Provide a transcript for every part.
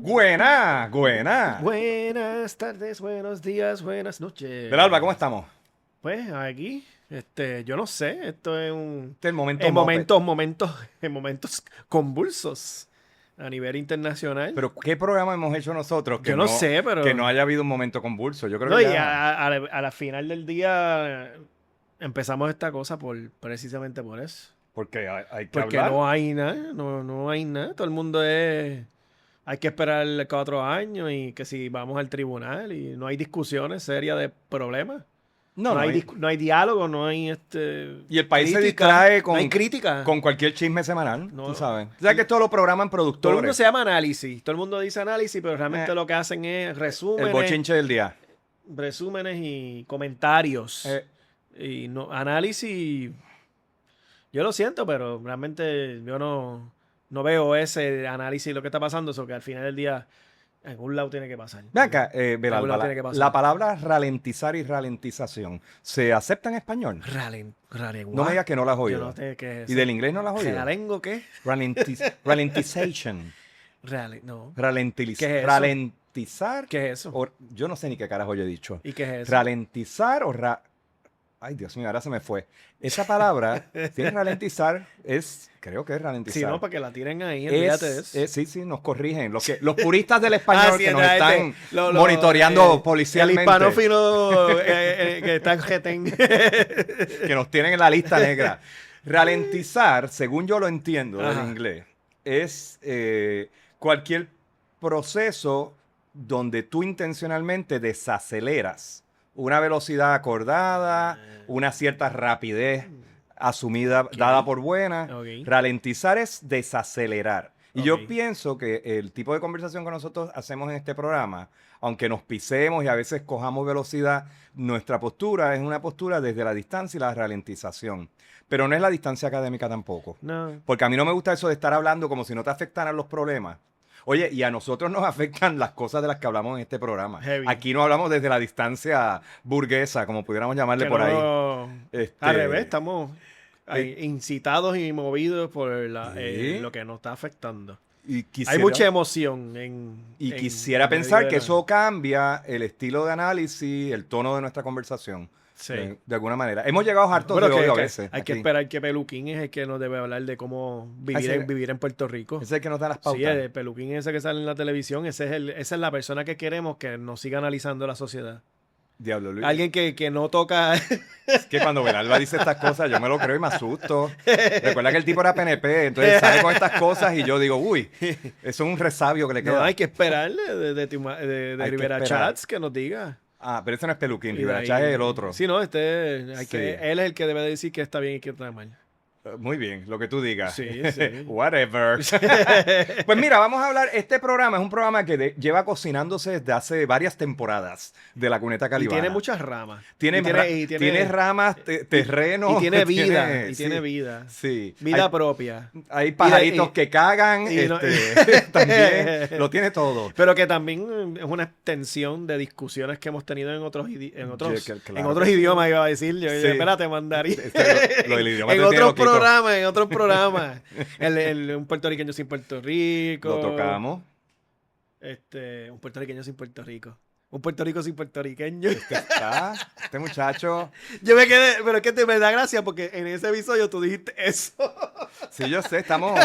Buenas. Buenas tardes, buenos días, buenas noches. Del Alba, ¿cómo estamos? Pues aquí, yo no sé, esto es un... Este es el momento En Muppet. momentos convulsos a nivel internacional. Pero ¿qué programa hemos hecho nosotros Yo no sé, pero... que no haya habido un momento convulso? Yo creo No, que y ya... a la final del día empezamos esta cosa precisamente por eso. Porque hay que Porque hablar. no hay nada, no hay nada. Todo el mundo es... Hay que esperar 4 años y que si vamos al tribunal y no hay discusiones serias de problemas. No, no hay. No hay diálogo, no hay Y el país se crítica, distrae no hay crítica. con cualquier chisme semanal, No. tú sabes. O sea que esto lo programan Todo el mundo productores. se llama análisis. Todo el mundo dice análisis, pero realmente Eh, lo que hacen es El bochinche del día. resúmenes y comentarios. Y no, análisis, yo lo siento, pero realmente yo no veo ese análisis de lo que está pasando, eso que al final del día en algún lado tiene que pasar. Ven acá, Algún Belalba, lado tiene que pasar. la palabra ralentizar y ralentización, ¿se acepta en español? No me digas que no la has Yo oído. no sé qué es ¿Y eso. del inglés no la has oído? ¿Realengo qué? Ralentization. No. Ralentizar. ¿Qué es eso? Ralentizar. ¿Qué es eso? Yo no sé ni qué carajo yo he dicho. ¿Y qué es eso? Ralentizar o Ay, Dios mío, ahora se me fue. Esa palabra, si es ralentizar, creo que es ralentizar. Si no, para que la tiren ahí, olvídate de eso. Sí, nos corrigen. Los puristas del español Sí, que nos la están gente, monitoreando policialmente. El hispanófilo que está en Getén. Que nos tienen en la lista negra. Ralentizar, según yo lo entiendo Ajá. del inglés, es cualquier proceso donde tú intencionalmente desaceleras una velocidad acordada, una cierta rapidez asumida, dada por buena. Ok. Ralentizar es desacelerar. Y Ok. yo pienso que el tipo de conversación que nosotros hacemos en este programa, aunque nos pisemos y a veces cojamos velocidad, nuestra postura es una postura desde la distancia y la ralentización. Pero no es la distancia académica tampoco. No. Porque a mí no me gusta eso de estar hablando como si no te afectaran los problemas. Oye, y a nosotros nos afectan las cosas de las que hablamos en este programa. Heavy. Aquí no hablamos desde la distancia burguesa, como pudiéramos llamarle Que por ahí. Al revés, estamos eh, incitados y movidos por Sí. lo que nos está afecando. Y Hay mucha emoción en quisiera medio pensar de que la- eso cambia el estilo de análisis, el tono de nuestra conversación. Sí. De alguna manera. Hemos llegado hartos Bueno, de odio a que veces. hay que aquí. esperar que Peluquín es el que nos debe hablar de cómo vivir en Puerto Rico. Ese es el que nos da las pautas. Sí, el Peluquín ese que sale en la televisión, esa es la persona que queremos que nos siga analizando la sociedad. Diablo, Luis. Alguien que no toca... Es que cuando Belalba dice estas cosas, yo me lo creo y me asusto. Recuerda que el tipo era PNP, entonces sale con estas cosas y yo digo, uy, eso es un resabio que le queda. No, hay que esperarle de Hay que Rivera esperar. Chats que nos diga. Ah, pero ese no es Peluquín, Y de Rivera ahí- Chávez es el otro. Sí, no, Sí. él es el que debe decir que está bien y que está mal. Muy bien, lo que tú digas. Sí, sí. Whatever. Pues mira, vamos a hablar. Este programa es un programa que lleva cocinándose desde hace varias temporadas de la Cuneta Y Calibana. tiene muchas ramas. Tiene ramas, terrenos. Y tiene vida. sí, Tiene vida. Sí. Vida propia. Hay pajaritos y- que cagan. y no- También lo tiene todo. Pero que también es una extensión de discusiones que hemos tenido en otros Claro. idiomas, iba a decir. Yo, Sí. espérate, mandarín. Lo del idioma En te tiene loquito. en otros programas. Un puertorriqueño sin Puerto Rico. Lo tocamos. Un puertorriqueño sin Puerto Rico. Un Puerto Rico sin puertorriqueño. Este muchacho. Yo me quedé, pero es que me da gracia porque en ese episodio tú dijiste eso. Sí, yo sé, estamos.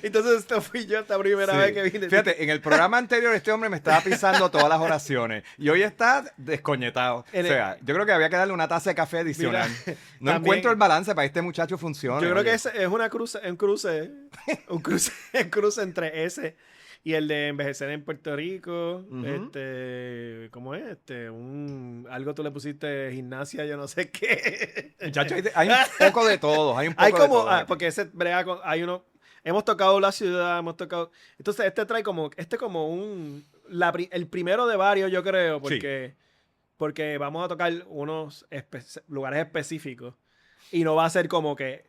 Entonces esto fui yo esta primera Sí. vez que vine. Fíjate, en el programa anterior este hombre me estaba pisando todas las oraciones y hoy está descoñetado. O sea, yo creo que había que darle una taza de café adicional. Mira, No también- encuentro el balance para que este muchacho funcione. Yo creo oye. que es un cruce entre ese y el de envejecer en Puerto Rico. Ujú. ¿Cómo es? Algo tú le pusiste gimnasia, yo no sé qué. Muchacho, hay un poco de todo. Hay un poco Hay de como, todo. porque ese brega hay uno. Hemos tocado la ciudad, hemos tocado. Entonces, trae como el primero de varios, yo creo, porque vamos a tocar unos lugares específicos. Y no va a ser como que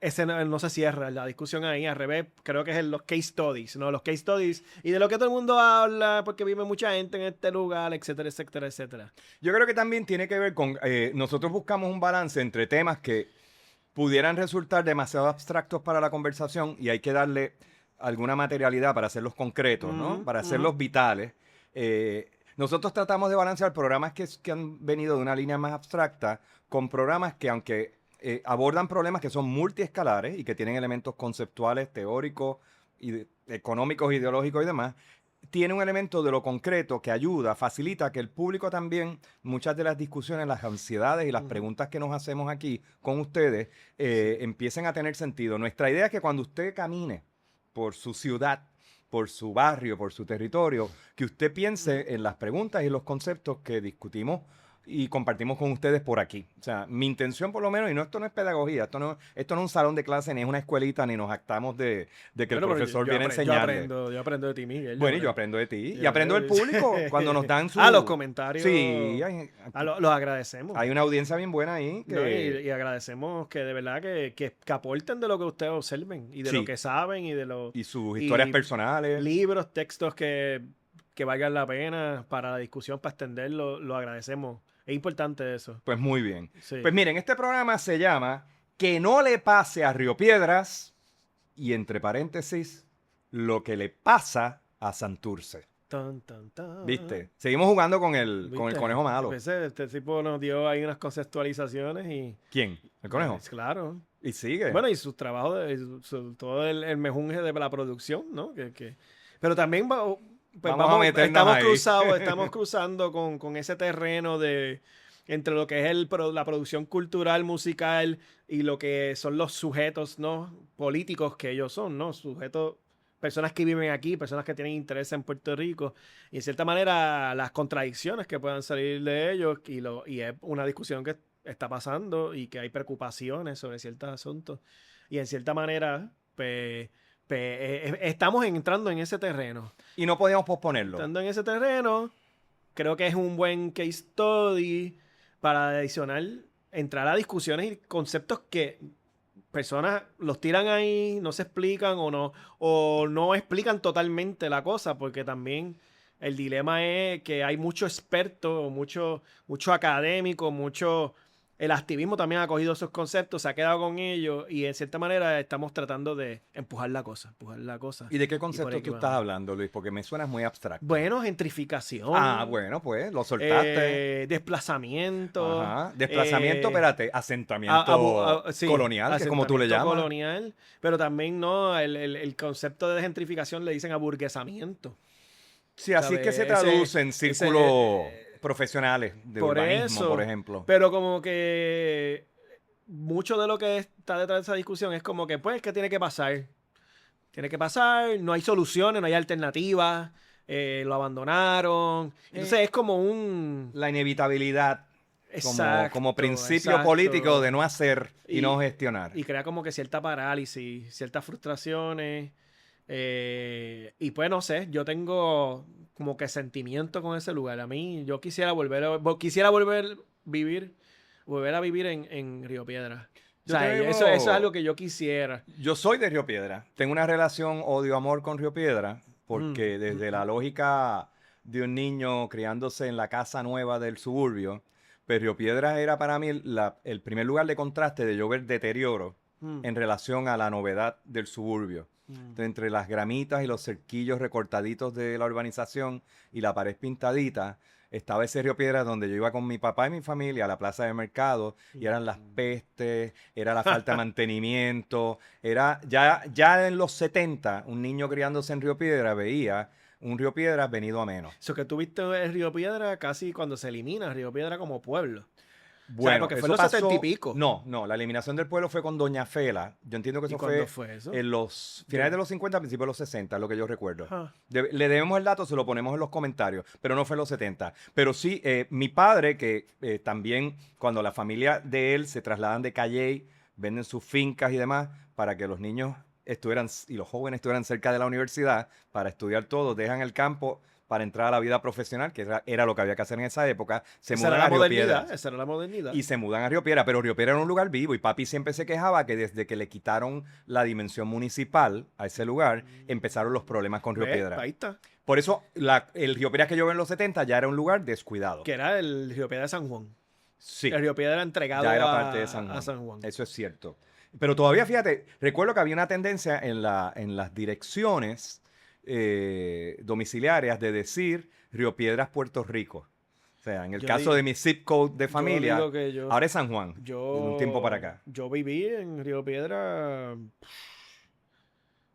ese no se cierra la discusión ahí, al revés, creo que es los case studies, ¿no? Los case studies y de lo que todo el mundo habla, porque vive mucha gente en este lugar, etcétera, etcétera, etcétera. Yo creo que también tiene que ver con, nosotros buscamos un balance entre temas que pudieran resultar demasiado abstractos para la conversación y hay que darle alguna materialidad para hacerlos concretos, ¿no? Para hacerlos vitales. Nosotros tratamos de balancear programas que han venido de una línea más abstracta con programas que, aunque abordan problemas que son multiescalares y que tienen elementos conceptuales, teóricos, económicos, ideológicos y demás, tiene un elemento de lo concreto que ayuda, facilita que el público también, muchas de las discusiones, las ansiedades y las preguntas que nos hacemos aquí con ustedes, empiecen a tener sentido. Nuestra idea es que cuando usted camine por su ciudad, por su barrio, por su territorio, que usted piense en las preguntas y los conceptos que discutimos y compartimos con ustedes por aquí. O sea, mi intención por lo menos, y esto no es pedagogía, esto no es un salón de clase, ni es una escuelita, ni nos jactamos de que el profesor viene a enseñarle. Yo aprendo de ti, Miguel. Bueno, y yo aprendo de ti. Y aprendo del público cuando nos dan sus... los comentarios. Sí. Los agradecemos. Hay una audiencia bien buena ahí. Y agradecemos que de verdad que aporten de lo que ustedes observen y de lo que saben y sus historias personales. Libros, textos que valgan la pena para la discusión, para extenderlo, lo agradecemos. Es importante eso. Pues muy bien. Sí. Pues miren, este programa se llama Que no le pase a Río Piedras y entre paréntesis, lo que le pasa a Santurce. Tan, tan, tan. ¿Viste? Seguimos jugando con el conejo malo. Pues este tipo nos dio ahí unas conceptualizaciones y... ¿Quién? ¿El conejo? Pues, claro. Y sigue. Bueno, y sus trabajos, todo el mejunje de la producción, ¿no? Pero también... Pues estamos cruzando con ese terreno entre lo que es la producción cultural, musical y lo que son los sujetos, ¿no? Políticos que ellos son, ¿no? Sujetos, personas que viven aquí, personas que tienen interés en Puerto Rico y en cierta manera las contradicciones que puedan salir de ellos y es una discusión que está pasando y que hay preocupaciones sobre ciertos asuntos y en cierta manera, pues estamos entrando en ese terreno. Y no podíamos posponerlo. Estando en ese terreno, creo que es un buen case study para adicional entrar a discusiones y conceptos que personas los tiran ahí, no se explican o no explican totalmente la cosa, porque también el dilema es que hay mucho experto, mucho académico, el activismo también ha cogido esos conceptos, se ha quedado con ellos y en cierta manera estamos tratando de empujar la cosa. ¿Y de qué concepto tú estás hablando, Luis? Porque me suena muy abstracto. Bueno, gentrificación. Bueno, pues lo soltaste. Desplazamiento. Ajá. Desplazamiento, espérate, asentamiento colonial, que es como tú le llamas. Colonial, pero también no el concepto de gentrificación le dicen aburguesamiento. Sí, así es que se traduce en círculos profesionales de urbanismo, por ejemplo. Pero como que mucho de lo que está detrás de esa discusión es como que, pues, ¿qué tiene que pasar? Tiene que pasar, no hay soluciones, no hay alternativas, lo abandonaron. Entonces es como la inevitabilidad. Exacto, como principio político de no hacer y no gestionar. Y crea como que cierta parálisis, ciertas frustraciones. Y pues no sé, yo tengo como que sentimiento con ese lugar. A mí, yo quisiera volver a vivir en Río Piedras. O sea, eso es algo que yo quisiera. Yo soy de Río Piedras. Tengo una relación odio-amor con Río Piedras porque desde la lógica de un niño criándose en la casa nueva del suburbio, pues Río Piedras era para mí el primer lugar de contraste de yo ver deterioro en relación a la novedad del suburbio. Entre las gramitas y los cerquillos recortaditos de la urbanización y la pared pintadita, estaba ese Río Piedras donde yo iba con mi papá y mi familia a la plaza de mercado y eran las pestes, era la falta de mantenimiento, era ya en los 70 un niño criándose en Río Piedras veía un Río Piedras venido a menos. Eso que tú viste el Río Piedras casi cuando se elimina Río Piedras como pueblo. Bueno, o sea, porque fue en los 70 y pico. No, la eliminación del pueblo fue con Doña Fela. Yo entiendo que eso fue eso? En los finales de los 50, principios de los 60, lo que yo recuerdo. Le debemos el dato, se lo ponemos en los comentarios, pero no fue en los 70. Pero sí, mi padre, que también cuando la familia de él se trasladan de Calley, venden sus fincas y demás, para que los niños y los jóvenes estuvieran cerca de la universidad, para estudiar todo, dejan el campo para entrar a la vida profesional, que era lo que había que hacer en esa época, se mudan a Río Piedras. Esa era la modernidad. Y se mudan a Río Piedras, pero Río Piedras era un lugar vivo y papi siempre se quejaba que desde que le quitaron la dimensión municipal a ese lugar, empezaron los problemas con Río Piedras. Ahí está. Por eso el Río Piedras que yo veo en los 70 ya era un lugar descuidado. Que era el Río Piedras de San Juan. Sí. El Río Piedras era entregado ya era parte de a San Juan. Eso es cierto. Pero todavía, fíjate, recuerdo que había una tendencia en las direcciones domiciliarias de decir Río Piedras, Puerto Rico. O sea, en el Yo caso digo- de mi zip code de Yo familia, digo que yo, ahora es San Juan, de un tiempo para acá. yo viví en Río Piedra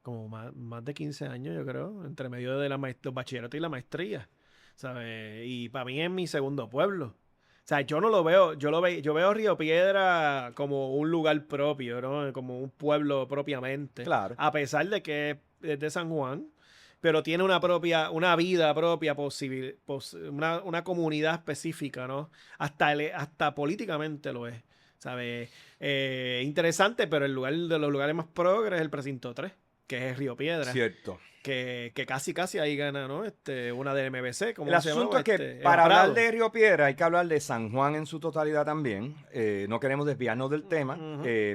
como más de 15 años, yo creo, entre medio de los bachilleratos y la maestría, ¿sabes? Y para mí es mi segundo pueblo. O sea, yo no lo veo, yo veo Río Piedra como un lugar propio, ¿no? Como un pueblo propiamente. Claro. A pesar de que es de San Juan, pero tiene una vida propia, una comunidad específica, ¿no? Hasta políticamente lo es, ¿sabes? Interesante, pero el lugar de los lugares más progres es el precinto 3, que es Río Piedra. Cierto. Que casi ahí gana, ¿no? Una de MBC, como El se asunto llama, es que para hablar de Río Piedra hay que hablar de San Juan en su totalidad también. No queremos desviarnos del tema,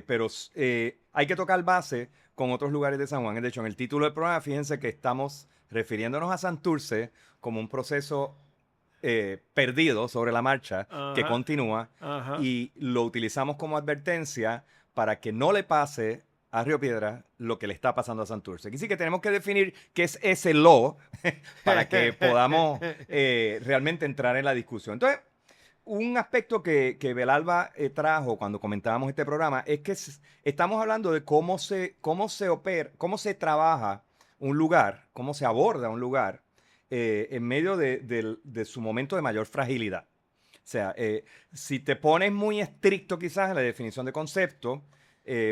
pero hay que tocar base con otros lugares de San Juan. De hecho, en el título del programa, fíjense que estamos refiriéndonos a Santurce como un proceso perdido sobre la marcha que Ajá. continúa Ajá. y lo utilizamos como advertencia para que no le pase a Río Piedra lo que le está pasando a Santurce. Aquí sí que tenemos que definir qué es ese lo para que podamos realmente entrar en la discusión. Entonces, un aspecto que Belalba trajo cuando comentábamos este programa es que estamos hablando de cómo se opera, cómo se trabaja un lugar, cómo se aborda un lugar en medio de su momento de mayor fragilidad. O sea, si te pones muy estricto quizás en la definición de concepto,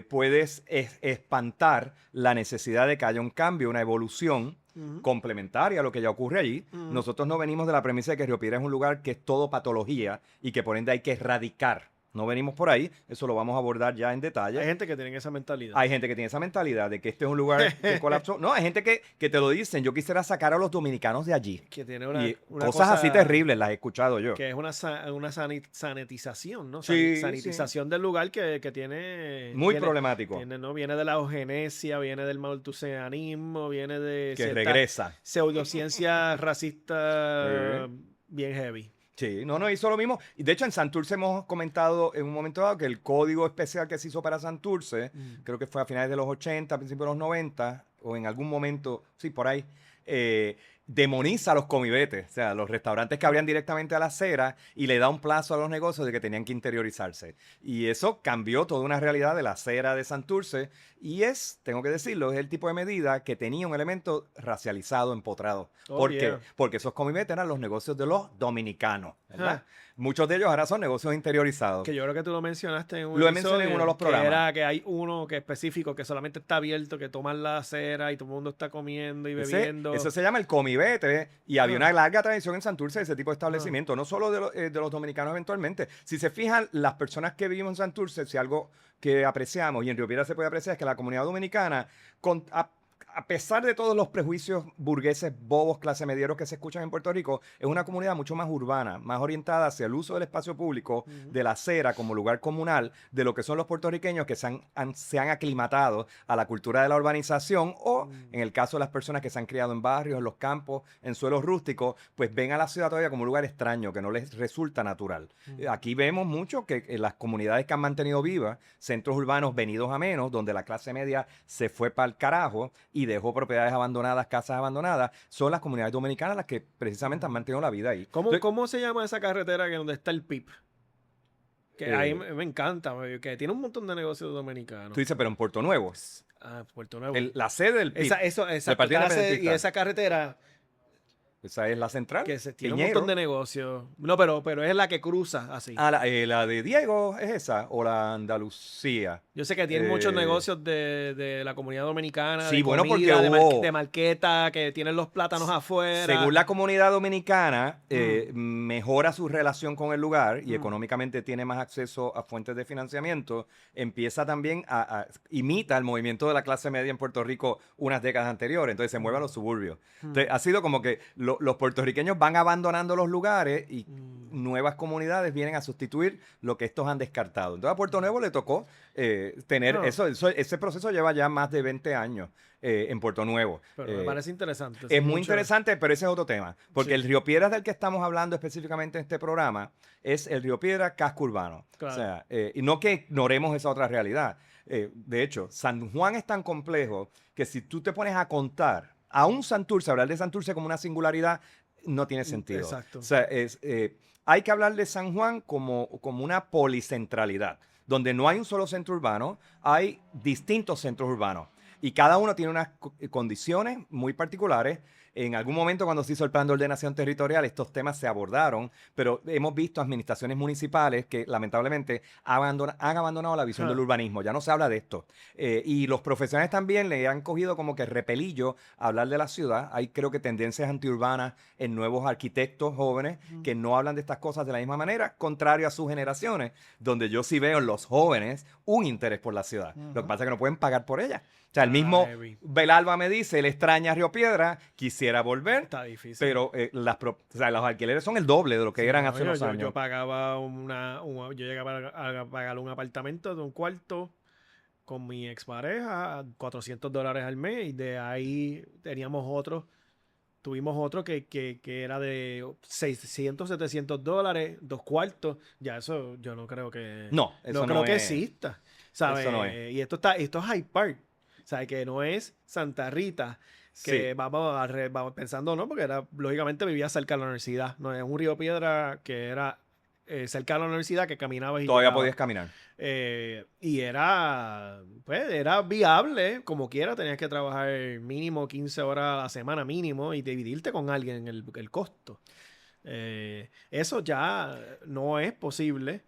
puedes espantar la necesidad de que haya un cambio, una evolución complementaria a lo que ya ocurre allí. Nosotros no venimos de la premisa de que Río Piedra es un lugar que es todo patología y que por ende hay que erradicar. No venimos por ahí, eso lo vamos a abordar ya en detalle. Hay gente que tiene esa mentalidad. Hay gente que tiene esa mentalidad de que este es un lugar que colapsó. No, hay gente que te lo dicen, yo quisiera sacar a los dominicanos de allí. Que tiene Y una cosas cosa así terribles las he escuchado yo. que es una sanitización, ¿no? Sí, Sanitización del lugar que tiene... Muy tiene- problemático. ¿no? Viene de la eugenesia, viene del maltusianismo, viene de Que cierta regresa. pseudociencia racista bien heavy. Sí, no hizo lo mismo. Y de hecho en Santurce hemos comentado en un momento dado que el código especial que se hizo para Santurce, creo que fue a finales de los 80, principios de los 90, o en algún momento, sí, por ahí, demoniza a los comibetes, o sea, los restaurantes que abrían directamente a la acera y le da un plazo a los negocios de que tenían que interiorizarse. Y eso cambió toda una realidad de la acera de Santurce y tengo que decirlo, es el tipo de medida que tenía un elemento racializado, empotrado. Oh, ¿Por qué? yeah. Porque esos comibetes eran los negocios de los dominicanos, ¿verdad? Ah. Muchos de ellos ahora son negocios interiorizados. Que yo creo que tú lo mencionaste en un Lo he mencionado en uno de los programas. Que era que hay uno que específico que solamente está abierto, que toman la acera y todo el mundo está comiendo y bebiendo. Eso se llama el comibete y había una larga tradición en Santurce de ese tipo de establecimiento, no solo de los dominicanos eventualmente. Si se fijan, las personas que vivimos en Santurce, si algo que apreciamos y en Río Piedra se puede apreciar es que la comunidad dominicana, a pesar de todos los prejuicios burgueses, bobos, clase medieros que se escuchan en Puerto Rico, es una comunidad mucho más urbana, más orientada hacia el uso del espacio público, de la acera como lugar comunal, de lo que son los puertorriqueños que se han aclimatado a la cultura de la urbanización o, en el caso de las personas que se han criado en barrios, en los campos, en suelos rústicos, pues ven a la ciudad todavía como un lugar extraño, que no les resulta natural. Aquí vemos mucho que en las comunidades que han mantenido vivas, centros urbanos venidos a menos, donde la clase media se fue para el carajo y dejó propiedades abandonadas, casas abandonadas, son las comunidades dominicanas las que precisamente han mantenido la vida ahí. ¿Cómo se llama esa carretera donde está el PIP? Que ahí me encanta, que tiene un montón de negocios dominicanos. Tú dices, pero en Puerto Nuevo. Puerto Nuevo. La sede del PIB. Esa Partido Independentista. y esa carretera Esa es la central. que tiene Piñero. un montón de negocios. No, pero es la que cruza así. La de Diego es esa, o la Andalucía. Yo sé que tiene muchos negocios de la comunidad dominicana, Sí, de bueno, comida, porque hubo- de marqueta, que tienen los plátanos afuera. Según la comunidad dominicana, mejora su relación con el lugar y económicamente tiene más acceso a fuentes de financiamiento, empieza también imita el movimiento de la clase media en Puerto Rico unas décadas anteriores, entonces se mueve a los suburbios. Entonces, ha sido como que los puertorriqueños van abandonando los lugares y nuevas comunidades vienen a sustituir lo que estos han descartado. Entonces a Puerto Nuevo le tocó tener ese proceso lleva ya más de 20 años en Puerto Nuevo. Pero me parece interesante. Es muy interesante, pero ese es otro tema. Porque Sí. el Río Piedras del que estamos hablando específicamente en este programa es el Río Piedras casco urbano. Claro. O sea, y no que ignoremos esa otra realidad. De hecho, San Juan es tan complejo que si tú te pones a contar, aún Santurce, hablar de Santurce como una singularidad no tiene sentido. Exacto. O sea, hay que hablar de San Juan como una policentralidad, donde no hay un solo centro urbano, hay distintos centros urbanos. Y cada uno tiene unas condiciones muy particulares. En algún momento, cuando se hizo el plan de ordenación territorial, estos temas se abordaron, pero hemos visto administraciones municipales que lamentablemente han abandonado la visión del urbanismo. Ya no se habla de esto. Y los profesionales también le han cogido como que repelillo a hablar de la ciudad. Hay, creo que, tendencias antiurbanas en nuevos arquitectos jóvenes que no hablan de estas cosas de la misma manera, contrario a sus generaciones, donde yo sí veo en los jóvenes un interés por la ciudad. Lo que pasa es que no pueden pagar por ella. O sea, el mismo Belalba me dice, él extraña Río Piedra, quisiera volver. Está difícil. Pero los alquileres son el doble de lo que eran hace unos años. Yo pagaba yo llegaba a pagar un apartamento de un cuarto con mi expareja, $400 al mes, y de ahí tuvimos otro que era de $600, $700, 2 cuartos. Ya eso yo no creo que... No, eso no creo que exista, ¿sabes? Eso no es. Y esto es Hyde Park, ¿sabes? Que no es Santa Rita, que Sí. vamos pensando, ¿no? Porque lógicamente vivía cerca de la universidad, no es un Río Piedra que era cerca de la universidad, que caminabas y Todavía llegabas. podías caminar. Y era viable, como quiera, tenías que trabajar mínimo 15 horas a la semana mínimo y dividirte con alguien el costo. Eso ya no es posible.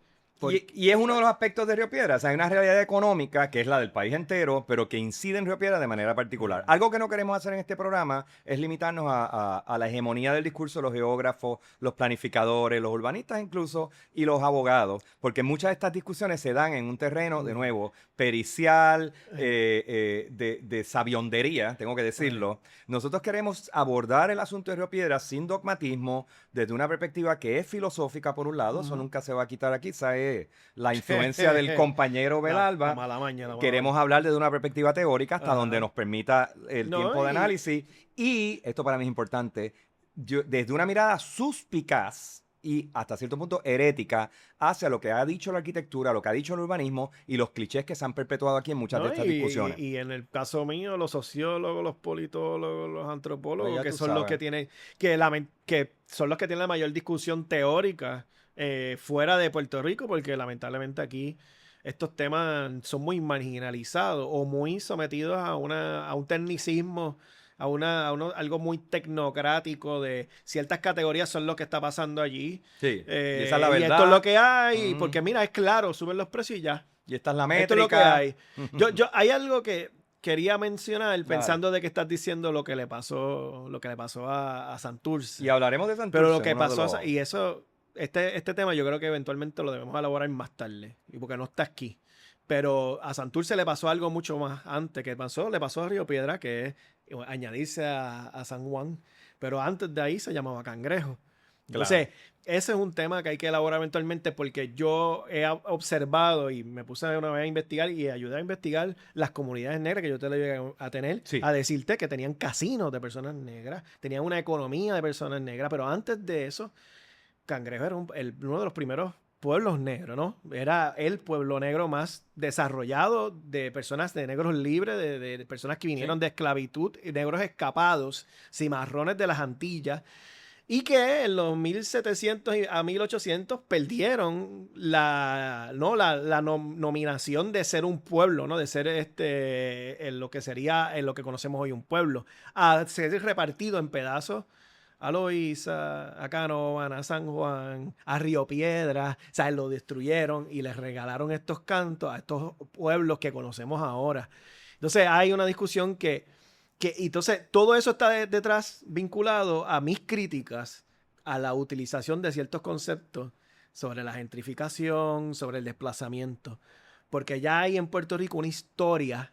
Y es uno de los aspectos de Río Piedras. O sea, hay una realidad económica que es la del país entero, pero que incide en Río Piedras de manera particular. Algo que no queremos hacer en este programa es limitarnos a la hegemonía del discurso de los geógrafos, los planificadores, los urbanistas incluso, y los abogados, porque muchas de estas discusiones se dan en un terreno, de nuevo, pericial, de sabiondería, tengo que decirlo. Nosotros queremos abordar el asunto de Río Piedras sin dogmatismo, desde una perspectiva que es filosófica, por un lado, eso nunca se va a quitar aquí, ¿sabes? La influencia del compañero Belalba. La mala maña. Queremos hablar desde una perspectiva teórica hasta donde nos permita el tiempo de análisis. Y esto para mí es importante, desde una mirada suspicaz y hasta cierto punto herética hacia lo que ha dicho la arquitectura, lo que ha dicho el urbanismo y los clichés que se han perpetuado aquí en muchas de estas discusiones. Y en el caso mío, los sociólogos, los politólogos, los antropólogos, que son los que tienen, que son los que tienen la mayor discusión teórica fuera de Puerto Rico, porque lamentablemente aquí estos temas son muy marginalizados o muy sometidos a un tecnicismo, algo muy tecnocrático de ciertas categorías son lo que está pasando allí. Sí, y esa es la verdad. Y esto es lo que hay, porque mira, es claro, suben los precios y ya. Y esta es la métrica. Esto es lo que hay. Hay algo que quería mencionar pensando de que estás diciendo lo que le pasó a Santurce. Y hablaremos de Santurce. Pero lo que pasó, y eso, este tema yo creo que eventualmente lo debemos elaborar más tarde, y porque no está aquí. Pero a Santurce le pasó algo mucho más antes que le pasó a Río Piedra, que es añadirse a San Juan. Pero antes de ahí se llamaba Cangrejo. Entonces, ese es un tema que hay que elaborar eventualmente, porque yo he observado y me puse una vez a investigar y ayudé a investigar las comunidades negras que yo te lo llegué a tener, a decirte que tenían casinos de personas negras, tenían una economía de personas negras, pero antes de eso, Cangrejo era uno de los primeros pueblos negros, ¿no? Era el pueblo negro más desarrollado de personas, de negros libres, de personas que vinieron de esclavitud, negros escapados, cimarrones de las Antillas, y que en los 1700 a 1800 perdieron la nominación de ser un pueblo, ¿no? De ser en lo que sería, en lo que conocemos hoy un pueblo, a ser repartido en pedazos a Loíza, a Canóvana, a San Juan, a Río Piedras. O sea, lo destruyeron y les regalaron estos cantos a estos pueblos que conocemos ahora. Entonces hay una discusión y entonces todo eso está detrás vinculado a mis críticas a la utilización de ciertos conceptos sobre la gentrificación, sobre el desplazamiento. Porque ya hay en Puerto Rico una historia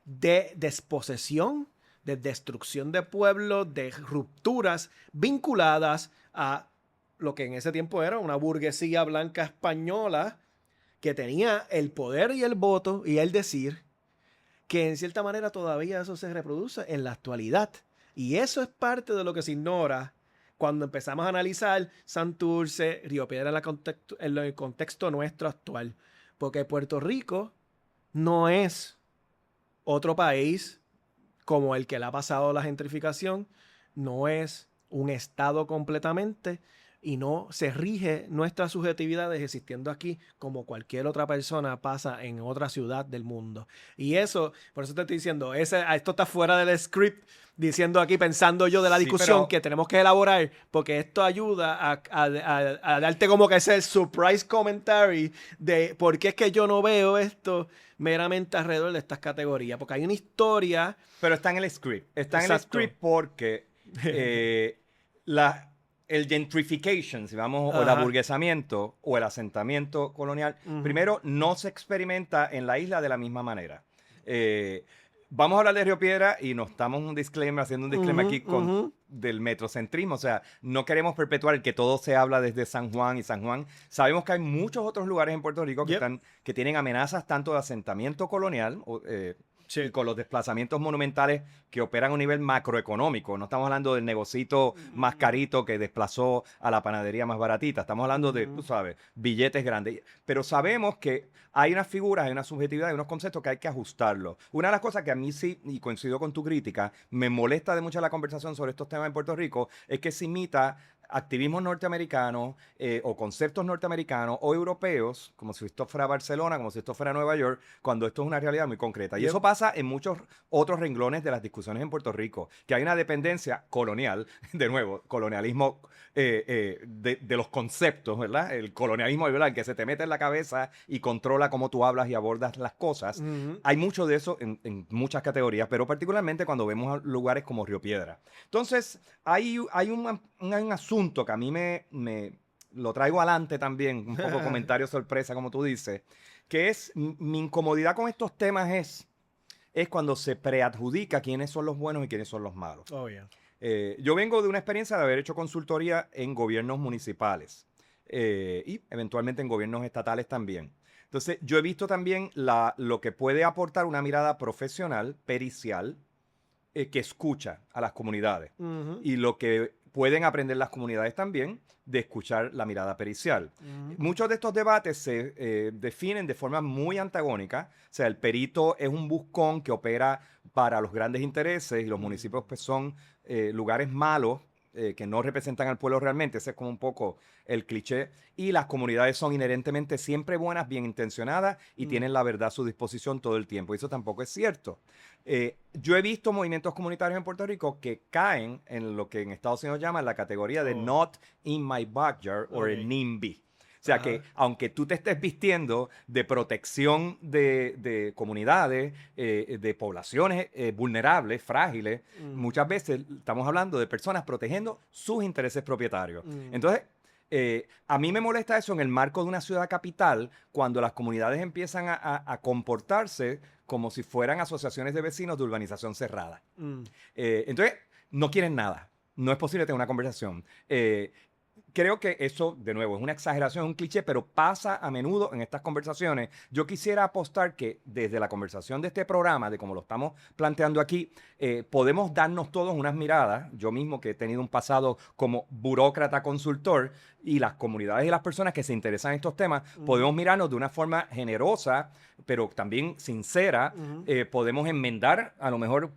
de desposesión de destrucción de pueblos, de rupturas vinculadas a lo que en ese tiempo era una burguesía blanca española que tenía el poder y el voto y el decir, que en cierta manera todavía eso se reproduce en la actualidad. Y eso es parte de lo que se ignora cuando empezamos a analizar Santurce, Río Piedra en el contexto nuestro actual. Porque Puerto Rico no es otro país como el que le ha pasado la gentrificación, no es un estado completamente y no se rige nuestras subjetividades existiendo aquí como cualquier otra persona pasa en otra ciudad del mundo. Y eso, por eso te estoy diciendo, esto está fuera del script, diciendo aquí, pensando yo de la discusión que tenemos que elaborar, porque esto ayuda a darte como que ese surprise commentary de por qué es que yo no veo esto meramente alrededor de estas categorías, porque hay una historia. Pero está en el script. Está en el Exacto. script porque el gentrification, si vamos, o el Ajá. aburguesamiento o el asentamiento colonial, primero no se experimenta en la isla de la misma manera. Vamos a hablar de Río Piedra y nos estamos haciendo un disclaimer aquí del metrocentrismo. O sea, no queremos perpetuar el que todo se habla desde San Juan y San Juan. Sabemos que hay muchos otros lugares en Puerto Rico que tienen amenazas tanto de asentamiento colonial y con los desplazamientos monumentales que operan a un nivel macroeconómico. No estamos hablando del negocito más carito que desplazó a la panadería más baratita. Estamos hablando de, tú sabes, billetes grandes. Pero sabemos que hay unas figuras, hay una subjetividad, hay unos conceptos que hay que ajustarlos. Una de las cosas que a mí sí, y coincido con tu crítica, me molesta de mucho la conversación sobre estos temas en Puerto Rico, es que se imita activismos norteamericanos o conceptos norteamericanos o europeos, como si esto fuera Barcelona, como si esto fuera Nueva York, cuando esto es una realidad muy concreta. Y eso pasa en muchos otros renglones de las discusiones en Puerto Rico, que hay una dependencia colonial, de nuevo, colonialismo de los conceptos, ¿verdad? El colonialismo, ¿verdad? El que se te mete en la cabeza y controla cómo tú hablas y abordas las cosas. Hay mucho de eso en muchas categorías, pero particularmente cuando vemos lugares como Río Piedra. Entonces, hay un asunto que a mí me lo traigo adelante también, un poco comentario sorpresa, como tú dices, que es mi incomodidad con estos temas es cuando se preadjudica quiénes son los buenos y quiénes son los malos. Oh, yeah. Yo vengo de una experiencia de haber hecho consultoría en gobiernos municipales y eventualmente en gobiernos estatales también. Entonces, yo he visto también lo que puede aportar una mirada profesional, pericial, que escucha a las comunidades y lo que pueden aprender las comunidades también de escuchar la mirada pericial. Muchos de estos debates se definen de forma muy antagónica. O sea, el perito es un buscón que opera para los grandes intereses y los municipios pues, son lugares malos que no representan al pueblo realmente. Ese es como un poco el cliché. Y las comunidades son inherentemente siempre buenas, bien intencionadas y tienen la verdad a su disposición todo el tiempo. Y eso tampoco es cierto. Yo he visto movimientos comunitarios en Puerto Rico que caen en lo que en Estados Unidos llaman la categoría de not in my backyard o el NIMBY. O sea que aunque tú te estés vistiendo de protección de comunidades, de poblaciones vulnerables, frágiles, muchas veces estamos hablando de personas protegiendo sus intereses propietarios. Entonces, a mí me molesta eso en el marco de una ciudad capital cuando las comunidades empiezan a comportarse como si fueran asociaciones de vecinos de urbanización cerrada. Entonces, no quieren nada. No es posible tener una conversación. Creo que eso, de nuevo, es una exageración, es un cliché, pero pasa a menudo en estas conversaciones. Yo quisiera apostar que desde la conversación de este programa, de como lo estamos planteando aquí, podemos darnos todos unas miradas. Yo mismo que he tenido un pasado como burócrata consultor y las comunidades y las personas que se interesan en estos temas, podemos mirarnos de una forma generosa, pero también sincera. Podemos enmendar a lo mejor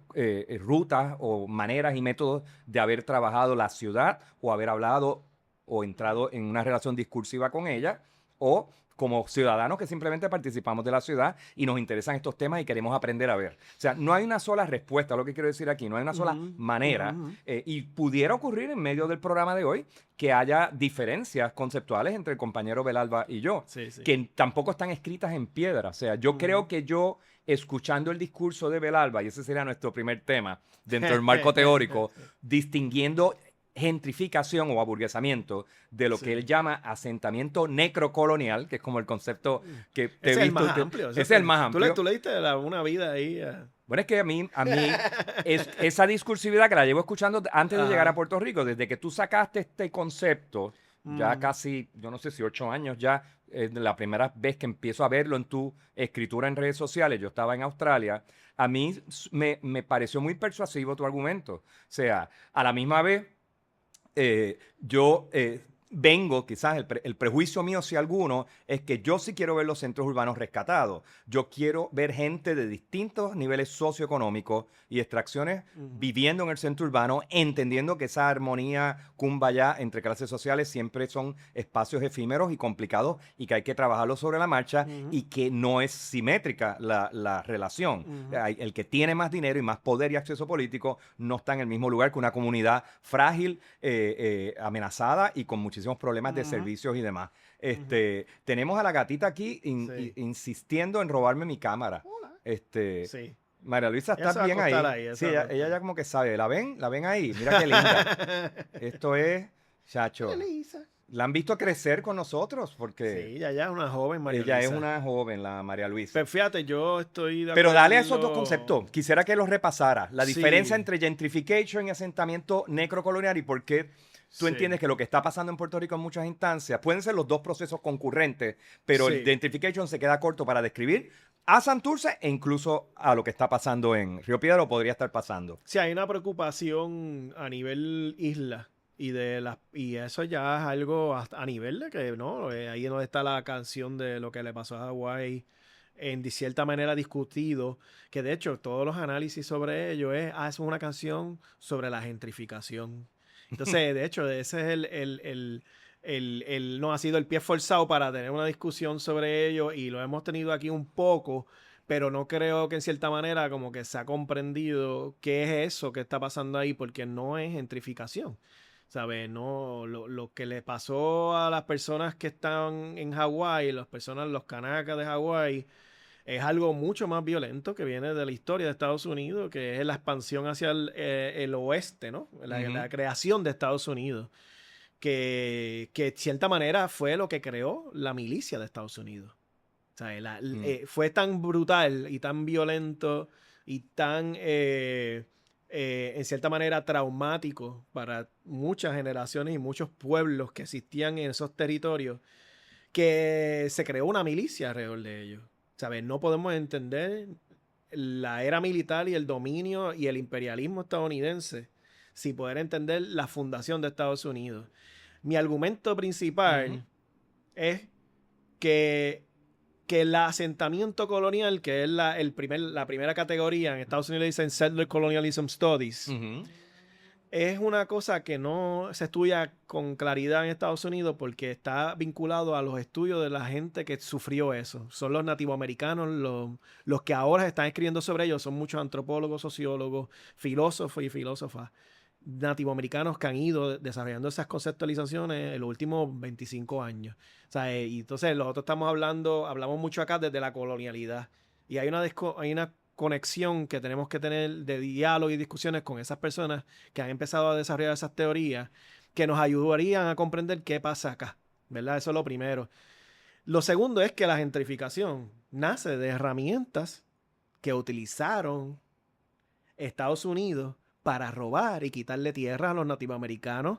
rutas o maneras y métodos de haber trabajado la ciudad o haber hablado o entrado en una relación discursiva con ella, o como ciudadanos que simplemente participamos de la ciudad y nos interesan estos temas y queremos aprender a ver. O sea, no hay una sola respuesta, lo que quiero decir aquí, no hay una sola manera, y pudiera ocurrir en medio del programa de hoy que haya diferencias conceptuales entre el compañero Belalba y yo, que tampoco están escritas en piedra. O sea, yo creo que yo, escuchando el discurso de Belalba, y ese sería nuestro primer tema dentro del marco teórico, distinguiendo gentrificación o aburguesamiento de lo que él llama asentamiento necrocolonial, que es como el concepto que te he visto. Es el más amplio. Es el más amplio. Tú leíste una vida ahí. Bueno, es que a mí esa discursividad que la llevo escuchando antes de llegar Ajá. a Puerto Rico, desde que tú sacaste este concepto, ya Mm, casi, yo no sé si 8 años ya, la primera vez que empiezo a verlo en tu escritura en redes sociales, yo estaba en Australia, a mí me pareció muy persuasivo tu argumento. O sea, a la misma vez yo vengo, quizás el prejuicio mío, si alguno, es que yo sí quiero ver los centros urbanos rescatados. Yo quiero ver gente de distintos niveles socioeconómicos y extracciones ujú, viviendo en el centro urbano, entendiendo que esa armonía kumbaya entre clases sociales siempre son espacios efímeros y complicados y que hay que trabajarlo sobre la marcha ujú, y que no es simétrica la relación. ujú. El que tiene más dinero y más poder y acceso político no está en el mismo lugar que una comunidad frágil, amenazada y con muchísimos problemas de Ujú, servicios y demás. ujú. Tenemos a la gatita aquí Sí. insistiendo en robarme mi cámara. Hola. Este, Sí. María Luisa, Ella se ¿estás va a bien acostar ahí? ahí, ella se Sí, va a ella acostar. ya como que sabe. ¿La ven? ¿La ven ahí? Mira qué linda. Esto es, María chacho. Elisa. La han visto crecer con nosotros porque Sí, ella es una joven María ella es Elisa. una joven, la María Luisa. Pero fíjate, yo estoy de Pero dale a esos dos acuerdo. conceptos. Quisiera que los repasara. La diferencia Sí, entre gentrification y asentamiento necrocolonial y por qué tú sí, entiendes que lo que está pasando en Puerto Rico en muchas instancias pueden ser los dos procesos concurrentes, pero el sí. gentrification se queda corto para describir a Santurce e incluso a lo que está pasando en Río Piedra o podría estar pasando. Sí, hay una preocupación a nivel isla y eso ya es algo a nivel de que, ¿no? Ahí es donde está la canción de lo que le pasó a Hawái en de cierta manera discutido, que de hecho todos los análisis sobre ello es una canción sobre la gentrificación. Entonces, de hecho, ese es no ha sido el pie forzado para tener una discusión sobre ello y lo hemos tenido aquí un poco, pero no creo que en cierta manera como que se ha comprendido qué es eso que está pasando ahí, porque no es gentrificación. ¿Sabes? No, lo que le pasó a las personas que están en Hawái, las personas, los canacas de Hawái, es algo mucho más violento que viene de la historia de Estados Unidos, que es la expansión hacia el oeste, ¿no? Ujú, La creación de Estados Unidos, que de cierta manera fue lo que creó la milicia de Estados Unidos. O sea, mm. fue tan brutal y tan violento y tan, en cierta manera, traumático para muchas generaciones y muchos pueblos que existían en esos territorios que se creó una milicia alrededor de ellos. ¿Sabes? No podemos entender la era militar y el dominio y el imperialismo estadounidense sin poder entender la fundación de Estados Unidos. Mi argumento Ujú. principal es que el asentamiento colonial, que es la primera categoría, en Estados Unidos dicen Settler Colonialism Studies, Ujú. es una cosa que no se estudia con claridad en Estados Unidos porque está vinculado a los estudios de la gente que sufrió eso. Son los nativoamericanos, los que ahora están escribiendo sobre ellos, son muchos antropólogos, sociólogos, filósofos y filósofas nativoamericanos que han ido desarrollando esas conceptualizaciones en los últimos 25 años. O sea, y entonces nosotros hablamos mucho acá desde la colonialidad. Y hay una conexión que tenemos que tener de diálogo y discusiones con esas personas que han empezado a desarrollar esas teorías que nos ayudarían a comprender qué pasa acá, ¿verdad? Eso es lo primero. Lo segundo es que la gentrificación nace de herramientas que utilizaron Estados Unidos para robar y quitarle tierra a los nativoamericanos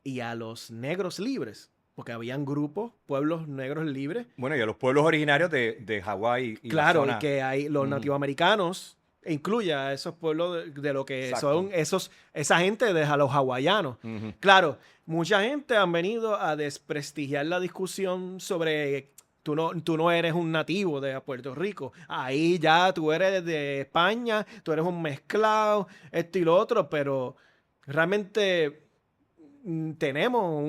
y a los negros libres, porque habían grupos, pueblos negros libres. Bueno, y a los pueblos originarios de Hawái y la Claro, y zona. que hay los Ujú. nativoamericanos, e incluye a esos pueblos de lo que son Exacto. esa gente de los hawaianos. Ujú. Claro, mucha gente han venido a desprestigiar la discusión sobre tú no eres un nativo de Puerto Rico. Ahí ya tú eres de España, tú eres un mezclado, esto y lo otro, pero realmente tenemos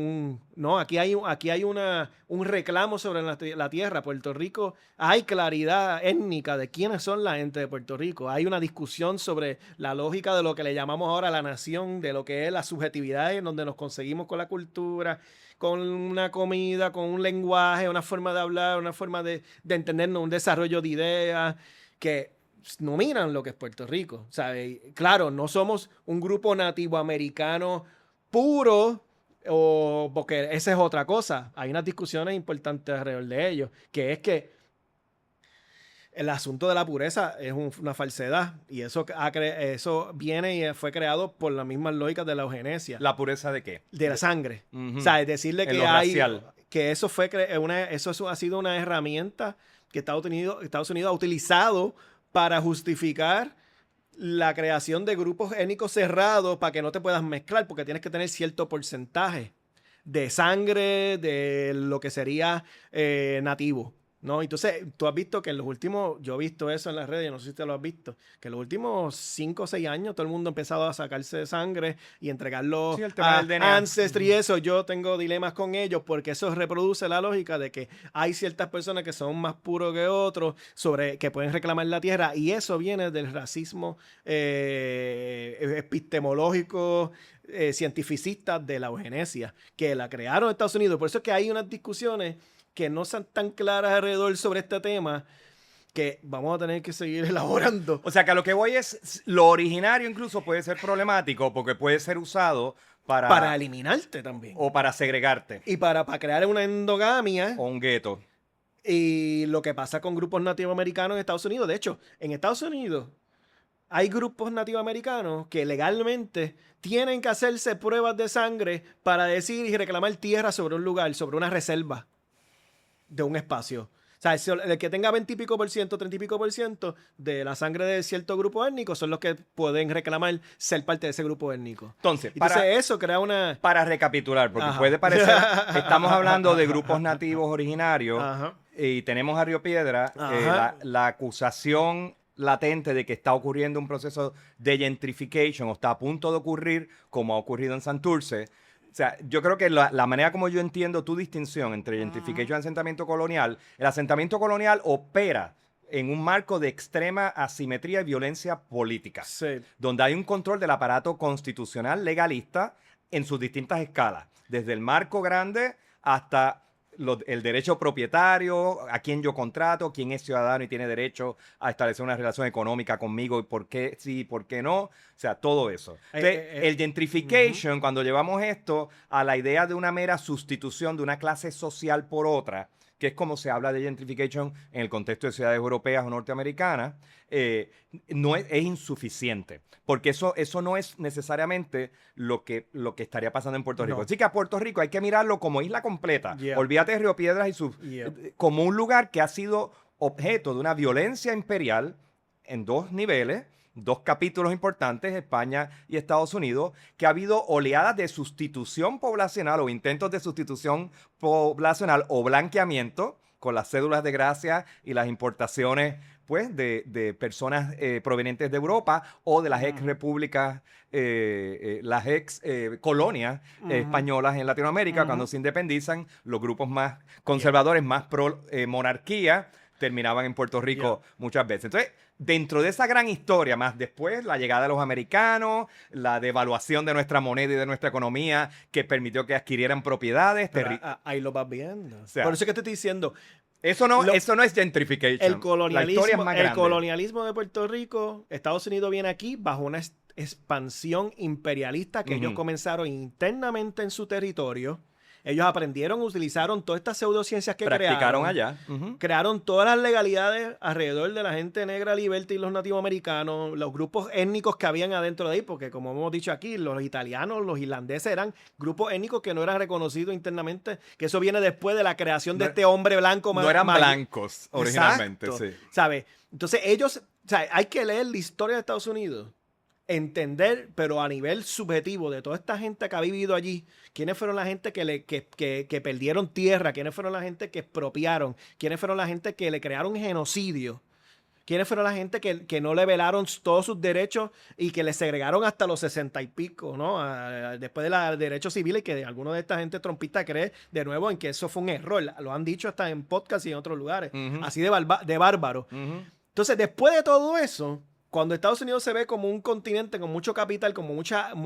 no, aquí hay un reclamo sobre la tierra. Puerto Rico, hay claridad étnica de quiénes son la gente de Puerto Rico. Hay una discusión sobre la lógica de lo que le llamamos ahora la nación, de lo que es la subjetividad, en donde nos conseguimos con la cultura, con una comida, con un lenguaje, una forma de hablar, una forma de entendernos, un desarrollo de ideas que nominan lo que es Puerto Rico. ¿Sabe? Claro, no somos un grupo nativo americano puro, o porque esa es otra cosa. Hay unas discusiones importantes alrededor de ello, que es que el asunto de la pureza es una falsedad. Y eso viene y fue creado por las mismas lógicas de la eugenesia. ¿La pureza de qué? De la sangre. Uh-huh. O sea, es decirle En que lo racial. que eso eso ha sido una herramienta que Estados Unidos ha utilizado para justificar la creación de grupos étnicos cerrados para que no te puedas mezclar, porque tienes que tener cierto porcentaje de sangre de lo que sería nativo, ¿no? Entonces, tú has visto que en los últimos, yo he visto eso en las redes, no sé si te lo has visto, que en los últimos 5 o 6 años todo el mundo ha empezado a sacarse sangre y entregarlo a Ancestry y eso. Yo tengo dilemas con ellos porque eso reproduce la lógica de que hay ciertas personas que son más puros que otros, que pueden reclamar la tierra, y eso viene del racismo epistemológico, cientificista de la eugenesia, que la crearon en Estados Unidos. Por eso es que hay unas discusiones que no son tan claras alrededor sobre este tema, que vamos a tener que seguir elaborando. O sea, que a lo que voy es, lo originario incluso puede ser problemático porque puede ser usado para eliminarte también. O para segregarte. Y para crear una endogamia. O un gueto. Y lo que pasa con grupos nativoamericanos en Estados Unidos. De hecho, en Estados Unidos hay grupos nativoamericanos que legalmente tienen que hacerse pruebas de sangre para decir y reclamar tierra sobre un lugar, sobre una reserva de un espacio. O sea, el que tenga 20 y pico por ciento, 30 y pico por ciento de la sangre de cierto grupo étnico son los que pueden reclamar ser parte de ese grupo étnico. Entonces eso crea una... Para recapitular, porque puede parecer... Estamos hablando de grupos nativos originarios. Ajá. Y tenemos a Río Piedra la acusación latente de que está ocurriendo un proceso de gentrification o está a punto de ocurrir, como ha ocurrido en Santurce. O sea, yo creo que la manera como yo entiendo tu distinción entre gentrification y asentamiento colonial, el asentamiento colonial opera en un marco de extrema asimetría y violencia política, sí, donde hay un control del aparato constitucional legalista en sus distintas escalas, desde el marco grande hasta el derecho propietario, a quién yo contrato, quién es ciudadano y tiene derecho a establecer una relación económica conmigo y por qué sí y por qué no. O sea, todo eso. Entonces, el gentrification, cuando llevamos esto a la idea de una mera sustitución de una clase social por otra, que es como se habla de gentrification en el contexto de ciudades europeas o norteamericanas, no es insuficiente, porque eso no es necesariamente lo que estaría pasando en Puerto Rico. No. Así que a Puerto Rico hay que mirarlo como isla completa. Yeah. Olvídate de Río Piedras y como un lugar que ha sido objeto de una violencia imperial en 2 niveles, 2 capítulos importantes, España y Estados Unidos, que ha habido oleadas de sustitución poblacional o intentos de sustitución poblacional o blanqueamiento con las cédulas de gracia y las importaciones pues, de personas provenientes de Europa o de las ex repúblicas, las ex colonias españolas en Latinoamérica, cuando se independizan, los grupos más conservadores, más pro monarquía, terminaban en Puerto Rico muchas veces. Entonces, dentro de esa gran historia, más después la llegada de los americanos, la devaluación de nuestra moneda y de nuestra economía que permitió que adquirieran propiedades. Ahí lo vas viendo. O sea, por eso es que te estoy diciendo. Eso no es gentrification. El colonialismo de Puerto Rico, Estados Unidos viene aquí bajo una expansión imperialista que ellos comenzaron internamente en su territorio. Ellos aprendieron, utilizaron todas estas pseudociencias que practicaron allá. Crearon todas las legalidades alrededor de la gente negra liberta y los nativoamericanos, los grupos étnicos que habían adentro de ahí, porque como hemos dicho aquí, los italianos, los irlandeses eran grupos étnicos que no eran reconocidos internamente, que eso viene después de la creación de este hombre blanco. No eran blancos originalmente. Exacto, sí. ¿Sabes? Entonces ellos, o sea, hay que leer la historia de Estados Unidos, entender, pero a nivel subjetivo, de toda esta gente que ha vivido allí, quiénes fueron la gente que perdieron tierra, quiénes fueron la gente que expropiaron, quiénes fueron la gente que le crearon genocidio, quiénes fueron la gente que no le velaron todos sus derechos y que le segregaron hasta los 60 y pico, ¿no? Después de los derechos civiles, que algunos de esta gente trompista cree de nuevo en que eso fue un error. Lo han dicho hasta en podcast y en otros lugares, así de bárbaro. Entonces, después de todo eso, cuando Estados Unidos se ve como un continente con mucho capital, con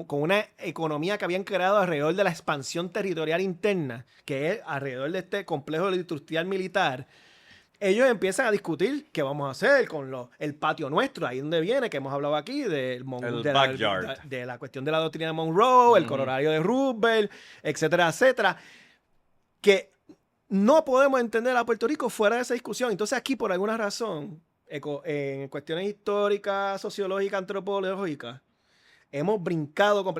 una economía que habían creado alrededor de la expansión territorial interna, que es alrededor de este complejo industrial militar, ellos empiezan a discutir qué vamos a hacer con el patio nuestro, ahí donde viene, que hemos hablado aquí, de la cuestión de la doctrina de Monroe, el corolario de Roosevelt, etcétera, etcétera, que no podemos entender a Puerto Rico fuera de esa discusión. Entonces aquí, por alguna razón, en cuestiones históricas, sociológicas, antropológicas, hemos brincado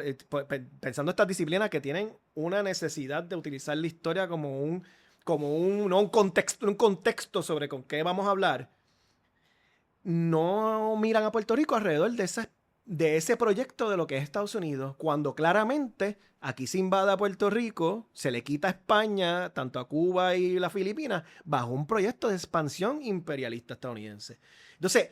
pensando estas disciplinas que tienen una necesidad de utilizar la historia como un contexto sobre con qué vamos a hablar. No miran a Puerto Rico alrededor de ese proyecto de lo que es Estados Unidos, cuando claramente aquí se invade a Puerto Rico, se le quita a España, tanto a Cuba y las Filipinas, bajo un proyecto de expansión imperialista estadounidense. Entonces,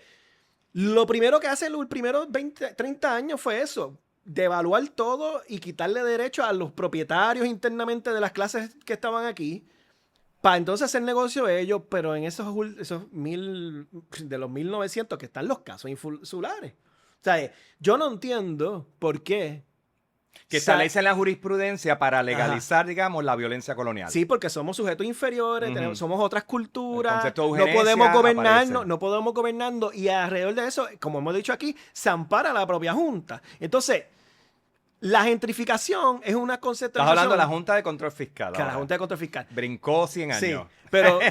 lo primero que hace los primeros 20, 30 años fue eso, devaluar todo y quitarle derechos a los propietarios internamente de las clases que estaban aquí, para entonces hacer negocio ellos, pero en esos de los 1900 que están los casos insulares. O sea, yo no entiendo por qué. Que establecen la jurisprudencia para legalizar, digamos, la violencia colonial. Sí, porque somos sujetos inferiores, somos otras culturas, no podemos gobernarnos y alrededor de eso, como hemos dicho aquí, se ampara la propia Junta. Entonces, la gentrificación es una concentración. Estás hablando de la Junta de Control Fiscal. La Junta de Control Fiscal. Brincó 100 años. Sí,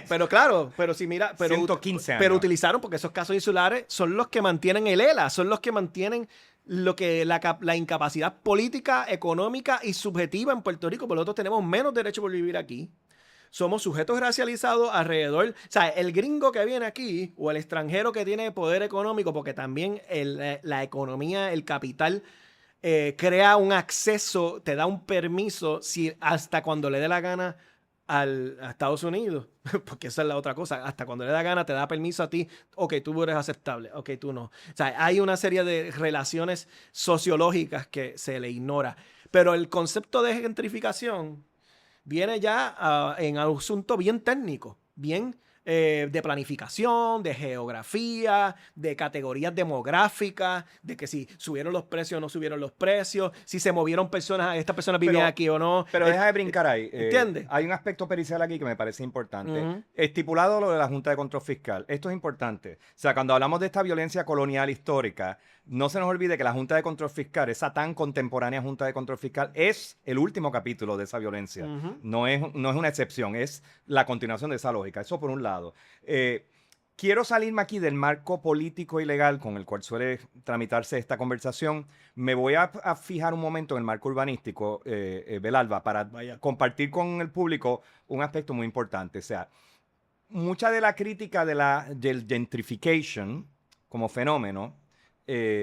pero claro, pero si mira, 115 años. Pero utilizaron, porque esos casos insulares son los que mantienen el ELA, son los que mantienen la incapacidad política, económica y subjetiva en Puerto Rico. Por lo tanto, tenemos menos derecho por vivir aquí. Somos sujetos racializados alrededor. O sea, el gringo que viene aquí o el extranjero que tiene poder económico, porque también la economía, el capital, crea un acceso, te da un permiso hasta cuando le dé la gana a Estados Unidos, porque esa es la otra cosa, hasta cuando le da gana te da permiso a ti, ok, tú eres aceptable, ok, tú no. O sea, hay una serie de relaciones sociológicas que se le ignora, pero el concepto de gentrificación viene ya en un asunto bien técnico, bien de planificación, de geografía, de categorías demográficas, de que si subieron los precios o no subieron los precios, si se movieron personas, estas personas vivían aquí o no. Pero deja de brincar ahí. ¿Entiendes? Hay un aspecto pericial aquí que me parece importante. Estipulado lo de la Junta de Control Fiscal. Esto es importante. O sea, cuando hablamos de esta violencia colonial histórica, no se nos olvide que la Junta de Control Fiscal, esa tan contemporánea Junta de Control Fiscal, es el último capítulo de esa violencia. No es una excepción, es la continuación de esa lógica. Eso por un lado. Quiero salirme aquí del marco político y legal con el cual suele tramitarse esta conversación. Me voy a fijar un momento en el marco urbanístico, Belalba, para compartir con el público un aspecto muy importante. O sea, mucha de la crítica del gentrification como fenómeno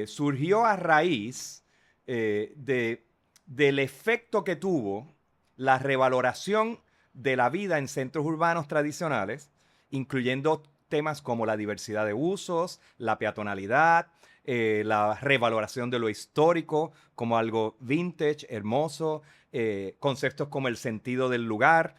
surgió a raíz del efecto que tuvo la revaloración de la vida en centros urbanos tradicionales, incluyendo temas como la diversidad de usos, la peatonalidad, la revaloración de lo histórico como algo vintage, hermoso, conceptos como el sentido del lugar,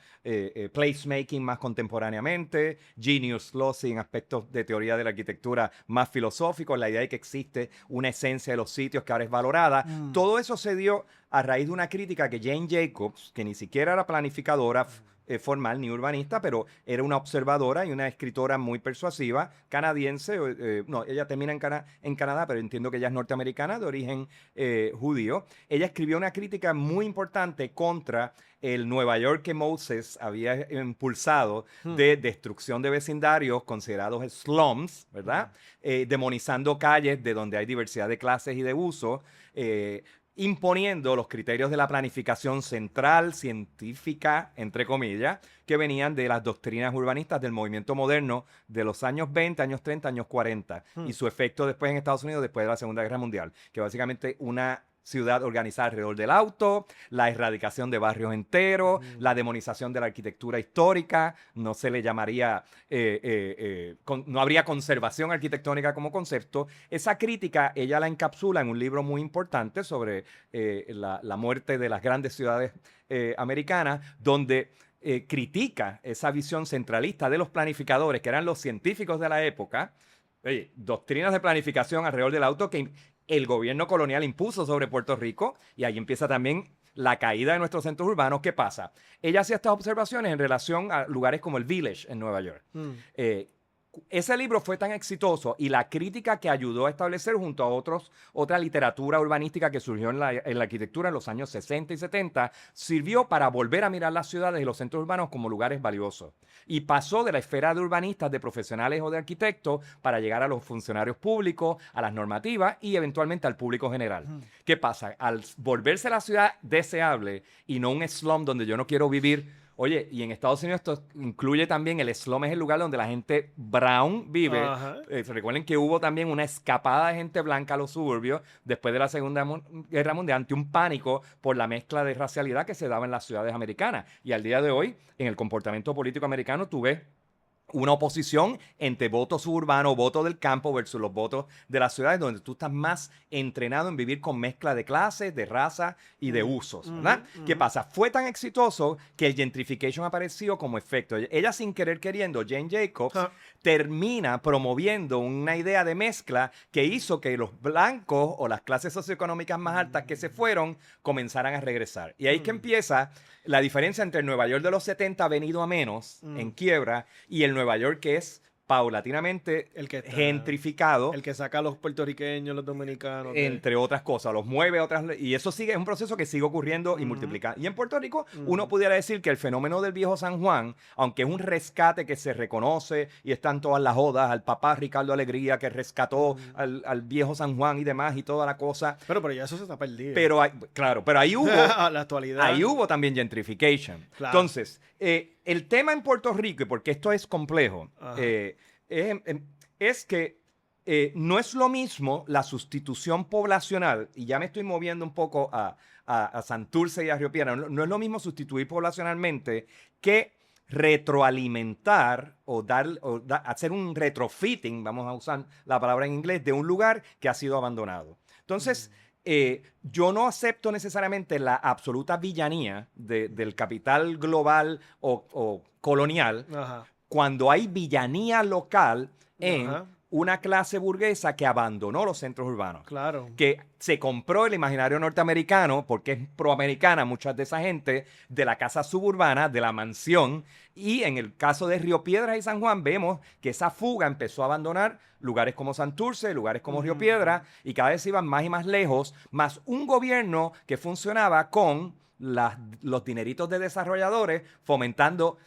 placemaking más contemporáneamente, genius loci en aspectos de teoría de la arquitectura más filosóficos, la idea de que existe una esencia de los sitios que ahora es valorada. Todo eso se dio a raíz de una crítica que Jane Jacobs, que ni siquiera era planificadora formal ni urbanista, pero era una observadora y una escritora muy persuasiva, canadiense, no, ella termina en Canadá, pero entiendo que ella es norteamericana, de origen judío. Ella escribió una crítica muy importante contra el Nueva York que Moses había impulsado de destrucción de vecindarios considerados slums, ¿verdad? Demonizando calles de donde hay diversidad de clases y de uso, imponiendo los criterios de la planificación central, científica, entre comillas, que venían de las doctrinas urbanistas del movimiento moderno de los años 20, años 30, años 40, y su efecto después en Estados Unidos después de la Segunda Guerra Mundial, que básicamente una ciudad organizada alrededor del auto, la erradicación de barrios enteros, la demonización de la arquitectura histórica, no se le llamaría, no habría conservación arquitectónica como concepto. Esa crítica ella la encapsula en un libro muy importante sobre la muerte de las grandes ciudades americanas, donde critica esa visión centralista de los planificadores, que eran los científicos de la época. Oye, doctrinas de planificación alrededor del auto que el gobierno colonial impuso sobre Puerto Rico, y ahí empieza también la caída de nuestros centros urbanos. ¿Qué pasa? Ella hacía estas observaciones en relación a lugares como el Village en Nueva York. ese libro fue tan exitoso y la crítica que ayudó a establecer junto a otra literatura urbanística que surgió en la arquitectura en los años 60 y 70, sirvió para volver a mirar las ciudades y los centros urbanos como lugares valiosos. Y pasó de la esfera de urbanistas, de profesionales o de arquitectos para llegar a los funcionarios públicos, a las normativas y eventualmente al público general. ¿Qué pasa? Al volverse la ciudad deseable y no un slum donde yo no quiero vivir. Oye, y en Estados Unidos esto incluye también el slum, es el lugar donde la gente brown vive. Recuerden que hubo también una escapada de gente blanca a los suburbios después de la Segunda Guerra Mundial ante un pánico por la mezcla de racialidad que se daba en las ciudades americanas. Y al día de hoy, en el comportamiento político americano, tú ves una oposición entre voto suburbano, voto del campo versus los votos de las ciudades, donde tú estás más entrenado en vivir con mezcla de clases, de raza y de usos, ¿verdad? ¿Qué pasa? Fue tan exitoso que el gentrification apareció como efecto. Ella sin querer queriendo, Jane Jacobs, termina promoviendo una idea de mezcla que hizo que los blancos o las clases socioeconómicas más altas que se fueron comenzaran a regresar. Y ahí es que empieza la diferencia entre el Nueva York de los 70 ha venido a menos, en quiebra, y el Nueva York que es paulatinamente el que está, gentrificado. El que saca a los puertorriqueños, los dominicanos. Entre otras cosas, los mueve a otras. Y eso sigue, es un proceso que sigue ocurriendo y multiplicando. Y en Puerto Rico, uno pudiera decir que el fenómeno del viejo San Juan, aunque es un rescate que se reconoce y están todas las odas al papá Ricardo Alegría que rescató al viejo San Juan y demás y toda la cosa. Pero ya eso se está perdido. Pero claro, pero ahí hubo. La actualidad. Ahí hubo también gentrification. Claro. Entonces, el tema en Puerto Rico, y porque esto es complejo, es que no es lo mismo la sustitución poblacional, y ya me estoy moviendo un poco a Santurce y a Río Piedras, no es lo mismo sustituir poblacionalmente que retroalimentar hacer un retrofitting, vamos a usar la palabra en inglés, de un lugar que ha sido abandonado. Entonces, yo no acepto necesariamente la absoluta villanía del capital global o colonial cuando hay villanía local en una clase burguesa que abandonó los centros urbanos. Claro. Que se compró el imaginario norteamericano, porque es proamericana mucha de esa gente, de la casa suburbana, de la mansión. Y en el caso de Río Piedras y San Juan, vemos que esa fuga empezó a abandonar lugares como Santurce, lugares como Río Piedras, y cada vez iban más y más lejos, más un gobierno que funcionaba con los dineritos de desarrolladores fomentando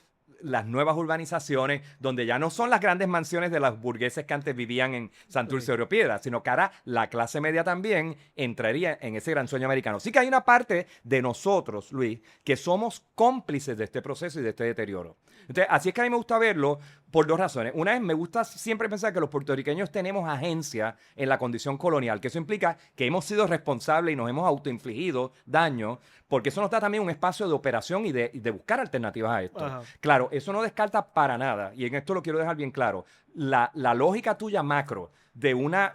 las nuevas urbanizaciones, donde ya no son las grandes mansiones de los burgueses que antes vivían en Santurce o Río Piedras, sino que ahora la clase media también entraría en ese gran sueño americano. Sí que hay una parte de nosotros, Luis, que somos cómplices de este proceso y de este deterioro. Entonces, así es que a mí me gusta verlo por dos razones. Una es, me gusta siempre pensar que los puertorriqueños tenemos agencia en la condición colonial, que eso implica que hemos sido responsables y nos hemos autoinfligido daño, porque eso nos da también un espacio de operación y de buscar alternativas a esto. Claro, eso no descarta para nada, y en esto lo quiero dejar bien claro, la lógica tuya macro de una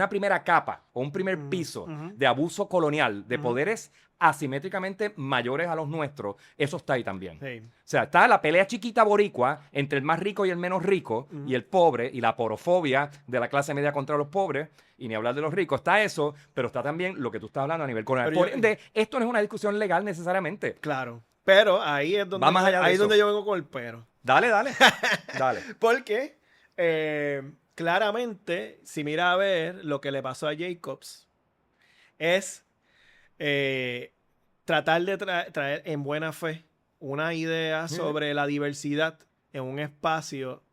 primera capa o un primer piso de abuso colonial, de poderes asimétricamente mayores a los nuestros, eso está ahí también. Sí. O sea, está la pelea chiquita boricua entre el más rico y el menos rico, y el pobre, y la porofobia de la clase media contra los pobres, y ni hablar de los ricos. Está eso, pero está también lo que tú estás hablando a nivel colonial. Por ende, esto no es una discusión legal necesariamente. Claro. Pero ahí es donde yo vengo con el pero. Dale. Porque claramente, si mira a ver lo que le pasó a Jacobs, es tratar de traer en buena fe una idea sobre la diversidad en un espacio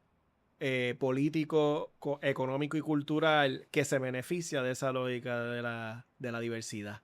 político, económico y cultural que se beneficia de esa lógica de la diversidad.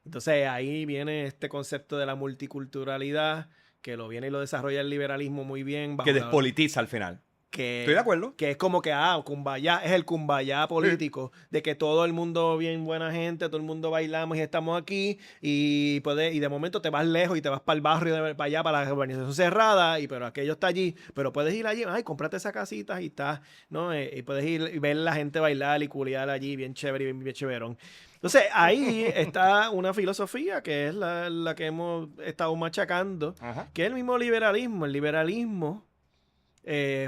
Entonces ahí viene este concepto de la multiculturalidad, que lo viene y lo desarrolla el liberalismo muy bien. Que despolitiza al final. Estoy de acuerdo. Que es como que, Kumbaya, es el Kumbaya político, de que todo el mundo bien buena gente, todo el mundo bailamos y estamos aquí, y de momento te vas lejos y te vas para el barrio, para allá, para la urbanización cerrada, pero aquello está allí, pero puedes ir allí, cómprate esa casita y estás, ¿no? Y puedes ir y ver la gente bailar y culiar allí, bien chévere y bien chéverón. Entonces, ahí está una filosofía que es la que hemos estado machacando, que es el mismo liberalismo. El liberalismo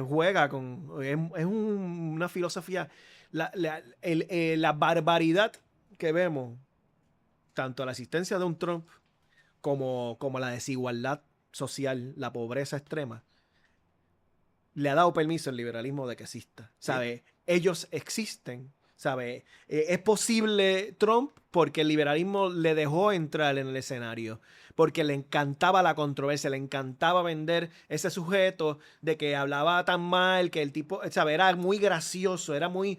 juega con... Es una filosofía... La barbaridad que vemos, tanto la existencia de un Trump como la desigualdad social, la pobreza extrema, le ha dado permiso al liberalismo de que exista. ¿Sabe? Sí. Ellos existen. ¿Sabe? Es posible Trump porque el liberalismo le dejó entrar en el escenario, porque le encantaba la controversia, le encantaba vender ese sujeto de que hablaba tan mal, que el tipo, ¿sabe? Era muy gracioso, era muy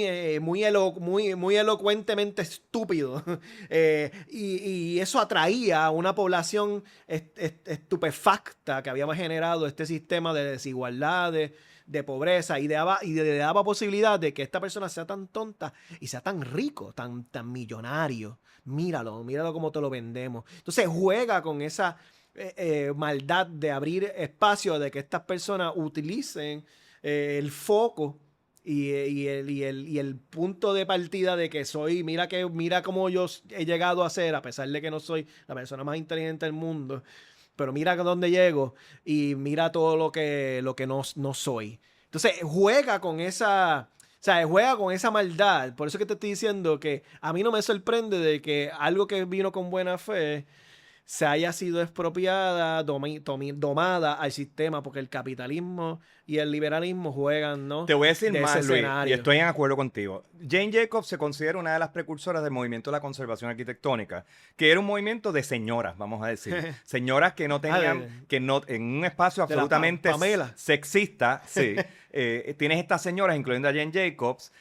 elocuentemente estúpido. Y eso atraía a una población estupefacta que habíamos generado este sistema de desigualdades, de pobreza, y le daba posibilidad de que esta persona sea tan tonta y sea tan rico, tan millonario. Míralo como te lo vendemos. Entonces juega con esa maldad de abrir espacio, de que estas personas utilicen el foco y el punto de partida de que soy, mira cómo yo he llegado a ser, a pesar de que no soy la persona más inteligente del mundo. Pero mira dónde llego y mira todo lo que no soy. Entonces juega con esa, o sea, juega con esa maldad. Por eso que te estoy diciendo que a mí no me sorprende de que algo que vino con buena fe se haya sido expropiada, domada al sistema, porque el capitalismo y el liberalismo juegan, ¿no? Te voy a decir más, Luis, y estoy en acuerdo contigo. Jane Jacobs se considera una de las precursoras del movimiento de la conservación arquitectónica, que era un movimiento de señoras, vamos a decir. Señoras que no tenían, que no, en un espacio absolutamente sexista, sí. Tienes estas señoras, incluyendo a Jane Jacobs,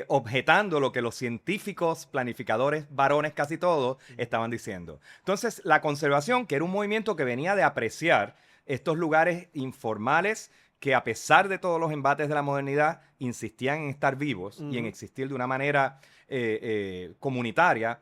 objetando lo que los científicos, planificadores, varones casi todos, estaban diciendo. Entonces, la conservación, que era un movimiento que venía de apreciar estos lugares informales que, a pesar de todos los embates de la modernidad, insistían en estar vivos y en existir de una manera comunitaria,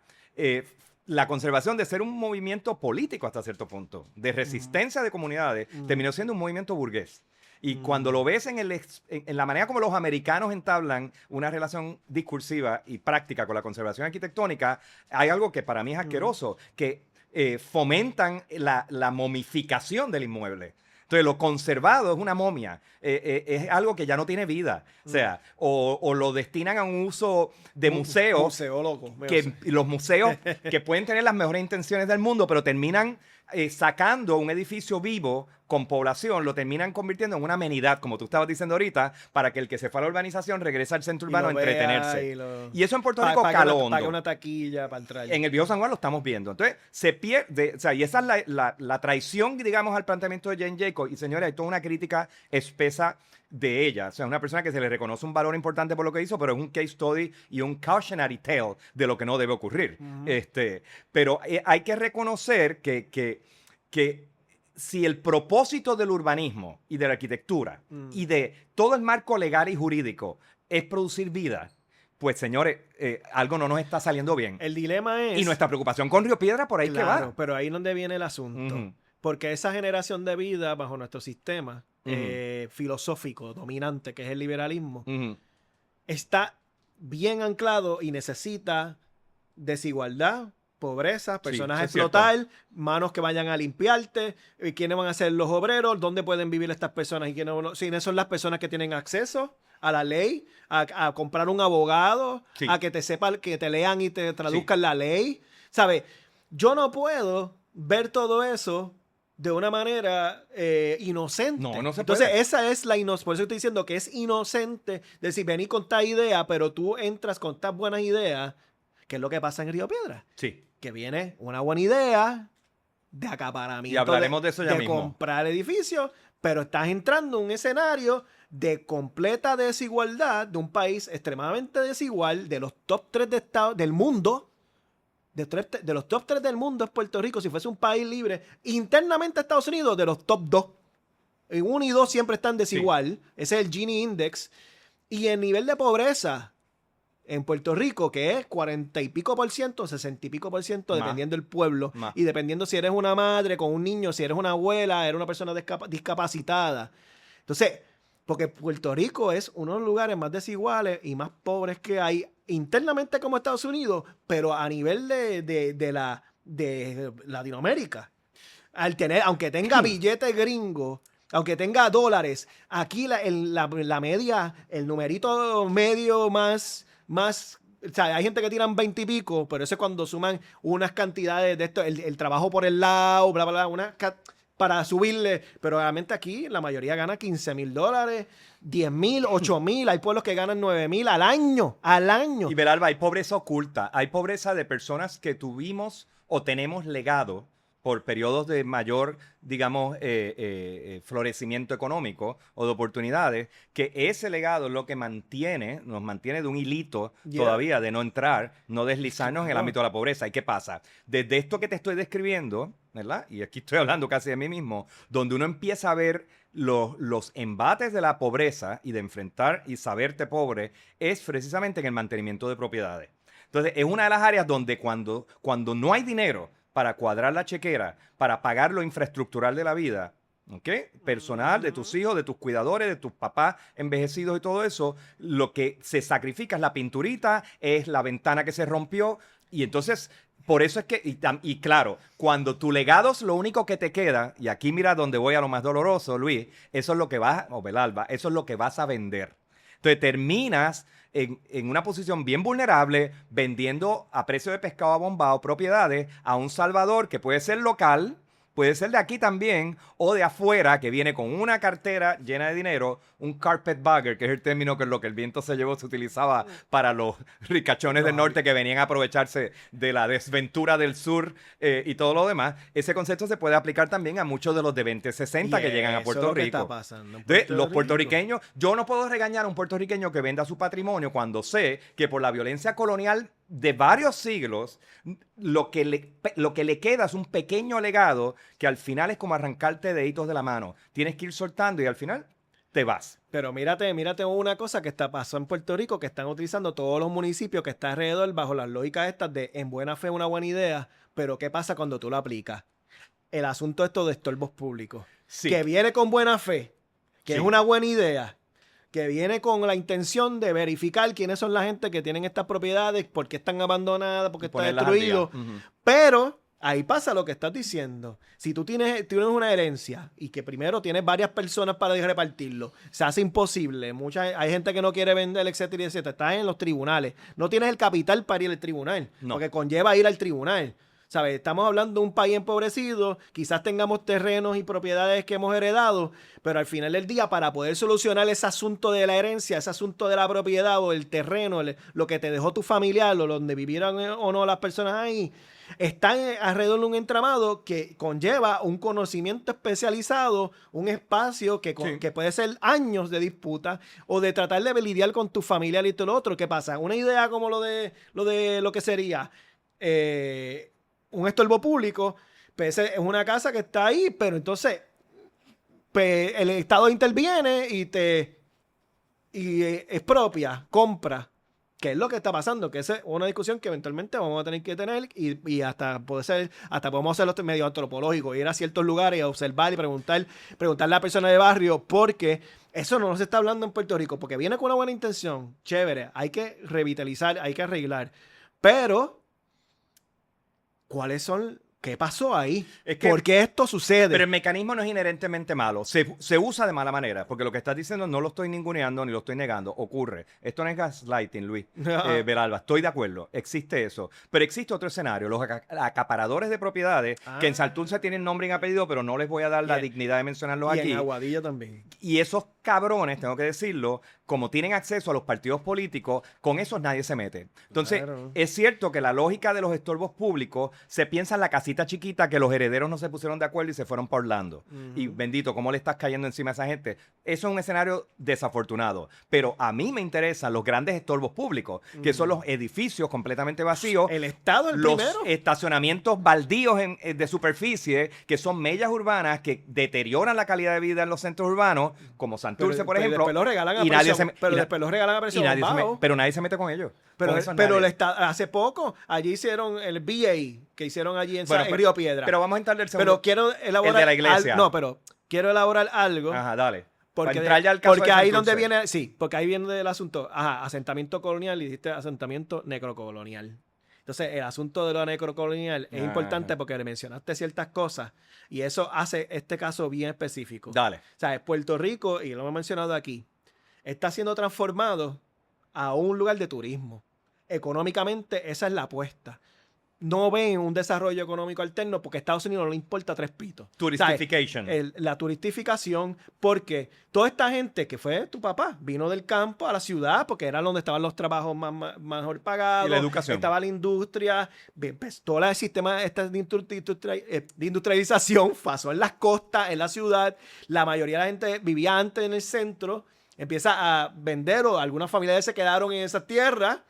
la conservación, de ser un movimiento político hasta cierto punto, de resistencia de comunidades, terminó siendo un movimiento burgués. Y cuando lo ves en la manera como los americanos entablan una relación discursiva y práctica con la conservación arquitectónica, hay algo que para mí es asqueroso, que fomentan la momificación del inmueble. Entonces, lo conservado es una momia, es algo que ya no tiene vida. O sea, o lo destinan a un uso de museo. Museo loco. Los museos que pueden tener las mejores intenciones del mundo, pero terminan sacando un edificio vivo con población, lo terminan convirtiendo en una amenidad, como tú estabas diciendo ahorita, para que el que se fue a la urbanización regrese al centro urbano a entretenerse. Y eso en Puerto Rico caló hondo. Paga una taquilla para entrar. En el Viejo San Juan lo estamos viendo. Entonces, se pierde, o sea, y esa es la traición, digamos, al planteamiento de Jane Jacobs. Y señores, hay toda una crítica espesa de ella. O sea, una persona que se le reconoce un valor importante por lo que hizo, pero es un case study y un cautionary tale de lo que no debe ocurrir. Pero hay que reconocer que si el propósito del urbanismo y de la arquitectura y de todo el marco legal y jurídico es producir vida, pues, señores, algo no nos está saliendo bien. El dilema es... Y nuestra preocupación con Río Piedra por ahí que va. Pero ahí es donde viene el asunto. Porque esa generación de vida bajo nuestro sistema filosófico dominante, que es el liberalismo, está bien anclado y necesita desigualdad, pobreza, personas a explotar, manos que vayan a limpiarte, quiénes van a ser los obreros, dónde pueden vivir estas personas y quiénes son las personas que tienen acceso a la ley, a comprar un abogado, a que te sepan, que te lean y te traduzcan la ley. ¿Sabes? Yo no puedo ver todo eso de una manera inocente. No se puede. Entonces, esa es la inocencia. Por eso estoy diciendo que es inocente decir, vení con esta idea, pero tú entras con estas buenas ideas, que es lo que pasa en Río Piedra. Sí. Que viene una buena idea de acaparamiento. Y hablaremos de eso ya mismo. De comprar edificios, pero estás entrando en un escenario de completa desigualdad, de un país extremadamente desigual, de los top 3 de estados del mundo. De los top 3 del mundo es Puerto Rico, si fuese un país libre. Internamente Estados Unidos, de los top 2. 1 y 2 siempre están desigual. Ese es el Gini Index. Y el nivel de pobreza en Puerto Rico, que es 40 y pico por ciento, 60 y pico por ciento, dependiendo del pueblo. Y dependiendo si eres una madre con un niño, si eres una abuela, eres una persona discapacitada. Entonces, porque Puerto Rico es uno de los lugares más desiguales y más pobres que hay internamente como Estados Unidos, pero a nivel de Latinoamérica. Aunque tenga billetes gringos, aunque tenga dólares, aquí la media, el numerito medio más, o sea, hay gente que tiran 20 y pico, pero eso es cuando suman unas cantidades de esto, el trabajo por el lado, bla, bla, bla, para subirle. Pero realmente aquí la mayoría gana $15,000, $10,000, $8,000. Hay pueblos que ganan $9,000 al año. Al año. Y Belalba, hay pobreza oculta. Hay pobreza de personas que tuvimos o tenemos legado por periodos de mayor, digamos, florecimiento económico o de oportunidades, que ese legado es lo que nos mantiene de un hilito todavía de no entrar, no deslizarnos en el ámbito de la pobreza. ¿Y qué pasa? Desde esto que te estoy describiendo, ¿verdad? Y aquí estoy hablando casi de mí mismo, donde uno empieza a ver los embates de la pobreza y de enfrentar y saberte pobre, es precisamente en el mantenimiento de propiedades. Entonces, es una de las áreas donde cuando no hay dinero para cuadrar la chequera, para pagar lo infraestructural de la vida, ¿ok? Personal, de tus hijos, de tus cuidadores, de tus papás envejecidos y todo eso, lo que se sacrifica es la pinturita, es la ventana que se rompió, y entonces, por eso es que, y claro, cuando tu legado es lo único que te queda, y aquí mira donde voy a lo más doloroso, Luis, eso es lo que vas, o Belalba, eso es lo que vas a vender. Entonces terminas en una posición bien vulnerable, vendiendo a precio de pescado abombado propiedades a un salvador que puede ser local, puede ser de aquí también, o de afuera, que viene con una cartera llena de dinero, un carpetbagger, que es el término que lo que el viento se llevó, se utilizaba para los ricachones del norte que venían a aprovecharse de la desventura del sur y todo lo demás. Ese concepto se puede aplicar también a muchos de los de 2060 que llegan a Puerto Rico. Está pasando Los puertorriqueños, yo no puedo regañar a un puertorriqueño que venda su patrimonio cuando sé que por la violencia colonial de varios siglos, lo que le queda es un pequeño legado que al final es como arrancarte deditos de la mano. Tienes que ir soltando y al final te vas. Pero mírate una cosa que pasó en Puerto Rico, que están utilizando todos los municipios que están alrededor bajo las lógicas estas de en buena fe una buena idea, pero ¿qué pasa cuando tú lo aplicas? El asunto esto de estorbos públicos, Sí. que viene con buena fe, que Sí. es una buena idea, que viene con la intención de verificar quiénes son la gente que tienen estas propiedades, por qué están abandonadas, por qué está Ponerlas al destruido. día. Ujú. Pero ahí pasa lo que estás diciendo. Si tú tienes una herencia y que primero tienes varias personas para repartirlo, se hace imposible. Hay gente que no quiere vender, etcétera, etcétera. Estás en los tribunales. No tienes el capital para ir al tribunal, No. porque conlleva ir al tribunal. ¿Sabes? Estamos hablando de un país empobrecido, quizás tengamos terrenos y propiedades que hemos heredado, pero al final del día, para poder solucionar ese asunto de la herencia, ese asunto de la propiedad o el terreno, lo que te dejó tu familiar o donde vivieron o no las personas ahí, están alrededor de un entramado que conlleva un conocimiento especializado, un espacio que puede ser años de disputa o de tratar de lidiar con tu familiar y todo lo otro. ¿Qué pasa? Una idea como lo que sería un estorbo público, pues es una casa que está ahí, pero entonces pues, el Estado interviene y expropia, compra, que es lo que está pasando, que esa es una discusión que eventualmente vamos a tener que tener y hasta podemos hacerlo medio antropológico, ir a ciertos lugares a observar y preguntarle a la persona de barrio, porque eso no se está hablando en Puerto Rico, porque viene con una buena intención, chévere, hay que revitalizar, hay que arreglar, pero ¿qué pasó ahí? ¿Por qué esto sucede? Pero el mecanismo no es inherentemente malo. Se usa de mala manera. Porque lo que estás diciendo no lo estoy ninguneando ni lo estoy negando. Ocurre. Esto no es gaslighting, Luis. Belalba, estoy de acuerdo. Existe eso. Pero existe otro escenario. Los acaparadores de propiedades que en Santurce tienen nombre y apellido, pero no les voy a dar la dignidad de mencionarlos aquí. Y en Aguadilla también. Y esos cabrones, tengo que decirlo, como tienen acceso a los partidos políticos, con esos nadie se mete. Entonces, Claro. Es cierto que la lógica de los estorbos públicos se piensa en la casita chiquita que los herederos no se pusieron de acuerdo y se fueron para Orlando. Y bendito, ¿cómo le estás cayendo encima a esa gente? Eso es un escenario desafortunado. Pero a mí me interesan los grandes estorbos públicos, que son los edificios completamente vacíos. El Estado el los primero. estacionamientos baldíos de superficie, que son mellas urbanas que deterioran la calidad de vida en los centros urbanos, como Santurce, por ejemplo. Después lo regalan a y nadie se- pero y na- después lo regalan a precio y nadie se bombado. me- pero nadie se mete con ellos. Pero, Con esos pero nadie. hace poco, allí hicieron el BA que hicieron allí en, Bueno, en Río Piedra. Pero vamos a entrar del segundo. Pero quiero elaborar el de la iglesia. pero quiero elaborar algo. Ajá, dale. Porque, Para entrar ya al caso porque de ahí Santurce. donde viene, sí, porque ahí viene el asunto, asentamiento colonial y dijiste asentamiento necrocolonial. Entonces, el asunto de lo necrocolonial es importante porque le mencionaste ciertas cosas y eso hace este caso bien específico. Dale. O sea, Puerto Rico, y lo hemos mencionado aquí, está siendo transformado a un lugar de turismo. Económicamente, esa es la apuesta. no ven un desarrollo económico alterno porque a Estados Unidos no le importa tres pitos. Touristification. La turistificación, porque toda esta gente que fue tu papá, vino del campo a la ciudad porque era donde estaban los trabajos mejor pagados. Y la educación. Estaba la industria, pues, todo el sistema de industrialización pasó en las costas, en la ciudad. La mayoría de la gente vivía antes en el centro, empieza a vender o algunas familias se quedaron en esas tierras.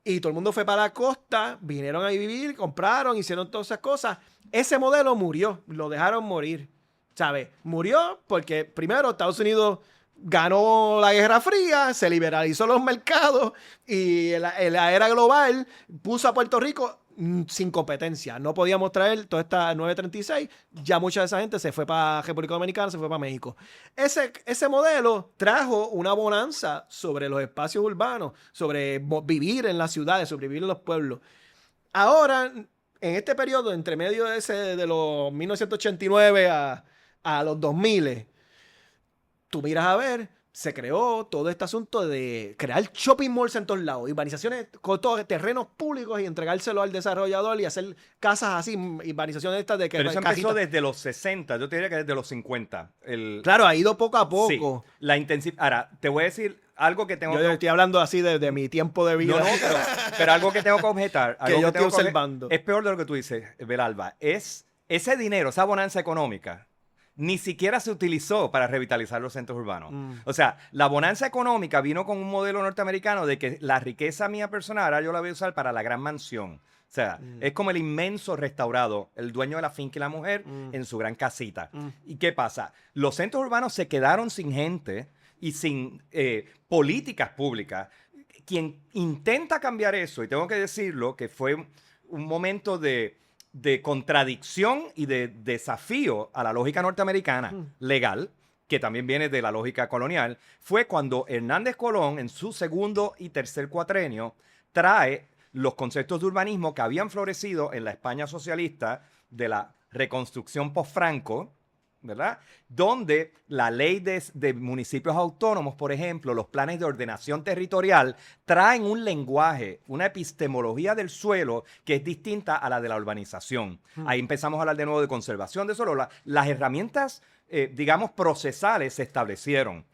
Y todo el mundo fue para la costa, vinieron a vivir, compraron, hicieron todas esas cosas. Ese modelo murió, lo dejaron morir, ¿sabes? Murió porque primero Estados Unidos ganó la Guerra Fría, se liberalizó los mercados y la era global puso a Puerto Rico sin competencia. No podíamos traer toda esta 936. Ya mucha de esa gente se fue para República Dominicana, se fue para México. Ese modelo trajo una bonanza sobre los espacios urbanos, sobre vivir en las ciudades, sobre vivir en los pueblos. Ahora, en este periodo, entre medio de los 1989 a los 2000, tú miras a ver, se creó todo este asunto de crear shopping malls en todos lados, urbanizaciones con todos terrenos públicos y entregárselos al desarrollador y hacer casas así, urbanizaciones estas de que... Pero eso empezó desde los 60, yo te diría que desde los 50. Claro, ha ido poco a poco. Sí, la intensidad... Ahora, te voy a decir algo que tengo Yo estoy hablando así de mi tiempo de vida. No, pero algo que tengo que objetar. que yo estoy observando. Es peor de lo que tú dices, Belalba. Es ese dinero, esa bonanza económica, ni siquiera se utilizó para revitalizar los centros urbanos. O sea, la bonanza económica vino con un modelo norteamericano de que la riqueza mía personal ahora yo la voy a usar para la gran mansión. O sea, es como el inmenso restaurado, el dueño de la finca y la mujer en su gran casita. ¿Y qué pasa? Los centros urbanos se quedaron sin gente y sin políticas públicas. Quien intenta cambiar eso, y tengo que decirlo, que fue un momento de contradicción y de desafío a la lógica norteamericana legal, que también viene de la lógica colonial, fue cuando Hernández Colón, en su segundo y tercer cuatrenio, trae los conceptos de urbanismo que habían florecido en la España socialista de la reconstrucción post-Franco, ¿verdad? Donde la ley de municipios autónomos, por ejemplo, los planes de ordenación territorial, traen un lenguaje, una epistemología del suelo que es distinta a la de la urbanización. Ahí empezamos a hablar de nuevo de conservación de suelo. Las herramientas, digamos, procesales se establecieron,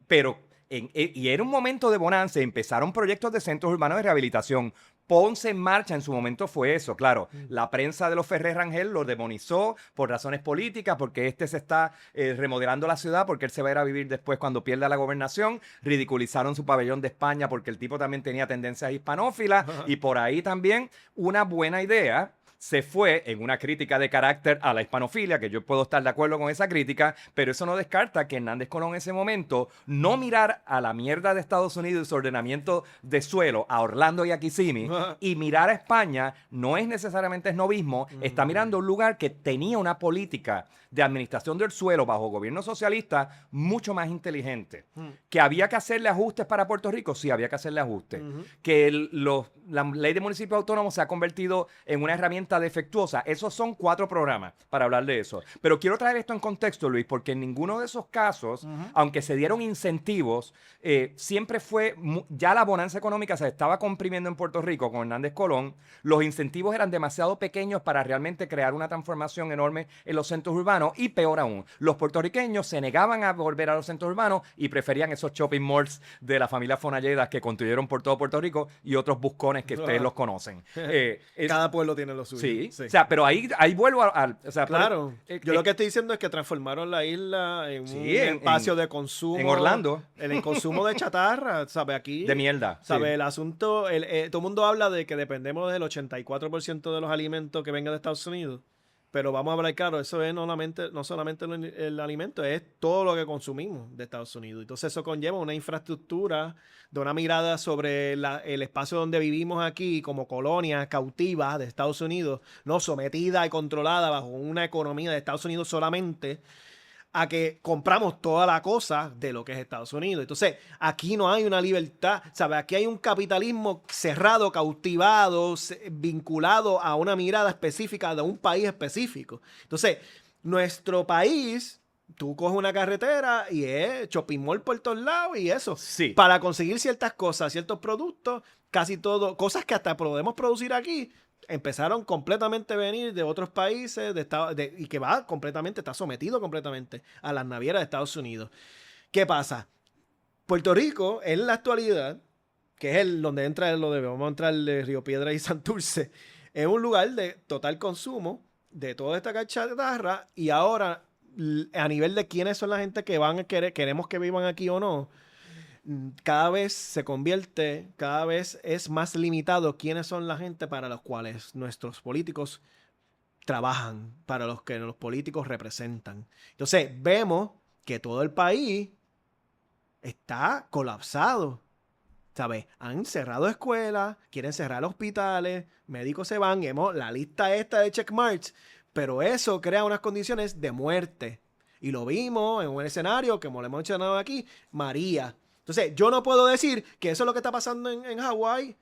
pero y era un momento de bonanza, empezaron proyectos de centros urbanos de rehabilitación. Ponce en marcha en su momento fue eso, claro. La prensa de los Ferrer Rangel lo demonizó por razones políticas, porque se está remodelando la ciudad, porque él se va a ir a vivir después cuando pierda la gobernación. Ridiculizaron su pabellón de España porque el tipo también tenía tendencias hispanófilas y por ahí también una buena idea se fue en una crítica de carácter a la hispanofilia, que yo puedo estar de acuerdo con esa crítica, pero eso no descarta que Hernández Colón en ese momento no mirar a la mierda de Estados Unidos y su ordenamiento de suelo, a Orlando y a Kissimmee, y mirar a España no es necesariamente esnovismo, está mirando un lugar que tenía una política de administración del suelo bajo gobierno socialista mucho más inteligente. Que había que hacerle ajustes para Puerto Rico, sí, había que hacerle ajustes. Que la ley de municipios autónomos se ha convertido en una herramienta defectuosa. Esos son 4 programas para hablar de eso. Pero quiero traer esto en contexto, Luis, porque en ninguno de esos casos, aunque se dieron incentivos, siempre fue, ya la bonanza económica se estaba comprimiendo en Puerto Rico con Hernández Colón. Los incentivos eran demasiado pequeños para realmente crear una transformación enorme en los centros urbanos y peor aún, los puertorriqueños se negaban a volver a los centros urbanos y preferían esos shopping malls de la familia Fonalledas que construyeron por todo Puerto Rico y otros buscones que ustedes los conocen. Cada pueblo tiene lo suyo. Sí, o sea, pero ahí vuelvo o sea, claro. Yo lo que estoy diciendo es que transformaron la isla en un espacio de consumo. En Orlando. En el consumo de chatarra, ¿sabes? Aquí. De mierda. ¿Sabes? Sí. El asunto, todo el mundo habla de que dependemos del 84% de los alimentos que vengan de Estados Unidos. Pero vamos a hablar claro, eso es no solamente el alimento, es todo lo que consumimos de Estados Unidos. Entonces eso conlleva una infraestructura de una mirada sobre el espacio donde vivimos aquí como colonia cautiva de Estados Unidos, no sometida y controlada bajo una economía de Estados Unidos solamente, a que compramos toda la cosa de lo que es Estados Unidos. Entonces, aquí no hay una libertad, ¿sabes? Aquí hay un capitalismo cerrado, cautivado, vinculado a una mirada específica de un país específico. Entonces, nuestro país, tú coges una carretera y es shopping mall por todos lados y eso. Sí. Para conseguir ciertas cosas, ciertos productos, casi todo, cosas que hasta podemos producir aquí, empezaron completamente a venir de otros países y que está sometido completamente a las navieras de Estados Unidos. ¿Qué pasa? Puerto Rico, en la actualidad, que es donde entra vamos a entrar de Río Piedra y Santurce, es un lugar de total consumo de toda esta chatarra, y ahora, a nivel de quiénes son la gente que queremos que vivan aquí o no, cada vez es más limitado quiénes son la gente para los cuales nuestros políticos trabajan, para los que los políticos representan. Entonces, vemos que todo el país está colapsado, ¿sabes? Han cerrado escuelas, quieren cerrar hospitales, médicos se van, la lista esta de checkmarks, pero eso crea unas condiciones de muerte. Y lo vimos en un escenario, como le hemos mencionado aquí, María. Entonces, yo no puedo decir que eso es lo que está pasando en Hawái,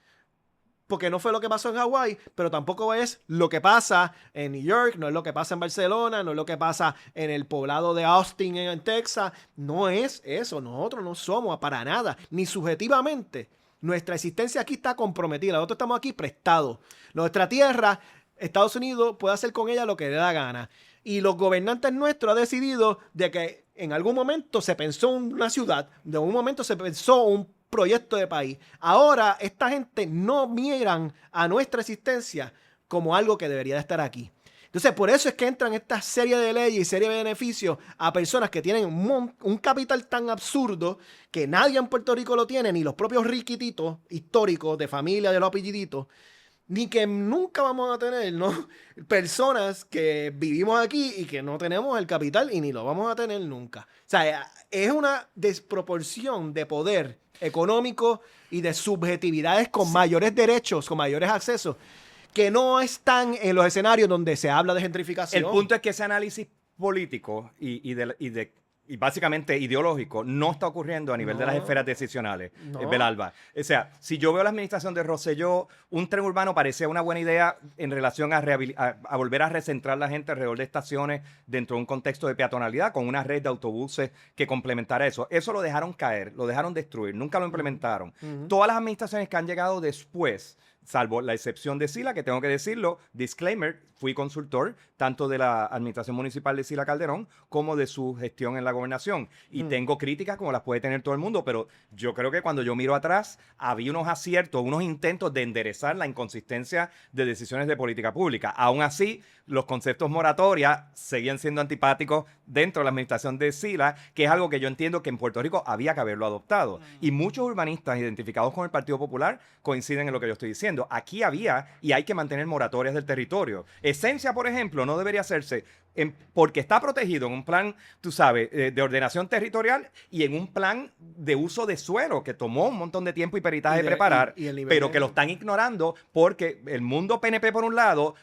porque no fue lo que pasó en Hawái, pero tampoco es lo que pasa en New York, no es lo que pasa en Barcelona, no es lo que pasa en el poblado de Austin en Texas. No es eso. Nosotros no somos para nada, ni subjetivamente. Nuestra existencia aquí está comprometida. Nosotros estamos aquí prestados. Nuestra tierra, Estados Unidos puede hacer con ella lo que le da gana. Y los gobernantes nuestros han decidido de que en algún momento se pensó una ciudad, de un momento se pensó un proyecto de país. Ahora esta gente no miran a nuestra existencia como algo que debería de estar aquí. Entonces, por eso es que entran esta serie de leyes y serie de beneficios a personas que tienen un capital tan absurdo que nadie en Puerto Rico lo tiene, ni los propios riquititos históricos de familia de los apelliditos, ni que nunca vamos a tener, ¿no? Personas que vivimos aquí y que no tenemos el capital y ni lo vamos a tener nunca. O sea, es una desproporción de poder económico y de subjetividades con mayores derechos, con mayores accesos, que no están en los escenarios donde se habla de gentrificación. El punto es que ese análisis político y básicamente ideológico no está ocurriendo a nivel de las esferas decisionales, Belalba. O sea, si yo veo la administración de Rosselló, un tren urbano parecía una buena idea en relación a volver a recentrar la gente alrededor de estaciones dentro de un contexto de peatonalidad con una red de autobuses que complementara eso. Eso lo dejaron caer, lo dejaron destruir, nunca lo implementaron. Todas las administraciones que han llegado después, salvo la excepción de Sila, que tengo que decirlo, disclaimer, fui consultor tanto de la administración municipal de Sila Calderón como de su gestión en la gobernación. Y tengo críticas como las puede tener todo el mundo, pero yo creo que cuando yo miro atrás, había unos aciertos, unos intentos de enderezar la inconsistencia de decisiones de política pública. Aún así, los conceptos moratoria seguían siendo antipáticos dentro de la administración de Sila, que es algo que yo entiendo que en Puerto Rico había que haberlo adoptado. Y muchos urbanistas identificados con el Partido Popular coinciden en lo que yo estoy diciendo. Aquí había y hay que mantener moratorias del territorio. Esencia, por ejemplo, no debería hacerse porque está protegido en un plan, tú sabes, de ordenación territorial y en un plan de uso de suelo que tomó un montón de tiempo y peritaje preparar, pero que lo están ignorando porque el mundo PNP, por un lado,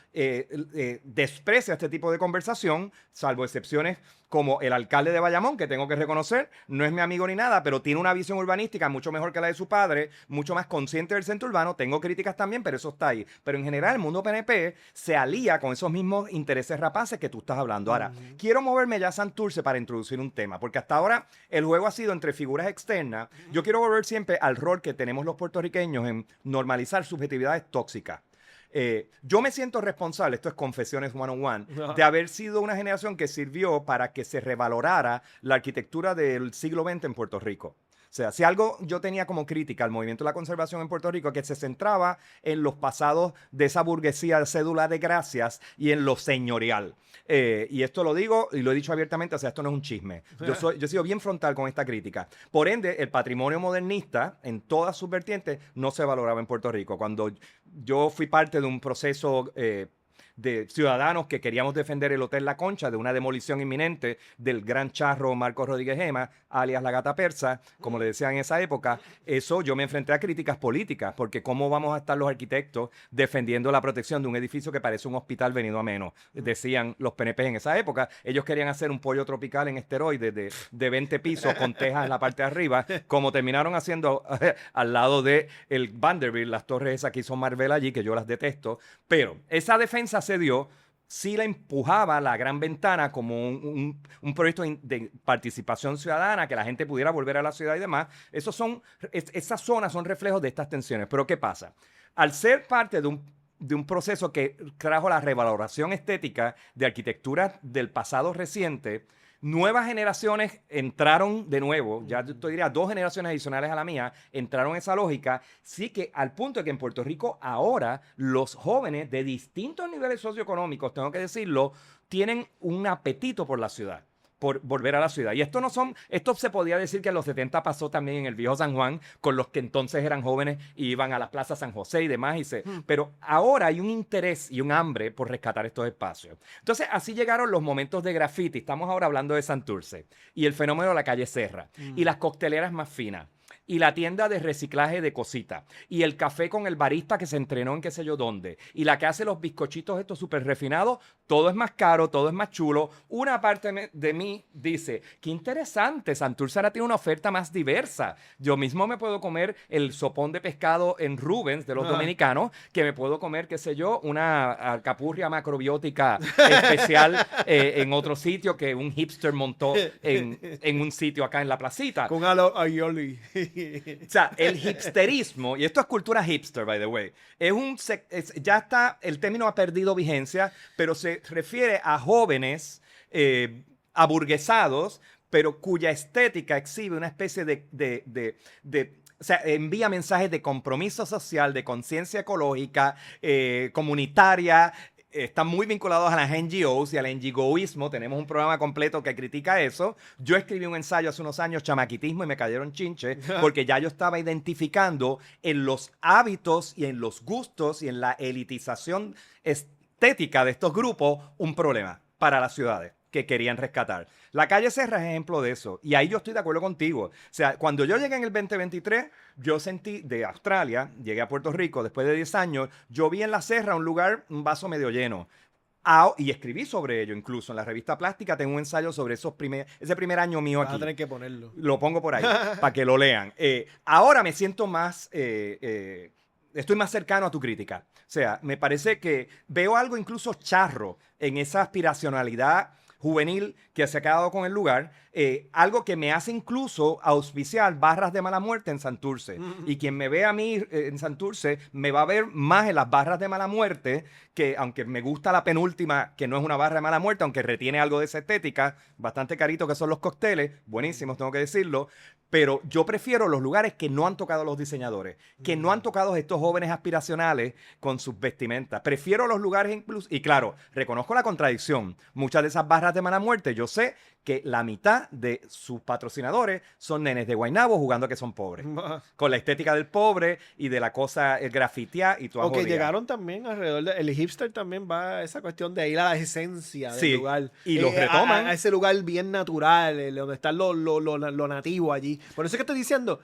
desprecia este tipo de conversación, salvo excepciones como el alcalde de Bayamón, que tengo que reconocer, no es mi amigo ni nada, pero tiene una visión urbanística mucho mejor que la de su padre, mucho más consciente del centro urbano. Tengo críticas también, pero eso está ahí. Pero en general, el mundo PNP se alía con esos mismos intereses rapaces que tú estás hablando. Ahora, quiero moverme ya a Santurce para introducir un tema, porque hasta ahora el juego ha sido entre figuras externas. Yo quiero volver siempre al rol que tenemos los puertorriqueños en normalizar subjetividades tóxicas. Yo me siento responsable, esto es Confesiones 101, de haber sido una generación que sirvió para que se revalorara la arquitectura del siglo XX en Puerto Rico. O sea, si algo yo tenía como crítica al movimiento de la conservación en Puerto Rico, que se centraba en los pasados de esa burguesía de cédula de gracias y en lo señorial. Y esto lo digo y lo he dicho abiertamente, o sea, esto no es un chisme. Yo he sido bien frontal con esta crítica. Por ende, el patrimonio modernista, en todas sus vertientes, no se valoraba en Puerto Rico. Cuando yo fui parte de un proceso de ciudadanos que queríamos defender el Hotel La Concha de una demolición inminente del gran charro Marcos Rodríguez Gema, alias la gata persa, como le decían en esa época, eso yo me enfrenté a críticas políticas, porque cómo vamos a estar los arquitectos defendiendo la protección de un edificio que parece un hospital venido a menos, decían los PNP en esa época. Ellos querían hacer un pollo tropical en esteroides de 20 pisos con tejas en la parte de arriba, como terminaron haciendo al lado de el Vanderbilt, las torres esas que hizo Marvel allí, que yo las detesto, pero esa defensa se dio, sí la empujaba la gran ventana como un proyecto de participación ciudadana, que la gente pudiera volver a la ciudad y demás. Esas zonas son reflejos de estas tensiones. Pero ¿qué pasa? Al ser parte de un de un proceso que trajo la revaloración estética de arquitectura del pasado reciente. Nuevas generaciones entraron de nuevo, ya te diría 2 generaciones adicionales a la mía, entraron en esa lógica, sí que al punto de que en Puerto Rico ahora los jóvenes de distintos niveles socioeconómicos, tengo que decirlo, tienen un apetito por la ciudad, por volver a la ciudad. Y esto se podía decir que en los 70 pasó también en el viejo San Juan, con los que entonces eran jóvenes y iban a la Plaza San José y demás. Pero ahora hay un interés y un hambre por rescatar estos espacios. Entonces, así llegaron los momentos de graffiti. Estamos ahora hablando de Santurce y el fenómeno de la calle Serra y las cocteleras más finas. Y la tienda de reciclaje de cositas. Y el café con el barista que se entrenó en qué sé yo dónde. Y la que hace los bizcochitos estos súper refinados. Todo es más caro, todo es más chulo. Una parte de mí dice, qué interesante, Santurce ahora tiene una oferta más diversa. Yo mismo me puedo comer el sopón de pescado en Rubens de los dominicanos, que me puedo comer, qué sé yo, una alcapurria macrobiótica especial en otro sitio que un hipster montó en un sitio acá en la placita. Con aioli. O sea, el hipsterismo, y esto es cultura hipster, by the way, ya está, el término ha perdido vigencia, pero se refiere a jóvenes aburguesados, pero cuya estética exhibe una especie o sea, envía mensajes de compromiso social, de conciencia ecológica, comunitaria. Están muy vinculados a las NGOs y al NGOismo. Tenemos un programa completo que critica eso. Yo escribí un ensayo hace unos años, Chamaquitismo, y me cayeron chinches, porque ya yo estaba identificando en los hábitos y en los gustos y en la elitización estética de estos grupos un problema para las ciudades que querían rescatar. La calle Serra es ejemplo de eso. Y ahí yo estoy de acuerdo contigo. O sea, cuando yo llegué en el 2023, yo sentí de Australia, llegué a Puerto Rico después de 10 años, yo vi en la Serra un vaso medio lleno. Y escribí sobre ello, incluso en la revista Plástica tengo un ensayo sobre ese primer año mío aquí. Vas a tener que ponerlo. Lo pongo por ahí, para que lo lean. Ahora me siento más... estoy más cercano a tu crítica. O sea, me parece que veo algo incluso charro en esa aspiracionalidad juvenil que se ha quedado con el lugar, algo que me hace incluso auspiciar barras de mala muerte en Santurce. Y quien me ve a mí en Santurce me va a ver más en las barras de mala muerte, que aunque me gusta la penúltima, que no es una barra de mala muerte, aunque retiene algo de esa estética, bastante carito que son los cócteles, buenísimos, tengo que decirlo, pero yo prefiero los lugares que no han tocado los diseñadores, que no han tocado estos jóvenes aspiracionales con sus vestimentas. Prefiero los lugares incluso, y claro, reconozco la contradicción. Muchas de esas barras de mala muerte, yo sé que la mitad de sus patrocinadores son nenes de Guaynabo jugando a que son pobres. Con la estética del pobre y de la cosa, el grafitear y todo. O que llegaron también alrededor el hipster también va a esa cuestión de ir a la esencia del lugar. Y los retoman. A ese lugar bien natural, donde está lo nativo allí. Por eso es que estoy diciendo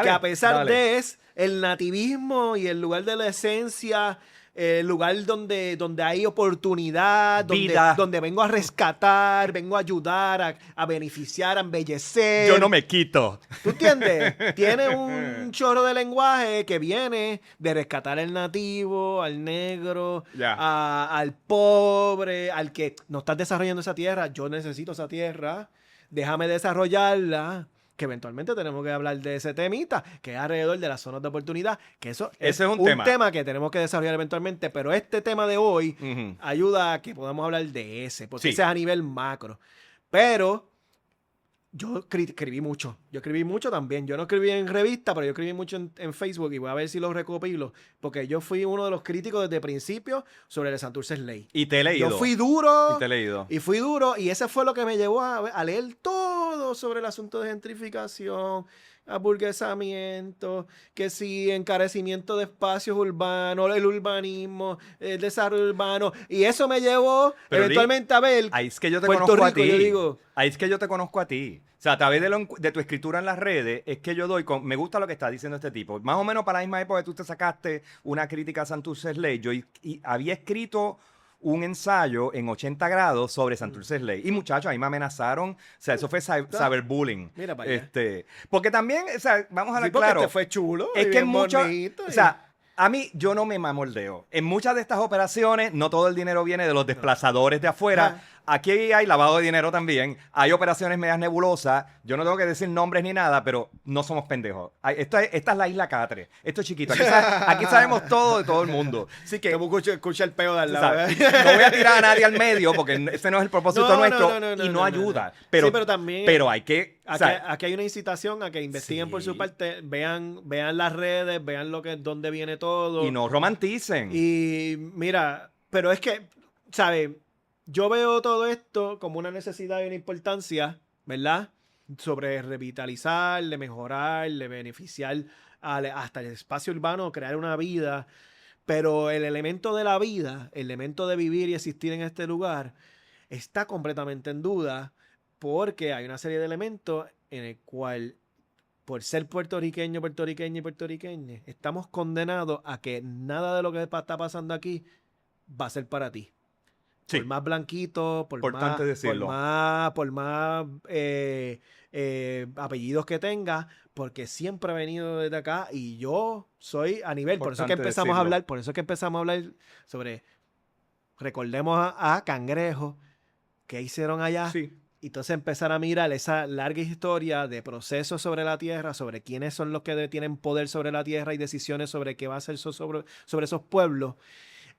que a pesar de el nativismo y el lugar de la esencia, el lugar donde hay oportunidad, donde vengo a rescatar, vengo a ayudar, a beneficiar, a embellecer. Yo no me quito. ¿Tú entiendes? Tiene un chorro de lenguaje que viene de rescatar al nativo, al negro, al pobre, al que no estás desarrollando esa tierra. Yo necesito esa tierra, déjame desarrollarla. Que eventualmente tenemos que hablar de ese temita, que es alrededor de las zonas de oportunidad, que ese es un tema que tenemos que desarrollar eventualmente, pero este tema de hoy ayuda a que podamos hablar de ese, porque ese es a nivel macro. Pero yo escribí mucho. Yo escribí mucho también. Yo no escribí en revista, pero yo escribí mucho en Facebook y voy a ver si lo recopilo. Porque yo fui uno de los críticos desde el principio sobre el Santurce Ley. Y te he leído. Yo fui duro. Y te he leído. Y fui duro. Y ese fue lo que me llevó a leer todo sobre el asunto de gentrificación, aburguesamiento, que sí, encarecimiento de espacios urbanos, el urbanismo, el desarrollo urbano. Y eso me llevó eventualmente a ver ahí es que yo te Puerto conozco Rico, a ti. yo digo, ahí es que yo te conozco a ti. O sea, a través de tu escritura en las redes, es que yo me gusta lo que está diciendo este tipo. Más o menos para la misma época que tú te sacaste una crítica a Santurce Ley, yo había escrito un ensayo en 80 grados sobre Santurce Ley. Y muchachos, ahí me amenazaron. O sea, eso fue cyberbullying. Mira para allá. Porque también, o sea, vamos a ver, porque claro. este fue chulo. Es que en muchos. Bonito, o sea, a mí, yo no me mamoldeo. En muchas de estas operaciones, no todo el dinero viene de los desplazadores de afuera. aquí hay lavado de dinero también, hay operaciones medias nebulosas, yo no tengo que decir nombres ni nada, pero no somos pendejos. Esta es la isla Catre, esto es chiquito, aquí sabemos todo de todo el mundo. Así que escucha el peo de al lado. no voy a tirar a nadie al medio porque ese no es el propósito nuestro y no ayuda. Pero, sí, pero también hay que... Aquí hay una incitación a que investiguen por su parte, vean las redes, vean dónde viene todo. Y no romanticen. Y mira, pero es que, ¿sabes? Yo veo todo esto como una necesidad y una importancia, ¿verdad? Sobre revitalizar, de mejorar, de beneficiar hasta el espacio urbano, crear una vida. Pero el elemento de la vida, el elemento de vivir y existir en este lugar, está completamente en duda porque hay una serie de elementos en el cual, por ser puertorriqueño, puertorriqueña y puertorriqueña, estamos condenados a que nada de lo que está pasando aquí va a ser para ti. Sí. Por más blanquito, por más apellidos que tenga, porque siempre ha venido desde acá y yo soy a nivel, por eso que empezamos a hablar sobre, recordemos a Cangrejo, que hicieron allá. Sí. Y entonces empezar a mirar esa larga historia de procesos sobre la tierra, sobre quiénes son los que tienen poder sobre la tierra y decisiones sobre qué va a hacer sobre esos pueblos.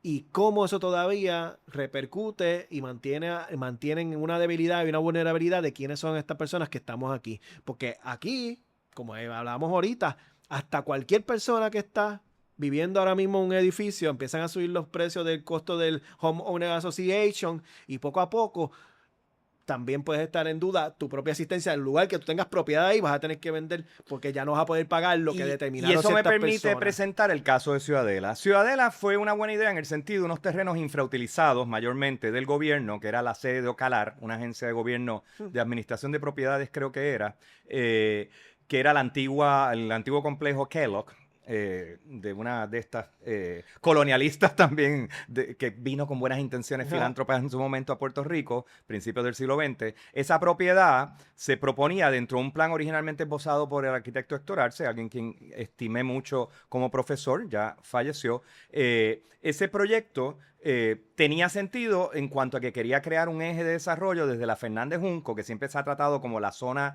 Y cómo eso todavía repercute y mantienen una debilidad y una vulnerabilidad de quiénes son estas personas que estamos aquí. Porque aquí, como hablábamos ahorita, hasta cualquier persona que está viviendo ahora mismo en un edificio, empiezan a subir los precios del costo del Homeowner Association y poco a poco también puedes estar en duda tu propia existencia. En el lugar que tú tengas propiedad ahí, vas a tener que vender porque ya no vas a poder pagar lo que determinaron ciertas personas. Y eso me permite presentar el caso de Ciudadela. Ciudadela fue una buena idea en el sentido de unos terrenos infrautilizados mayormente del gobierno, que era la sede de Ocalar, una agencia de gobierno de administración de propiedades creo que era el antiguo complejo Kellogg. De una de estas colonialistas también que vino con buenas intenciones filántropas en su momento a Puerto Rico, principios del siglo XX. Esa propiedad se proponía dentro de un plan originalmente esbozado por el arquitecto Héctor Arce, alguien quien estimé mucho como profesor, ya falleció. Ese proyecto tenía sentido en cuanto a que quería crear un eje de desarrollo desde la Fernández Junco, que siempre se ha tratado como la zona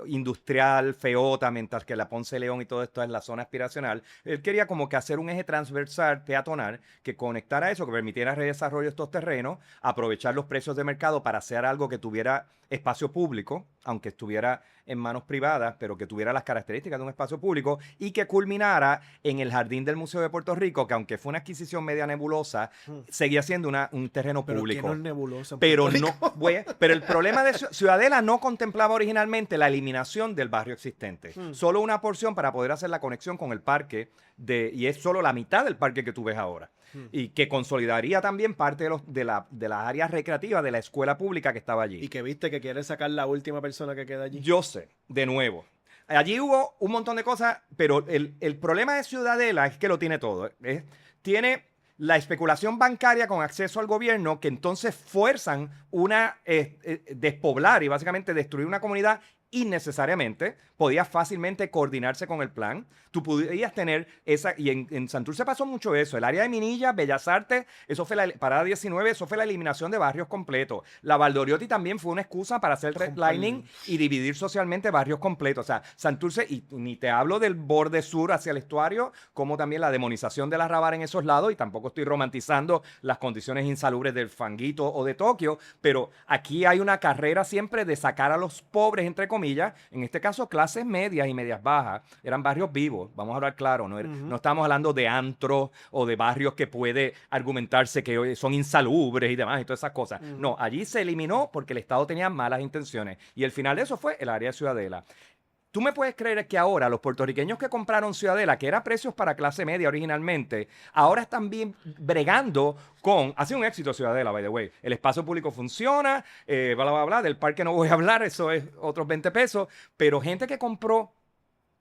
industrial, feota, mientras que la Ponce León y todo esto es la zona aspiracional. Él quería como que hacer un eje transversal, peatonal, que conectara eso, que permitiera el desarrollo de estos terrenos, aprovechar los precios de mercado para hacer algo que tuviera espacio público, aunque estuviera en manos privadas, pero que tuviera las características de un espacio público y que culminara en el jardín del Museo de Puerto Rico, que aunque fue una adquisición media nebulosa, seguía siendo un terreno público. Pero no es nebulosa en pero Puerto Rico. Pero el problema de Ciudadela no contemplaba originalmente la eliminación del barrio existente. Solo una porción para poder hacer la conexión con el parque, y es solo la mitad del parque que tú ves ahora. Y que consolidaría también parte de las áreas recreativas de la escuela pública que estaba allí. Y que viste que quiere sacar la última persona que queda allí. Yo sé, de nuevo. Allí hubo un montón de cosas, pero el problema de Ciudadela es que lo tiene todo. Tiene la especulación bancaria con acceso al gobierno que entonces fuerzan despoblar y básicamente destruir una comunidad innecesariamente. Podía fácilmente coordinarse con el plan. Tú podías tener esa, y en Santurce pasó mucho eso. El área de Minilla, Bellas Artes, eso fue la Parada 19, eso fue la eliminación de barrios completos. La Valdoriotti también fue una excusa para hacer redlining y dividir socialmente barrios completos. O sea, Santurce, y ni te hablo del borde sur hacia el estuario, como también la demonización de la Rabar en esos lados, y tampoco estoy romantizando las condiciones insalubres del Fanguito o de Tokio, pero aquí hay una carrera siempre de sacar a los pobres, entre comillas, en este caso clases medias y medias bajas, eran barrios vivos, vamos a hablar claro, no estamos hablando de antros o de barrios que puede argumentarse que son insalubres y demás y todas esas cosas. No, allí se eliminó porque el Estado tenía malas intenciones y el final de eso fue el área de Ciudadela. ¿Tú me puedes creer que ahora los puertorriqueños que compraron Ciudadela, que era precios para clase media originalmente, ahora están bien bregando con... Ha sido un éxito Ciudadela, by the way. El espacio público funciona, bla, bla, bla, del parque no voy a hablar, eso es otros 20 pesos, pero gente que compró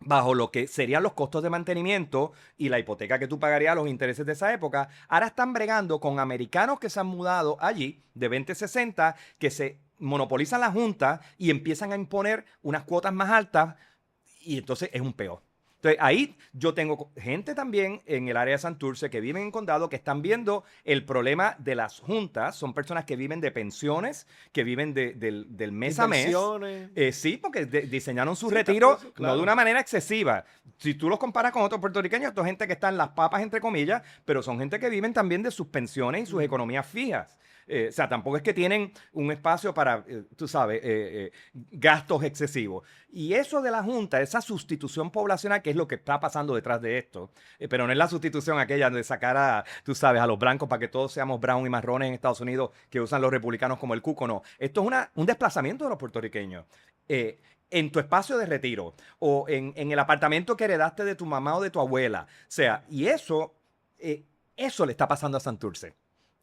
bajo lo que serían los costos de mantenimiento y la hipoteca que tú pagarías, los intereses de esa época, ahora están bregando con americanos que se han mudado allí de 2060, que se monopolizan la junta y empiezan a imponer unas cuotas más altas y entonces es un peor. Entonces, ahí yo tengo gente también en el área de Santurce que viven en condado que están viendo el problema de las juntas. Son personas que viven de pensiones, que viven del mes a mes. Inversiones. Sí, porque diseñaron su Sí, retiro tanto eso, claro. no de una manera excesiva. Si tú los comparas con otros puertorriqueños, esto es gente que está en las papas, entre comillas, pero son gente que viven también de sus pensiones y sus economías fijas. O sea, tampoco es que tienen un espacio para, tú sabes, gastos excesivos. Y eso de la Junta, esa sustitución poblacional, que es lo que está pasando detrás de esto, pero no es la sustitución aquella de sacar a, tú sabes, a los blancos para que todos seamos brown y marrones en Estados Unidos, que usan los republicanos como el cuco, no. Esto es un desplazamiento de los puertorriqueños. En tu espacio de retiro o en el apartamento que heredaste de tu mamá o de tu abuela. O sea, y eso le está pasando a Santurce.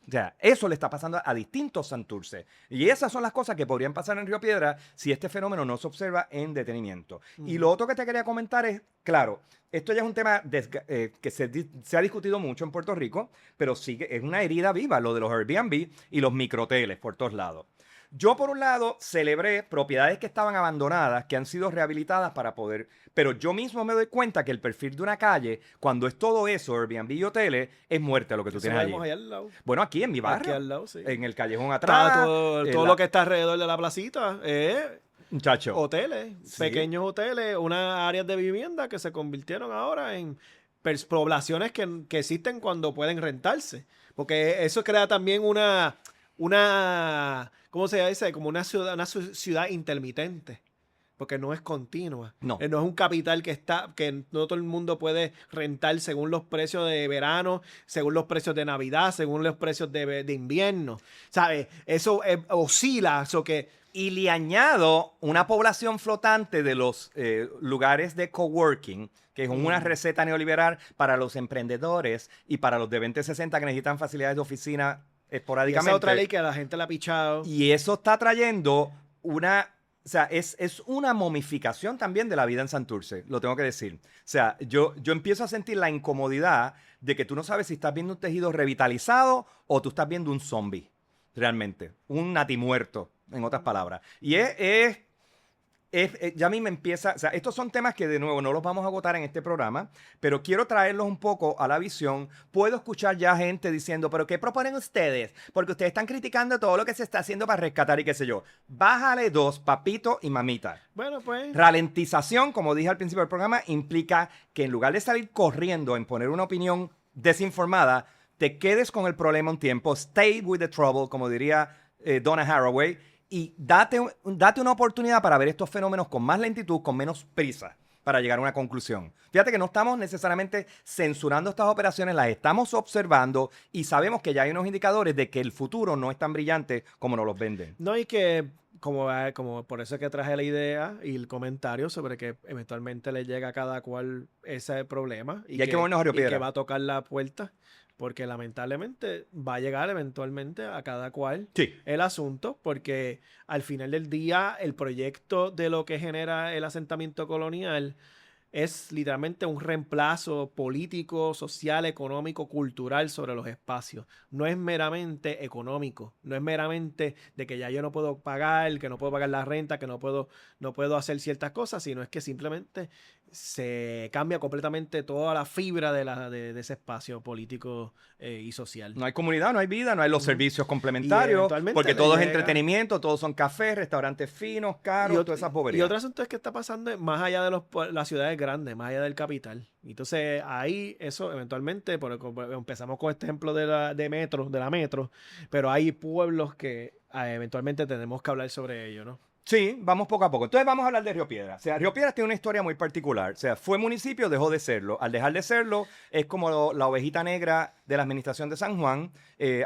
O sea, eso le está pasando a distintos Santurce. Y esas son las cosas que podrían pasar en Río Piedra si este fenómeno no se observa en detenimiento. Y lo otro que te quería comentar es, claro, esto ya es un tema que se ha discutido mucho en Puerto Rico, pero sí que es una herida viva, lo de los Airbnb y los microhoteles por todos lados. Yo, por un lado, celebré propiedades que estaban abandonadas, que han sido rehabilitadas para poder... Pero yo mismo me doy cuenta que el perfil de una calle, cuando es todo eso, Airbnb y hoteles, es muerte lo que tú Eso tienes lo allí. vemos allá al lado. Bueno, aquí en mi Aquí barrio, al lado, sí. en el callejón Está atrás. todo lo que está alrededor de la placita, Muchacho. hoteles, Sí. pequeños hoteles, unas áreas de vivienda que se convirtieron ahora en poblaciones que existen cuando pueden rentarse. Porque eso crea también una ¿cómo se dice? Como una ciudad intermitente. Porque no es continua. No. No es un capital que no todo el mundo puede rentar según los precios de verano, según los precios de Navidad, según los precios de invierno. ¿Sabes? Eso oscila. Eso que Y le añado una población flotante de los lugares de coworking, que es una receta neoliberal para los emprendedores y para los de 2060 que necesitan facilidades de oficina esporádicamente. esa es otra ley que a la gente le ha pichado. Y eso está trayendo o sea, es una momificación también de la vida en Santurce, lo tengo que decir. O sea, yo empiezo a sentir la incomodidad de que tú no sabes si estás viendo un tejido revitalizado o tú estás viendo un zombie, realmente. Un natimuerto, en otras palabras. Y ya a mí me empieza, o sea, estos son temas que de nuevo no los vamos a agotar en este programa, pero quiero traerlos un poco a la visión. Puedo escuchar ya gente diciendo, pero ¿qué proponen ustedes? Porque ustedes están criticando todo lo que se está haciendo para rescatar y qué sé yo. Bájale dos, papito y mamita. Bueno, pues. Ralentización, como dije al principio del programa, implica que en lugar de salir corriendo en poner una opinión desinformada, te quedes con el problema un tiempo, stay with the trouble, como diría Donna Haraway, y date una oportunidad para ver estos fenómenos con más lentitud, con menos prisa, para llegar a una conclusión. Fíjate que no estamos necesariamente censurando estas operaciones, las estamos observando y sabemos que ya hay unos indicadores de que el futuro no es tan brillante como nos los venden. No, y que como por eso es que traje la idea y el comentario sobre que eventualmente le llega a cada cual ese problema Y hay que movernos a Río Piedra. que va a tocar la puerta, porque lamentablemente va a llegar eventualmente a cada cual el asunto, porque al final del día el proyecto de lo que genera el asentamiento colonial es literalmente un reemplazo político, social, económico, cultural sobre los espacios. No es meramente económico, no es meramente de que ya yo no puedo pagar, que no puedo pagar la renta, que no puedo hacer ciertas cosas, sino es que simplemente se cambia completamente toda la fibra de ese espacio político y social. No hay comunidad, no hay vida, no hay los servicios complementarios, porque todo es entretenimiento, todos son cafés, restaurantes finos, caros, todas esas boberías. Y otro asunto es que está pasando más allá de las ciudades grandes, más allá del capital. Entonces ahí eso eventualmente, empezamos con este ejemplo de la metro, pero hay pueblos que eventualmente tenemos que hablar sobre ello, ¿no? Sí, vamos poco a poco. Entonces vamos a hablar de Río Piedras. O sea, Río Piedras tiene una historia muy particular. O sea, fue municipio, dejó de serlo. Al dejar de serlo, es como la ovejita negra de la administración de San Juan.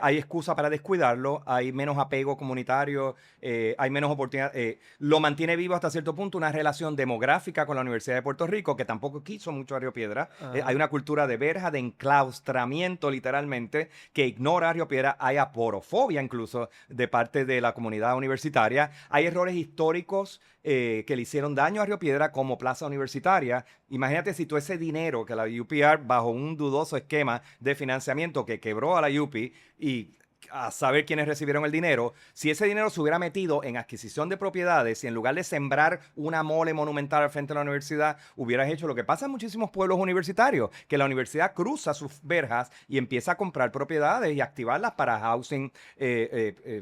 Hay excusa para descuidarlo, hay menos apego comunitario, hay menos oportunidad. Lo mantiene vivo hasta cierto punto una relación demográfica con la Universidad de Puerto Rico, que tampoco quiso mucho a Río Piedras. Hay una cultura de verja, de enclaustramiento literalmente, que ignora a Río Piedras. Hay aporofobia incluso de parte de la comunidad universitaria. Hay errores históricos que le hicieron daño a Río Piedra como plaza universitaria. Imagínate si todo ese dinero que la UPR, bajo un dudoso esquema de financiamiento que quebró a la UP y a saber quiénes recibieron el dinero, si ese dinero se hubiera metido en adquisición de propiedades y en lugar de sembrar una mole monumental al frente de la universidad, hubieras hecho lo que pasa en muchísimos pueblos universitarios, que la universidad cruza sus verjas y empieza a comprar propiedades y activarlas para housing,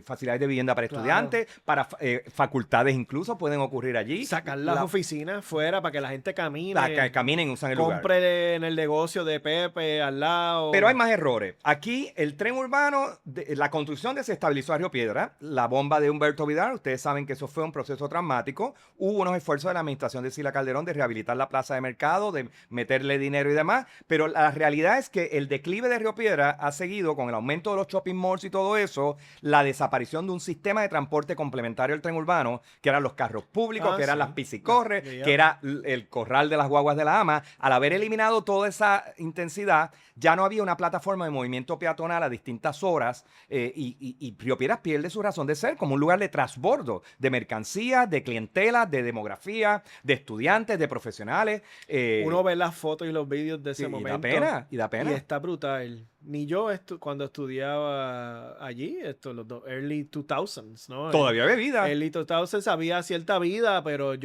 facilidades de vivienda para estudiantes, para facultades incluso pueden ocurrir allí. Sacar las oficinas fuera para que la gente camine. Caminen, usan el lugar. Compre en el negocio de Pepe al lado. Pero hay más errores. Aquí el tren urbano, la construcción desestabilizó a Río Piedra, la bomba de Humberto Vidal, ustedes saben que eso fue un proceso traumático. Hubo unos esfuerzos de la administración de Sila Calderón de rehabilitar la plaza de mercado, de meterle dinero y demás, pero la realidad es que el declive de Río Piedra ha seguido con el aumento de los shopping malls y todo eso, la desaparición de un sistema de transporte complementario al tren urbano, que eran los carros públicos, que eran las piscicorres, que era el corral de las guaguas de la AMA. Al haber eliminado toda esa intensidad, ya no había una plataforma de movimiento peatonal a distintas horas y Río Piedras pierde su razón de ser como un lugar de transbordo de mercancías, de clientela, de demografía, de estudiantes, de profesionales. Uno ve las fotos y los vídeos de ese momento. Y da pena. Y está brutal. Ni yo cuando estudiaba allí, los early 2000s, ¿no? Todavía había vida. Early 2000s había cierta vida, pero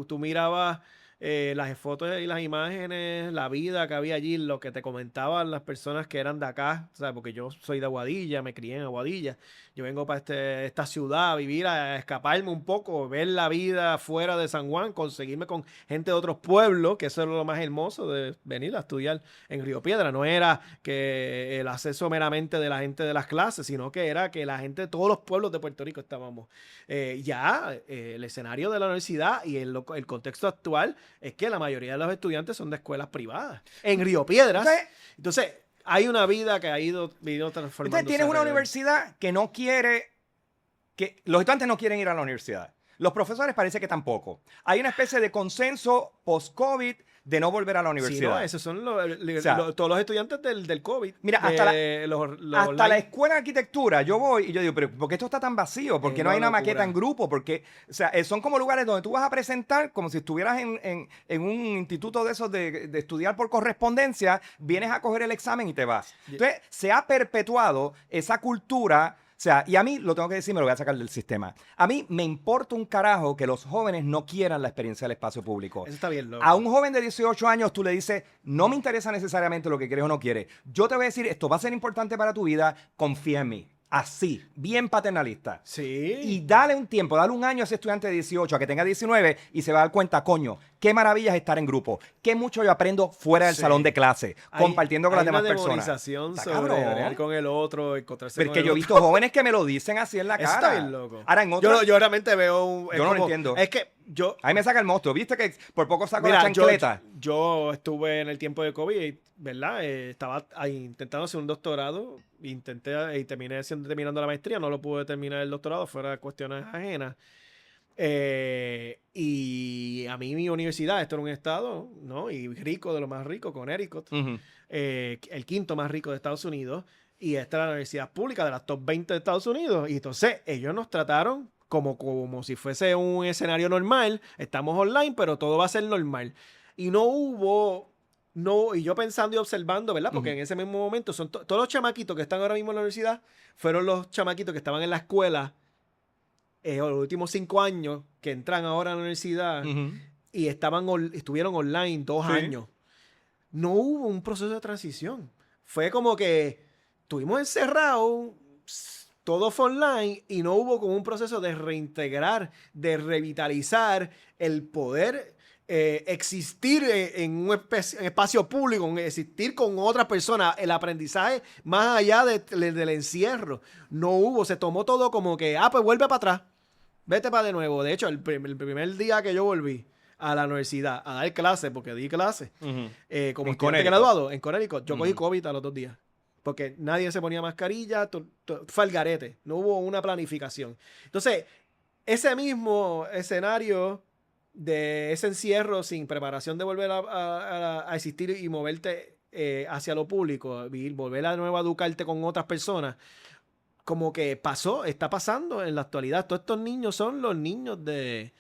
tú mirabas las fotos y las imágenes, la vida que había allí, lo que te comentaban las personas que eran de acá, o sea, porque yo soy de Aguadilla, me crié en Aguadilla, yo vengo para esta ciudad a vivir, a escaparme un poco, ver la vida fuera de San Juan, conseguirme con gente de otros pueblos, que eso es lo más hermoso de venir a estudiar en Río Piedra. No era que el acceso meramente de la gente de las clases, sino que era que la gente de todos los pueblos de Puerto Rico estábamos. El escenario de la universidad y el contexto actual es que la mayoría de los estudiantes son de escuelas privadas en Río Piedras. Entonces hay una vida que ha ido transformándose. Entonces tienes una universidad que no quiere, que los estudiantes no quieren ir a la universidad. Los profesores parece que tampoco. Hay una especie de consenso post-COVID de no volver a la universidad. Sí, no, esos son todos los estudiantes del COVID. Mira, hasta la escuela de arquitectura, yo voy y yo digo, pero ¿por qué esto está tan vacío? ¿Por qué no hay una maqueta en grupo? Porque, o sea, son como lugares donde tú vas a presentar como si estuvieras en un instituto de esos de estudiar por correspondencia, vienes a coger el examen y te vas. Entonces, se ha perpetuado esa cultura. O sea, y a mí, lo tengo que decir, me lo voy a sacar del sistema. A mí me importa un carajo que los jóvenes no quieran la experiencia del espacio público. Eso está bien loco. A un joven de 18 años tú le dices, no me interesa necesariamente lo que quieres o no quieres. Yo te voy a decir, esto va a ser importante para tu vida, confía en mí. Así, bien paternalista. Sí. Y dale un tiempo, dale un año a ese estudiante de 18 a que tenga 19 y se va a dar cuenta, coño, qué maravilla es estar en grupo. Qué mucho yo aprendo fuera del salón de clase, compartiendo con las demás personas. Hay una demonización sobre bregar con el otro, encontrarse pero con es que yo he visto jóvenes que me lo dicen así en la cara. Eso está bien loco. Ahora, en otras, yo realmente veo yo no lo entiendo. Es que ahí me saca el monstruo. ¿Viste que por poco saco la chancleta? Yo estuve en el tiempo de COVID, ¿verdad? Estaba intentando hacer un doctorado. Intenté y terminando la maestría. No lo pude terminar el doctorado, fuera cuestiones ajenas. Y a mí mi universidad, esto era un estado, ¿no? Y rico, de lo más rico, Connecticut. El quinto más rico de Estados Unidos. Y esta era la universidad pública de las top 20 de Estados Unidos. Y entonces ellos nos trataron como si fuese un escenario normal. Estamos online, pero todo va a ser normal. Y y yo pensando y observando, ¿verdad? Porque en ese mismo momento son todos los chamaquitos que están ahora mismo en la universidad fueron los chamaquitos que estaban en la escuela los últimos 5 años que entran ahora a la universidad y estuvieron online 2 años. No hubo un proceso de transición. Fue como que estuvimos encerrados, todo fue online y no hubo como un proceso de reintegrar, de revitalizar el poder existir en un espacio público, existir con otras personas, el aprendizaje más allá del encierro. No hubo, se tomó todo como que, pues vuelve para atrás, vete para de nuevo. De hecho, el primer día que yo volví a la universidad a dar clases, porque di clases, como estudiante graduado en Connecticut, yo cogí COVID a los 2 días. Porque nadie se ponía mascarilla, fue al garete, no hubo una planificación. Entonces, ese mismo escenario de ese encierro sin preparación de volver a existir y moverte hacia lo público, volver a nuevo a educarte con otras personas, como que está pasando en la actualidad. Todos estos niños son los niños del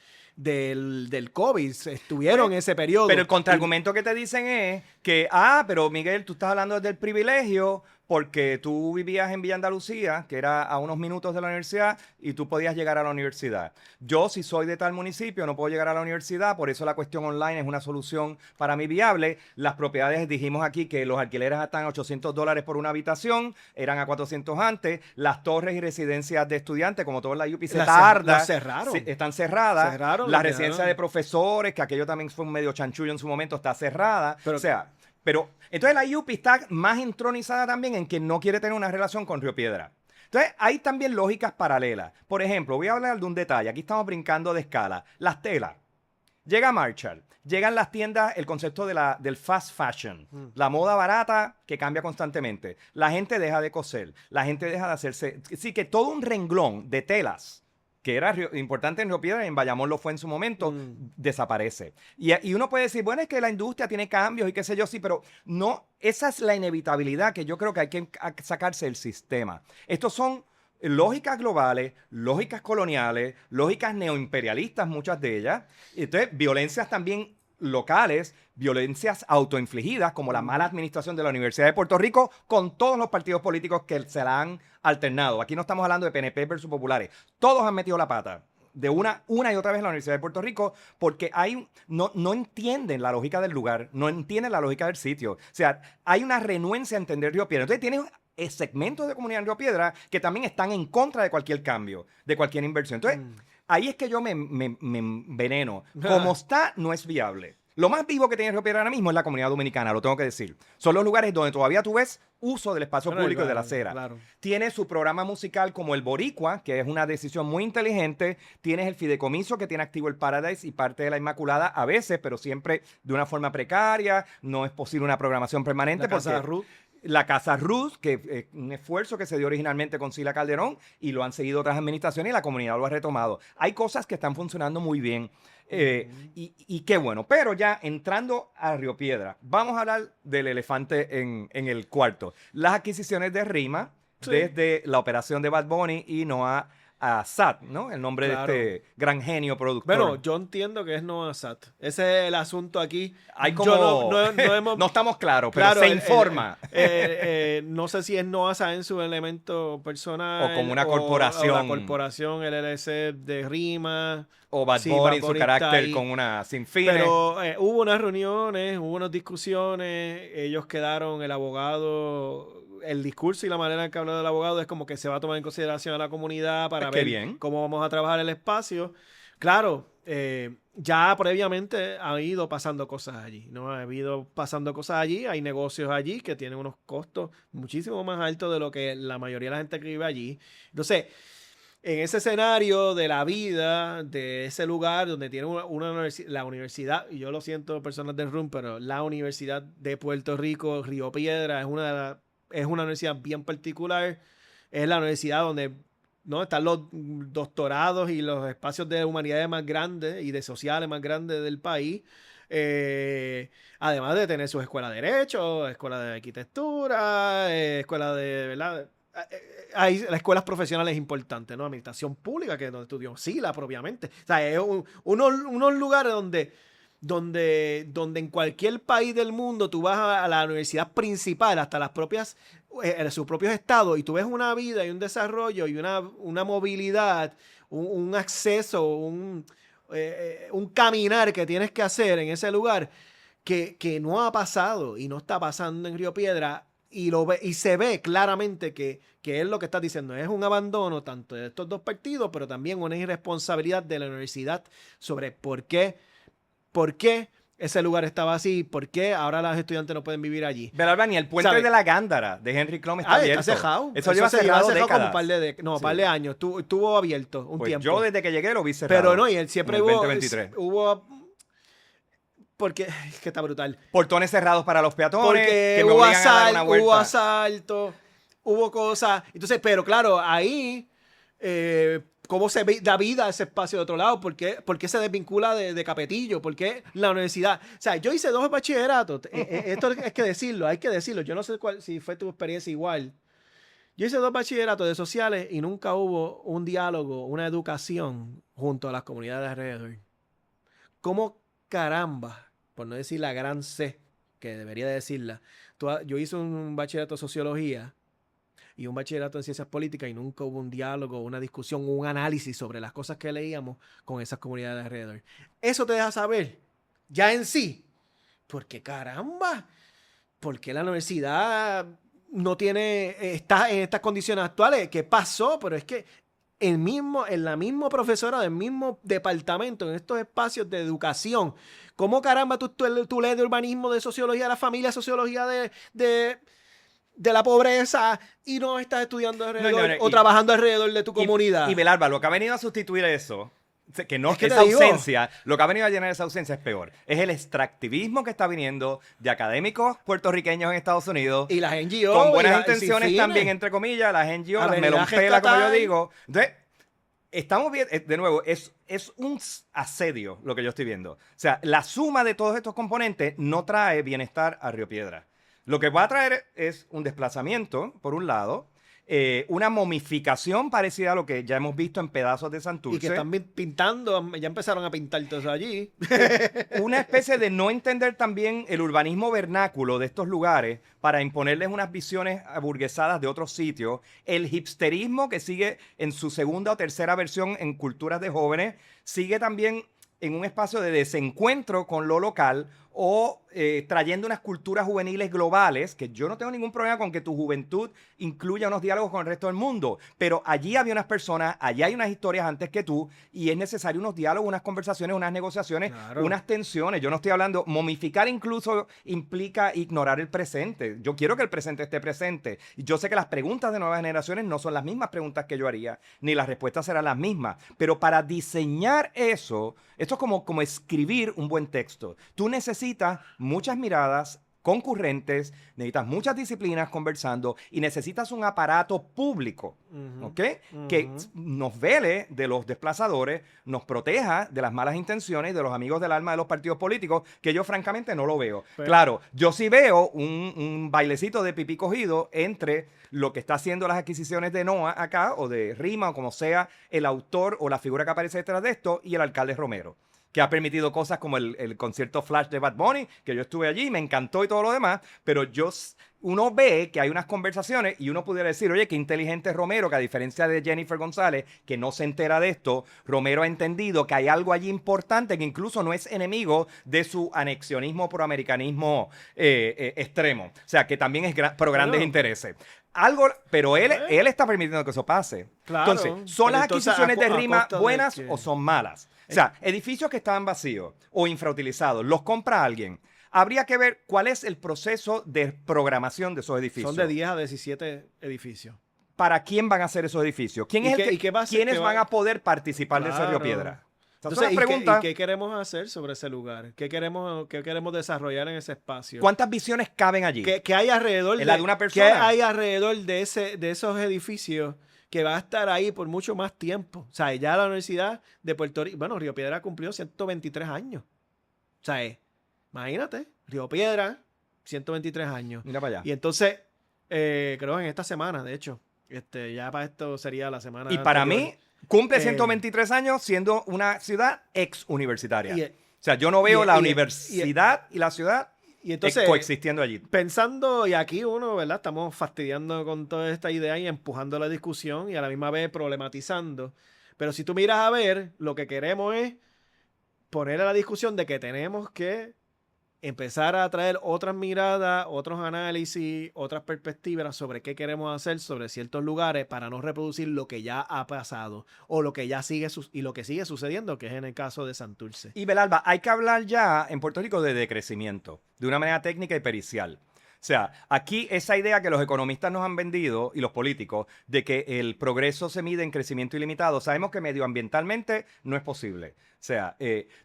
COVID, estuvieron en ese periodo. Pero el contraargumento que te dicen es que, pero Miguel, tú estás hablando desde el privilegio porque tú vivías en Villa Andalucía, que era a unos minutos de la universidad, y tú podías llegar a la universidad. Yo, si soy de tal municipio, no puedo llegar a la universidad, por eso la cuestión online es una solución para mí viable. Las propiedades, dijimos aquí que los alquileres están a $800 por una habitación, eran a 400 antes. Las torres y residencias de estudiantes, como toda la UPI, se tarda. Las cerraron. Están cerradas. Cerraron, La residencia de profesores, que aquello también fue un medio chanchullo en su momento, está cerrada. Pero, o sea, pero entonces la UPI está más entronizada también en que no quiere tener una relación con Río Piedra. Entonces hay también lógicas paralelas. Por ejemplo, voy a hablar de un detalle. Aquí estamos brincando de escala. Las telas. Llega Marshall, llegan las tiendas, el concepto del fast fashion, la moda barata que cambia constantemente. La gente deja de coser, la gente deja de hacerse... Sí, que todo un renglón de telas que era importante en Río Piedra y en Bayamón lo fue en su momento, desaparece. Y uno puede decir, bueno, es que la industria tiene cambios y qué sé yo, sí, pero no, esa es la inevitabilidad que yo creo que hay que sacarse del sistema. Estos son lógicas globales, lógicas coloniales, lógicas neoimperialistas, muchas de ellas. Y entonces, violencias también locales, violencias autoinfligidas, como la mala administración de la Universidad de Puerto Rico, con todos los partidos políticos que se la han alternado. Aquí no estamos hablando de PNP versus populares. Todos han metido la pata de una y otra vez en la Universidad de Puerto Rico porque no entienden la lógica del lugar, no entienden la lógica del sitio. O sea, hay una renuencia a entender Río Piedra. Entonces tienes segmentos de comunidad en Río Piedra que también están en contra de cualquier cambio, de cualquier inversión. Entonces, ahí es que yo me enveneno. Como está, no es viable. Lo más vivo que tiene Río Piedra ahora mismo es la comunidad dominicana, lo tengo que decir. Son los lugares donde todavía tú ves uso del espacio público y de la acera. Claro. Tiene su programa musical como el Boricua, que es una decisión muy inteligente. Tienes el fideicomiso que tiene activo el Paradise y parte de la Inmaculada a veces, pero siempre de una forma precaria. No es posible una programación permanente. La Casa Ruth. La Casa Ruth, que es un esfuerzo que se dio originalmente con Sila Calderón y lo han seguido otras administraciones y la comunidad lo ha retomado. Hay cosas que están funcionando muy bien y qué bueno. Pero ya entrando a Río Piedra, vamos a hablar del elefante en el cuarto. Las adquisiciones de RIMA, desde la operación de Bad Bunny y Noah Sat, ¿no? El nombre de este gran genio productor. Bueno, yo entiendo que es Noah Sat. Ese es el asunto aquí. Hay como... no estamos claros, pero se informa. No sé si es Noah Sat en su elemento personal. O como una corporación. O la corporación, el LLC de RIMA. O Bad Bunny en su carácter con una sin fines. Pero hubo unas reuniones, hubo unas discusiones. Ellos quedaron, el abogado... El discurso y la manera en que habló del abogado es como que se va a tomar en consideración a la comunidad para ver cómo vamos a trabajar el espacio. Claro, ya previamente ha ido pasando cosas allí, ¿no? Ha ido pasando cosas allí, hay negocios allí que tienen unos costos muchísimo más altos de lo que la mayoría de la gente que vive allí. Entonces, en ese escenario de la vida, de ese lugar donde tiene la universidad, y yo lo siento, personas del RUM, pero la Universidad de Puerto Rico, Río Piedra, es una universidad bien particular. Es la universidad donde ¿no? están los doctorados y los espacios de humanidades más grandes y de sociales más grandes del país. Además de tener sus escuelas de Derecho, escuela de Arquitectura, escuela de... ¿verdad? Hay las escuelas profesionales importantes, ¿no? Administración pública, que es donde estudió Sila propiamente. O sea, es unos lugares donde en cualquier país del mundo tú vas a la universidad principal, hasta las propias, sus propios estados, y tú ves una vida y un desarrollo y una movilidad, un acceso, un caminar que tienes que hacer en ese lugar que no ha pasado y no está pasando en Río Piedra. Y se ve claramente que es lo que estás diciendo. Es un abandono tanto de estos dos partidos, pero también una irresponsabilidad de la universidad sobre por qué ese lugar estaba así, por qué ahora los estudiantes no pueden vivir allí. Pero Albany, el puente de la Gándara de Henry Klum está abierto. Está cejado. Eso lleva cerrado décadas. Como un par de años. Estuvo abierto un tiempo. Yo desde que llegué lo vi cerrado. Pero no, y él siempre hubo porque es que está brutal. Portones cerrados para los peatones. Porque que me hubo obligan a dar una vuelta. Hubo asalto, hubo cosas. Entonces, pero claro, ahí, ¿cómo se da vida a ese espacio de otro lado? ¿Por qué se desvincula de Capetillo? ¿Por qué la universidad? O sea, yo hice 2 bachilleratos. Esto hay que decirlo. Yo no sé si fue tu experiencia igual. Yo hice 2 bachilleratos de sociales y nunca hubo un diálogo, una educación junto a las comunidades alrededor. ¿Cómo caramba? Por no decir la gran C, que debería de decirla. Yo hice un bachillerato de sociología y un bachillerato en ciencias políticas y nunca hubo un diálogo, una discusión, un análisis sobre las cosas que leíamos con esas comunidades alrededor. Eso te deja saber, ya en sí, porque caramba, porque la universidad no tiene, está en estas condiciones actuales. ¿Qué pasó? Pero es que en la misma profesora del mismo departamento, en estos espacios de educación, ¿cómo caramba tú lees de urbanismo, de sociología de la familia, sociología de la pobreza y no estás estudiando alrededor o trabajando alrededor de tu comunidad? Y Belarba, lo que ha venido a sustituir eso, que no, Es que esa ausencia, lo que ha venido a llenar esa ausencia es peor. Es el extractivismo que está viniendo de académicos puertorriqueños en Estados Unidos. Y las NGO. Con buenas intenciones también, entre comillas, las NGO, las melonpelas, como yo digo. Entonces, estamos bien, de nuevo, es un asedio lo que yo estoy viendo. O sea, la suma de todos estos componentes no trae bienestar a Río Piedra. Lo que va a traer es un desplazamiento, por un lado, una momificación parecida a lo que ya hemos visto en pedazos de Santurce. Y que están pintando, ya empezaron a pintar todo eso allí. Una especie de no entender también el urbanismo vernáculo de estos lugares para imponerles unas visiones aburguesadas de otros sitios. El hipsterismo que sigue en su segunda o tercera versión en culturas de jóvenes, sigue también en un espacio de desencuentro con lo local o trayendo unas culturas juveniles globales, que yo no tengo ningún problema con que tu juventud incluya unos diálogos con el resto del mundo, pero allí había unas personas, allí hay unas historias antes que tú, y es necesario unos diálogos, unas conversaciones, unas negociaciones, claro, unas tensiones. Yo no estoy hablando, momificar incluso implica ignorar el presente. Yo quiero que el presente esté presente. Y yo sé que las preguntas de nuevas generaciones no son las mismas preguntas que yo haría, ni las respuestas serán las mismas, pero para diseñar eso, esto es como escribir un buen texto. Tú necesitas muchas miradas concurrentes, necesitas muchas disciplinas conversando y necesitas un aparato público, ¿ok? Que nos vele de los desplazadores, nos proteja de las malas intenciones y de los amigos del alma de los partidos políticos, que yo francamente no lo veo. Claro, yo sí veo un bailecito de pipí cogido entre lo que está haciendo las adquisiciones de NOA acá, o de RIMA, o como sea el autor o la figura que aparece detrás de esto, y el alcalde Romero, que ha permitido cosas como el concierto Flash de Bad Bunny, que yo estuve allí, me encantó y todo lo demás, pero uno ve que hay unas conversaciones y uno pudiera decir, oye, qué inteligente es Romero, que a diferencia de Jennifer González, que no se entera de esto, Romero ha entendido que hay algo allí importante que incluso no es enemigo de su anexionismo proamericanismo extremo. O sea, que también es pro grandes intereses. Pero él está permitiendo que eso pase. Claro. Entonces, ¿son las adquisiciones de RIMA buenas o son malas? O sea, edificios que estaban vacíos o infrautilizados, los compra alguien. Habría que ver cuál es el proceso de programación de esos edificios. Son de 10 a 17 edificios. ¿Para quién van a hacer esos edificios? ¿Quiénes van a poder participar de ese Río Piedra? Entonces, ¿y qué queremos hacer sobre ese lugar? ¿Qué queremos desarrollar en ese espacio? ¿Cuántas visiones caben allí? ¿Qué hay alrededor de una persona? ¿Qué hay alrededor de esos edificios que va a estar ahí por mucho más tiempo? O sea, ya la Universidad de Puerto Rico, bueno, Río Piedra cumplió 123 años. O sea, imagínate, Río Piedra, 123 años. Mira para allá. Y entonces, creo en esta semana, de hecho, ya para esto sería la semana Y para mí, cumple 123 años siendo una ciudad ex-universitaria. O sea, yo no veo la universidad y la ciudad y entonces, coexistiendo allí. Pensando, y aquí uno, ¿verdad? Estamos fastidiando con toda esta idea y empujando la discusión y a la misma vez problematizando. Pero si tú miras a ver, lo que queremos es poner a la discusión de que tenemos que empezar a traer otras miradas, otros análisis, otras perspectivas sobre qué queremos hacer sobre ciertos lugares para no reproducir lo que ya ha pasado o lo que ya sigue y lo que sigue sucediendo, que es en el caso de Santurce. Y Belalba, hay que hablar ya en Puerto Rico de decrecimiento, de una manera técnica y pericial. O sea, aquí esa idea que los economistas nos han vendido y los políticos de que el progreso se mide en crecimiento ilimitado, sabemos que medioambientalmente no es posible. O sea,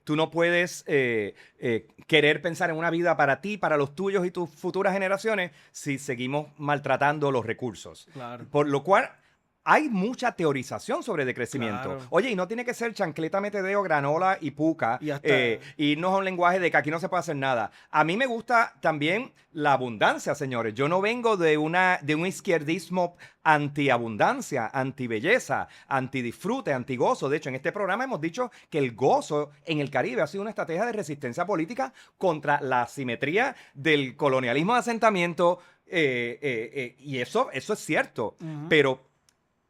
tú no puedes querer pensar en una vida para ti, para los tuyos y tus futuras generaciones si seguimos maltratando los recursos. Claro. Por lo cual hay mucha teorización sobre decrecimiento. Claro. Oye, y no tiene que ser chancleta, metedeo, granola y puca. Y irnos a un lenguaje de que aquí no se puede hacer nada. A mí me gusta también la abundancia, señores. Yo no vengo de un izquierdismo anti-abundancia, anti-belleza, anti-disfrute, anti-gozo. De hecho, en este programa hemos dicho que el gozo en el Caribe ha sido una estrategia de resistencia política contra la asimetría del colonialismo de asentamiento Y eso es cierto, Ujú. pero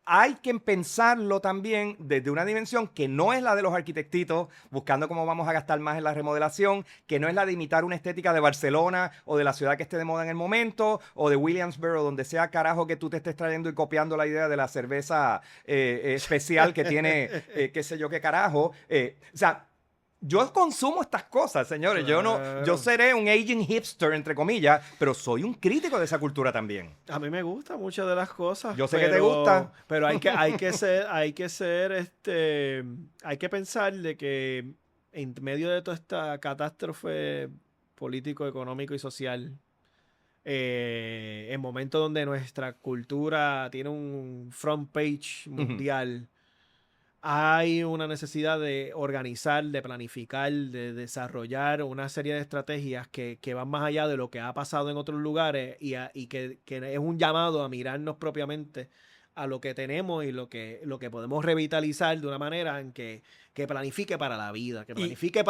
hay que pensarlo también desde una dimensión que no es la de los arquitectitos, buscando cómo vamos a gastar más en la remodelación, que no es la de imitar una estética de Barcelona o de la ciudad que esté de moda en el momento, o de Williamsburg, o donde sea carajo que tú te estés trayendo y copiando la idea de la cerveza especial que tiene, qué sé yo qué carajo. O sea, yo consumo estas cosas, señores. Yo Claro. seré un aging hipster, entre comillas, pero soy un crítico de esa cultura también. A mí me gustan muchas de las cosas, Yo sé que te gusta. pero hay que pensar de que en medio de toda esta catástrofe político, económico y social, en momentos donde nuestra cultura tiene un front page Ujú. mundial, hay una necesidad de organizar, de planificar, de desarrollar una serie de estrategias que van más allá de lo que ha pasado en otros lugares y que es un llamado a mirarnos propiamente a lo que tenemos y lo que podemos revitalizar de una manera en que planifique para la vida, que Y, planifique y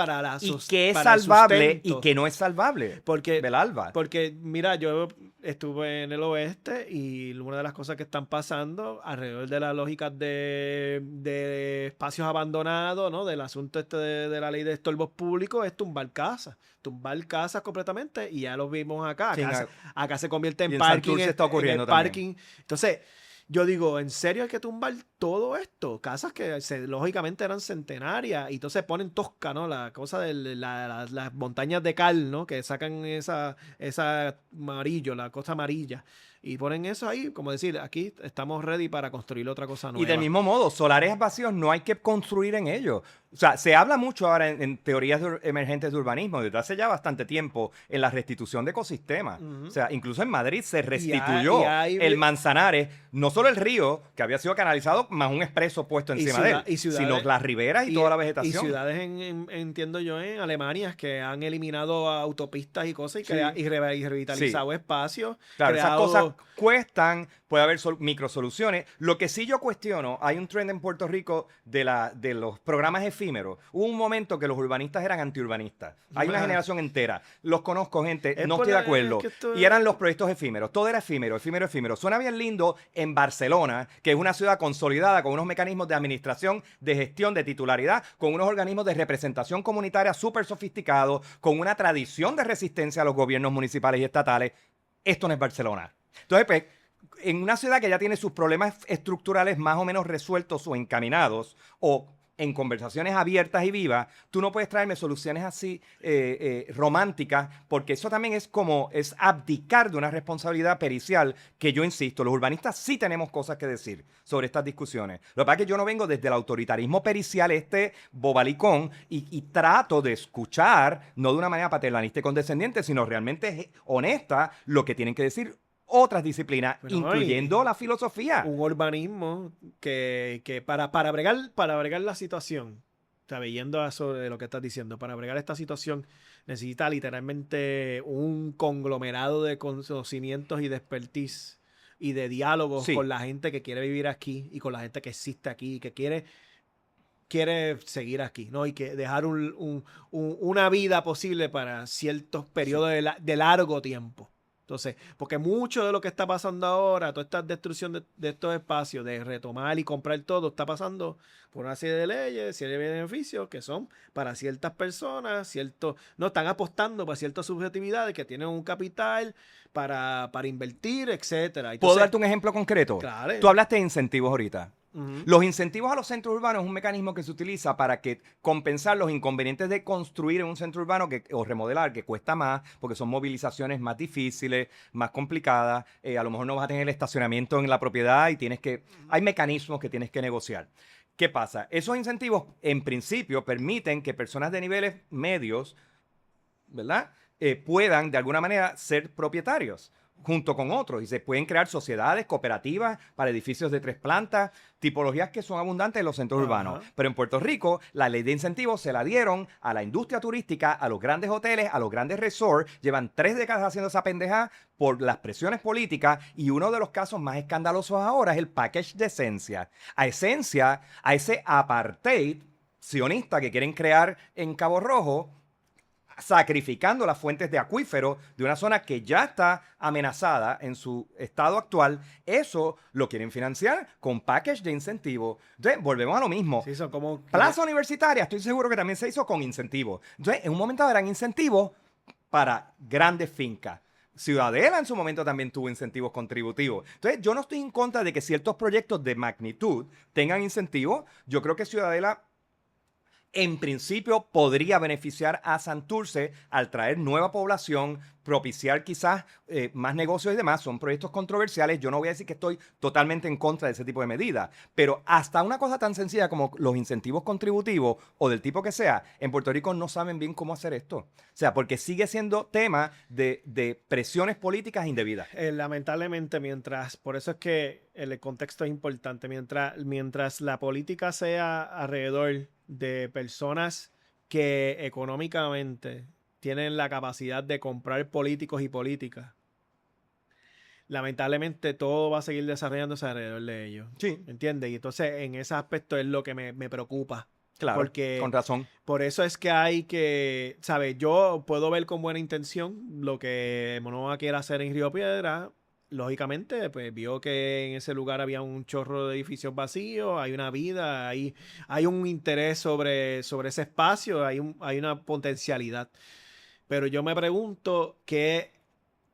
que es para el salvable y sustento. que no es salvable. Porque, Belalba. porque, mira, yo estuve en el oeste y una de las cosas que están pasando alrededor de las lógicas de espacios abandonados, ¿no? Del asunto este de la ley de estorbos públicos es tumbar casas completamente y ya lo vimos acá. Sí, Acá se convierte y en en parking, Santurce está en el ocurriendo también. parking. Entonces, yo digo, ¿en serio hay que tumbar todo esto? Casas que lógicamente eran centenarias y entonces ponen tosca, ¿no? La cosa de las montañas de cal, ¿no? Que sacan esa amarillo, la cosa amarilla. Y ponen eso ahí, como decir, aquí estamos ready para construir otra cosa Y del nueva. mismo modo, solares vacíos no hay que construir en ellos. O sea, se habla mucho ahora en teorías emergentes de urbanismo, desde hace ya bastante tiempo, en la restitución de ecosistemas. O Ujú. sea, incluso en Madrid se Y restituyó hay, el Manzanares, no solo el río, que había sido canalizado, más un expreso puesto encima de él, sino las riberas y toda la y vegetación. ciudades, entiendo yo, en Alemania que han eliminado autopistas y cosas Sí. y revitalizado espacios. Claro, esas creado, cosas cuestan, puede haber microsoluciones. Lo que sí yo cuestiono, hay un trend en Puerto Rico de los programas efímeros. Hubo un momento que los urbanistas eran antiurbanistas. Hay una Ajá. generación entera. Los conozco, gente, Es no por estoy de la- acuerdo. que esto- Y eran los proyectos efímeros. Todo era efímero, efímero, efímero. Suena bien lindo en Barcelona, que es una ciudad consolidada con unos mecanismos de administración, de gestión, de titularidad, con unos organismos de representación comunitaria súper sofisticados, con una tradición de resistencia a los gobiernos municipales y estatales. Esto no es Barcelona. Entonces, pues, en una ciudad que ya tiene sus problemas estructurales más o menos resueltos o encaminados, o en conversaciones abiertas y vivas, tú no puedes traerme soluciones así románticas, porque eso también es abdicar de una responsabilidad pericial que yo insisto, los urbanistas sí tenemos cosas que decir sobre estas discusiones. Lo que pasa es que yo no vengo desde el autoritarismo pericial bobalicón y trato de escuchar, no de una manera paternalista y condescendiente, sino realmente honesta, lo que tienen que decir otras disciplinas, Bueno, incluyendo la filosofía. un urbanismo que para bregar la situación, ¿sabes? Yendo a eso de lo que estás diciendo, para bregar esta situación necesita literalmente un conglomerado de conocimientos y de expertise y de diálogos Sí. con la gente que quiere vivir aquí y con la gente que existe aquí y que quiere seguir aquí, ¿no? Y que dejar una vida posible para ciertos periodos de largo tiempo. Entonces, porque mucho de lo que está pasando ahora, toda esta destrucción de estos espacios, de retomar y comprar todo, está pasando por una serie de leyes, serie de beneficios que son para ciertas personas, no están apostando para ciertas subjetividades que tienen un capital para invertir, etcétera. ¿Puedo Entonces, darte un ejemplo concreto? claro. Tú hablaste de incentivos ahorita. Ujú. Los incentivos a los centros urbanos es un mecanismo que se utiliza para compensar los inconvenientes de construir en un centro urbano o remodelar, que cuesta más, porque son movilizaciones más difíciles, más complicadas. A lo mejor no vas a tener el estacionamiento en la propiedad y hay mecanismos que tienes que negociar. ¿Qué pasa? Esos incentivos, en principio, permiten que personas de niveles medios, ¿verdad? Puedan, de alguna manera, ser propietarios junto con otros y se pueden crear sociedades cooperativas para edificios de 3 plantas, tipologías que son abundantes en los centros urbanos. Pero en Puerto Rico, la ley de incentivos se la dieron a la industria turística, a los grandes hoteles, a los grandes resorts. Llevan 3 décadas haciendo esa pendeja por las presiones políticas y uno de los casos más escandalosos ahora es el package de Esencia. A Esencia, a ese apartheid sionista que quieren crear en Cabo Rojo, sacrificando las fuentes de acuífero de una zona que ya está amenazada en su estado actual. Eso lo quieren financiar con package de incentivos. Entonces, volvemos a lo mismo. Sí, son como... Plaza Universitaria, estoy seguro que también se hizo con incentivos. Entonces, en un momento dado eran incentivos para grandes fincas. Ciudadela en su momento también tuvo incentivos contributivos. Entonces, yo no estoy en contra de que ciertos proyectos de magnitud tengan incentivos. Yo creo que Ciudadela, en principio, podría beneficiar a Santurce al traer nueva población, propiciar quizás más negocios y demás. Son proyectos controversiales. Yo no voy a decir que estoy totalmente en contra de ese tipo de medidas, pero hasta una cosa tan sencilla como los incentivos contributivos o del tipo que sea, en Puerto Rico no saben bien cómo hacer esto. O sea, porque sigue siendo tema de presiones políticas indebidas. Lamentablemente, por eso es que el contexto es importante, mientras la política sea alrededor de personas que económicamente tienen la capacidad de comprar políticos y políticas, lamentablemente todo va a seguir desarrollándose alrededor de ellos. Sí. ¿Entiendes? Y entonces en ese aspecto es lo que me preocupa. Claro, porque con razón. Por eso es que hay que, ¿sabes? Yo puedo ver con buena intención lo que Monoa quiere hacer en Río Piedra. Lógicamente, pues vio que en ese lugar había un chorro de edificios vacíos, hay una vida, hay un interés sobre ese espacio, hay una potencialidad. Pero yo me pregunto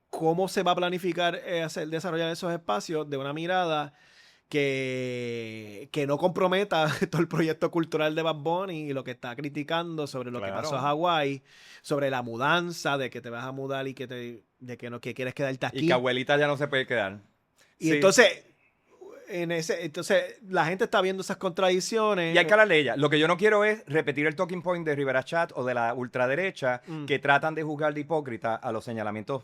cómo se va a planificar desarrollar esos espacios de una mirada que no comprometa todo el proyecto cultural de Bad Bunny y lo que está criticando sobre lo que pasó a Hawái, sobre la mudanza, de que te vas a mudar y que quieres quedarte aquí. Y que abuelita ya no se puede quedar. Y sí. Entonces la gente está viendo esas contradicciones. Y hay que hablar de ella. Lo que yo no quiero es repetir el talking point de Rivera Chat o de la ultraderecha que tratan de juzgar de hipócrita a los señalamientos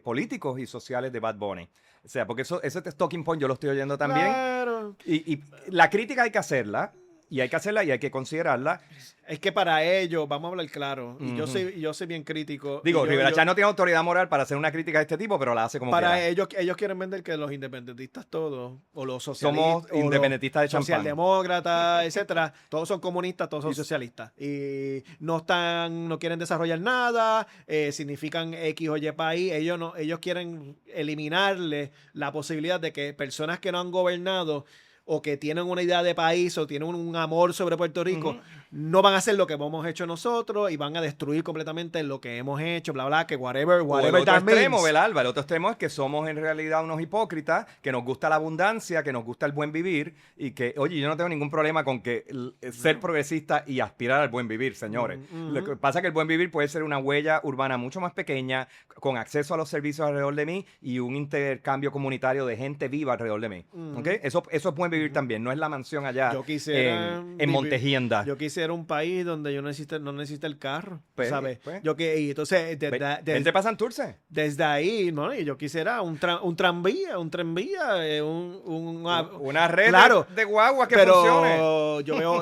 políticos y sociales de Bad Bunny. O sea, porque ese talking point yo lo estoy oyendo también. Claro. Y la crítica hay que hacerla. Y hay que considerarla. Es que para ellos, vamos a hablar claro, y yo soy bien crítico. Digo, Rivera Chat no tiene autoridad moral para hacer una crítica de este tipo, pero la hace como para quiera. Ellos quieren vender que los independentistas todos, o los socialistas, somos independentistas de champán, socialdemócratas, etcétera, todos son comunistas, todos son socialistas. Y no quieren desarrollar nada, significan X o Y país. Ellos quieren eliminarle la posibilidad de que personas que no han gobernado o que tienen una idea de país o tienen un amor sobre Puerto Rico, no van a hacer lo que hemos hecho nosotros y van a destruir completamente lo que hemos hecho, bla, bla, que whatever el otro that extremo, means. ¿verdad, Alba? El otro extremo es que somos en realidad unos hipócritas, que nos gusta la abundancia, que nos gusta el buen vivir y que, oye, yo no tengo ningún problema con que ser progresista y aspirar al buen vivir, señores. Lo que pasa es que el buen vivir puede ser una huella urbana mucho más pequeña, con acceso a los servicios alrededor de mí y un intercambio comunitario de gente viva alrededor de mí. ¿Okay? Eso es buen vivir también, no es la mansión allá en Montegienda. Yo quisiera un país donde yo no necesite el carro, ¿sabes? Pues. Entonces, vente para Santurce. Desde ahí, ¿no? Y yo quisiera un tranvía, una red claro, de guaguas que funcione.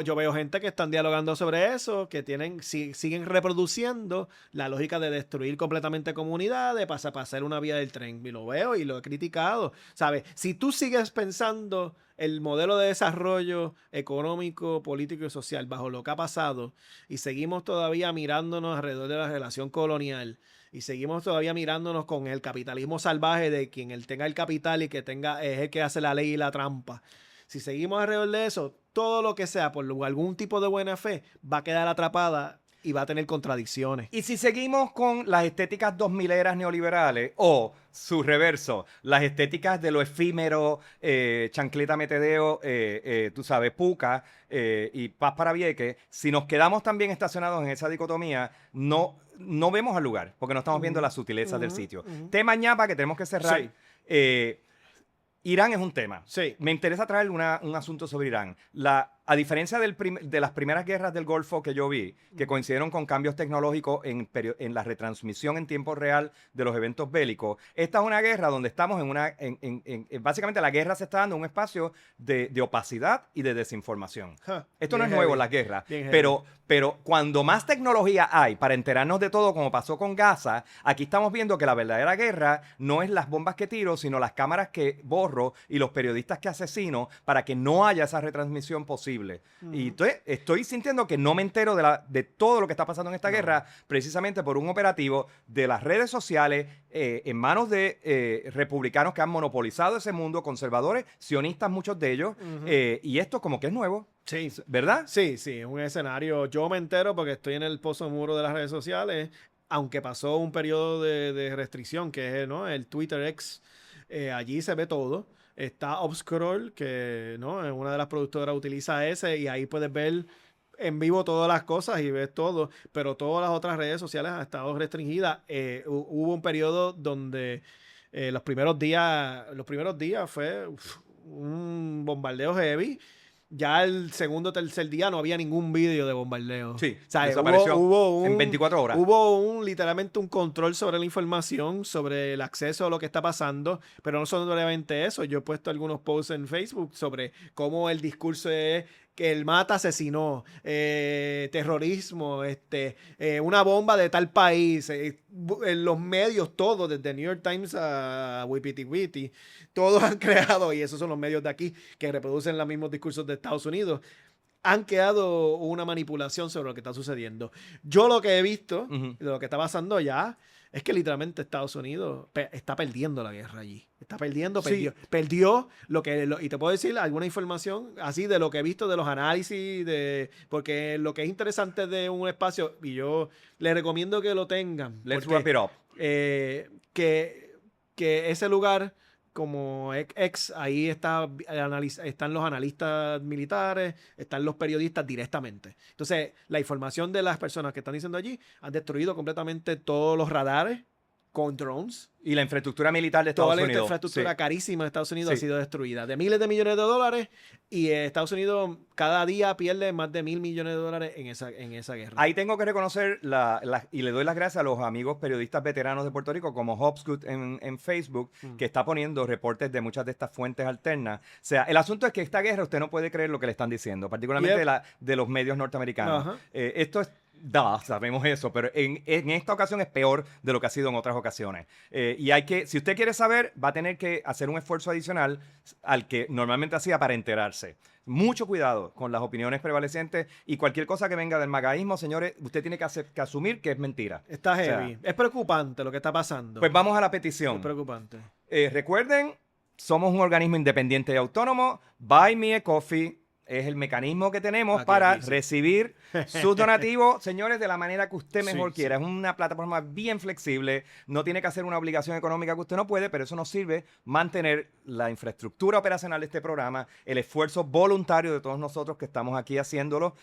Yo veo gente que están dialogando sobre eso, que siguen reproduciendo la lógica de destruir completamente comunidades para hacer una vía del tren. Y lo veo y lo he criticado, ¿sabes? Si tú sigues pensando el modelo de desarrollo económico, político y social bajo lo que ha pasado y seguimos todavía mirándonos alrededor de la relación colonial y seguimos todavía mirándonos con el capitalismo salvaje de quien tenga el capital y que es el que hace la ley y la trampa. Si seguimos alrededor de eso, todo lo que sea por algún tipo de buena fe va a quedar atrapada y va a tener contradicciones. Y si seguimos con las estéticas 2000eras neoliberales o su reverso, las estéticas de lo efímero, chancleta metedeo, tú sabes, puca y paz para Vieques, si nos quedamos también estacionados en esa dicotomía, no vemos al lugar, porque no estamos viendo las sutilezas del sitio. Tema ñapa que tenemos que cerrar. Sí. Irán es un tema. Sí. Me interesa traer un asunto sobre Irán. A diferencia de las primeras guerras del Golfo que yo vi, que coincidieron con cambios tecnológicos en la retransmisión en tiempo real de los eventos bélicos, esta es una guerra donde estamos básicamente la guerra se está dando en un espacio de opacidad y de desinformación. Esto no es nuevo en las guerras, pero cuando más tecnología hay para enterarnos de todo, como pasó con Gaza, aquí estamos viendo que la verdadera guerra no es las bombas que tiro, sino las cámaras que borro y los periodistas que asesino para que no haya esa retransmisión posible. posible. Y entonces estoy sintiendo que no me entero de todo lo que está pasando en esta guerra, precisamente por un operativo de las redes sociales en manos de republicanos que han monopolizado ese mundo, conservadores, sionistas, muchos de ellos, y esto como que es nuevo. Sí. ¿Verdad? Sí, es un escenario. Yo me entero porque estoy en el pozo muro de las redes sociales, aunque pasó un periodo de restricción, que es, ¿no?, el Twitter X. Allí se ve todo. Está Upscroll, que, ¿no?, una de las productoras utiliza ese, y ahí puedes ver en vivo todas las cosas y ves todo, pero todas las otras redes sociales han estado restringidas. Hubo un periodo donde los primeros días fue un bombardeo heavy. Ya el segundo o tercer día no había ningún vídeo de bombardeo. Sí, o sea, desapareció en 24 horas. Hubo literalmente un control sobre la información, sobre el acceso a lo que está pasando, pero no solamente eso. Yo he puesto algunos posts en Facebook sobre cómo el discurso es que el mata asesinó, terrorismo, una bomba de tal país, en los medios, todos, desde New York Times a Wipiti Witi, todos han creado, y esos son los medios de aquí que reproducen los mismos discursos de Estados Unidos, han creado una manipulación sobre lo que está sucediendo. Yo lo que he visto, de lo que está pasando ya, es que literalmente Estados Unidos está perdiendo la guerra allí. Está perdiendo, perdió lo que... y te puedo decir alguna información así de lo que he visto de los análisis, porque lo que es interesante de un espacio, y yo les recomiendo que lo tengan. Let's wrap it up. Que ese lugar, como ahí están los analistas militares, están los periodistas directamente. Entonces, la información de las personas que están diciendo allí han destruido completamente todos los radares con drones. Y la infraestructura militar de Estados Unidos. Toda la infraestructura carísima de Estados Unidos ha sido destruida. De miles de millones de dólares. Y Estados Unidos cada día pierde más de $1,000 millones en esa guerra. Ahí tengo que reconocer y le doy las gracias a los amigos periodistas veteranos de Puerto Rico, como Hobsgood en Facebook, que está poniendo reportes de muchas de estas fuentes alternas. O sea, el asunto es que esta guerra usted no puede creer lo que le están diciendo, particularmente de los medios norteamericanos. Esto es... sabemos eso, pero en esta ocasión es peor de lo que ha sido en otras ocasiones. Y si usted quiere saber, va a tener que hacer un esfuerzo adicional al que normalmente hacía para enterarse. Mucho cuidado con las opiniones prevalecientes y cualquier cosa que venga del macaísmo, señores, usted tiene que asumir que es mentira. Está heavy. Es preocupante lo que está pasando. Pues vamos a la petición. Es preocupante. Recuerden, somos un organismo independiente y autónomo. Buy Me a Coffee es el mecanismo que tenemos para recibir sus donativos, señores, de la manera que usted mejor quiera. Es una plataforma bien flexible, no tiene que hacer una obligación económica que usted no puede, pero eso nos sirve mantener la infraestructura operacional de este programa, el esfuerzo voluntario de todos nosotros que estamos aquí haciéndolo,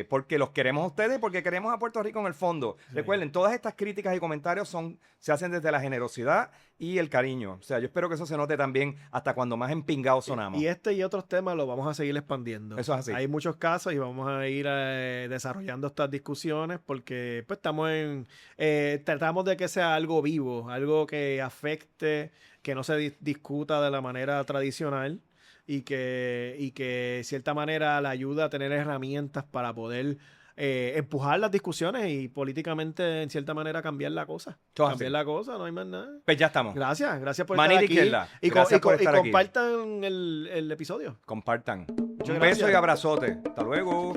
porque los queremos a ustedes, porque queremos a Puerto Rico en el fondo. Recuerden, todas estas críticas y comentarios se hacen desde la generosidad y el cariño. O sea, yo espero que eso se note también hasta cuando más empingados sonamos. Y otros temas los vamos a seguir expandiendo. Eso es así. Hay muchos casos y vamos a ir desarrollando estas discusiones porque pues tratamos de que sea algo vivo, algo que afecte, que no se discuta de la manera tradicional y que de cierta manera le ayuda a tener herramientas para poder empujar las discusiones y políticamente en cierta manera cambiar la cosa. La cosa, no hay más nada. Pues ya estamos. Gracias por Manita estar aquí. izquierda. Y Gracias compartan el episodio. Compartan. Un gracias. beso y abrazote. Hasta luego.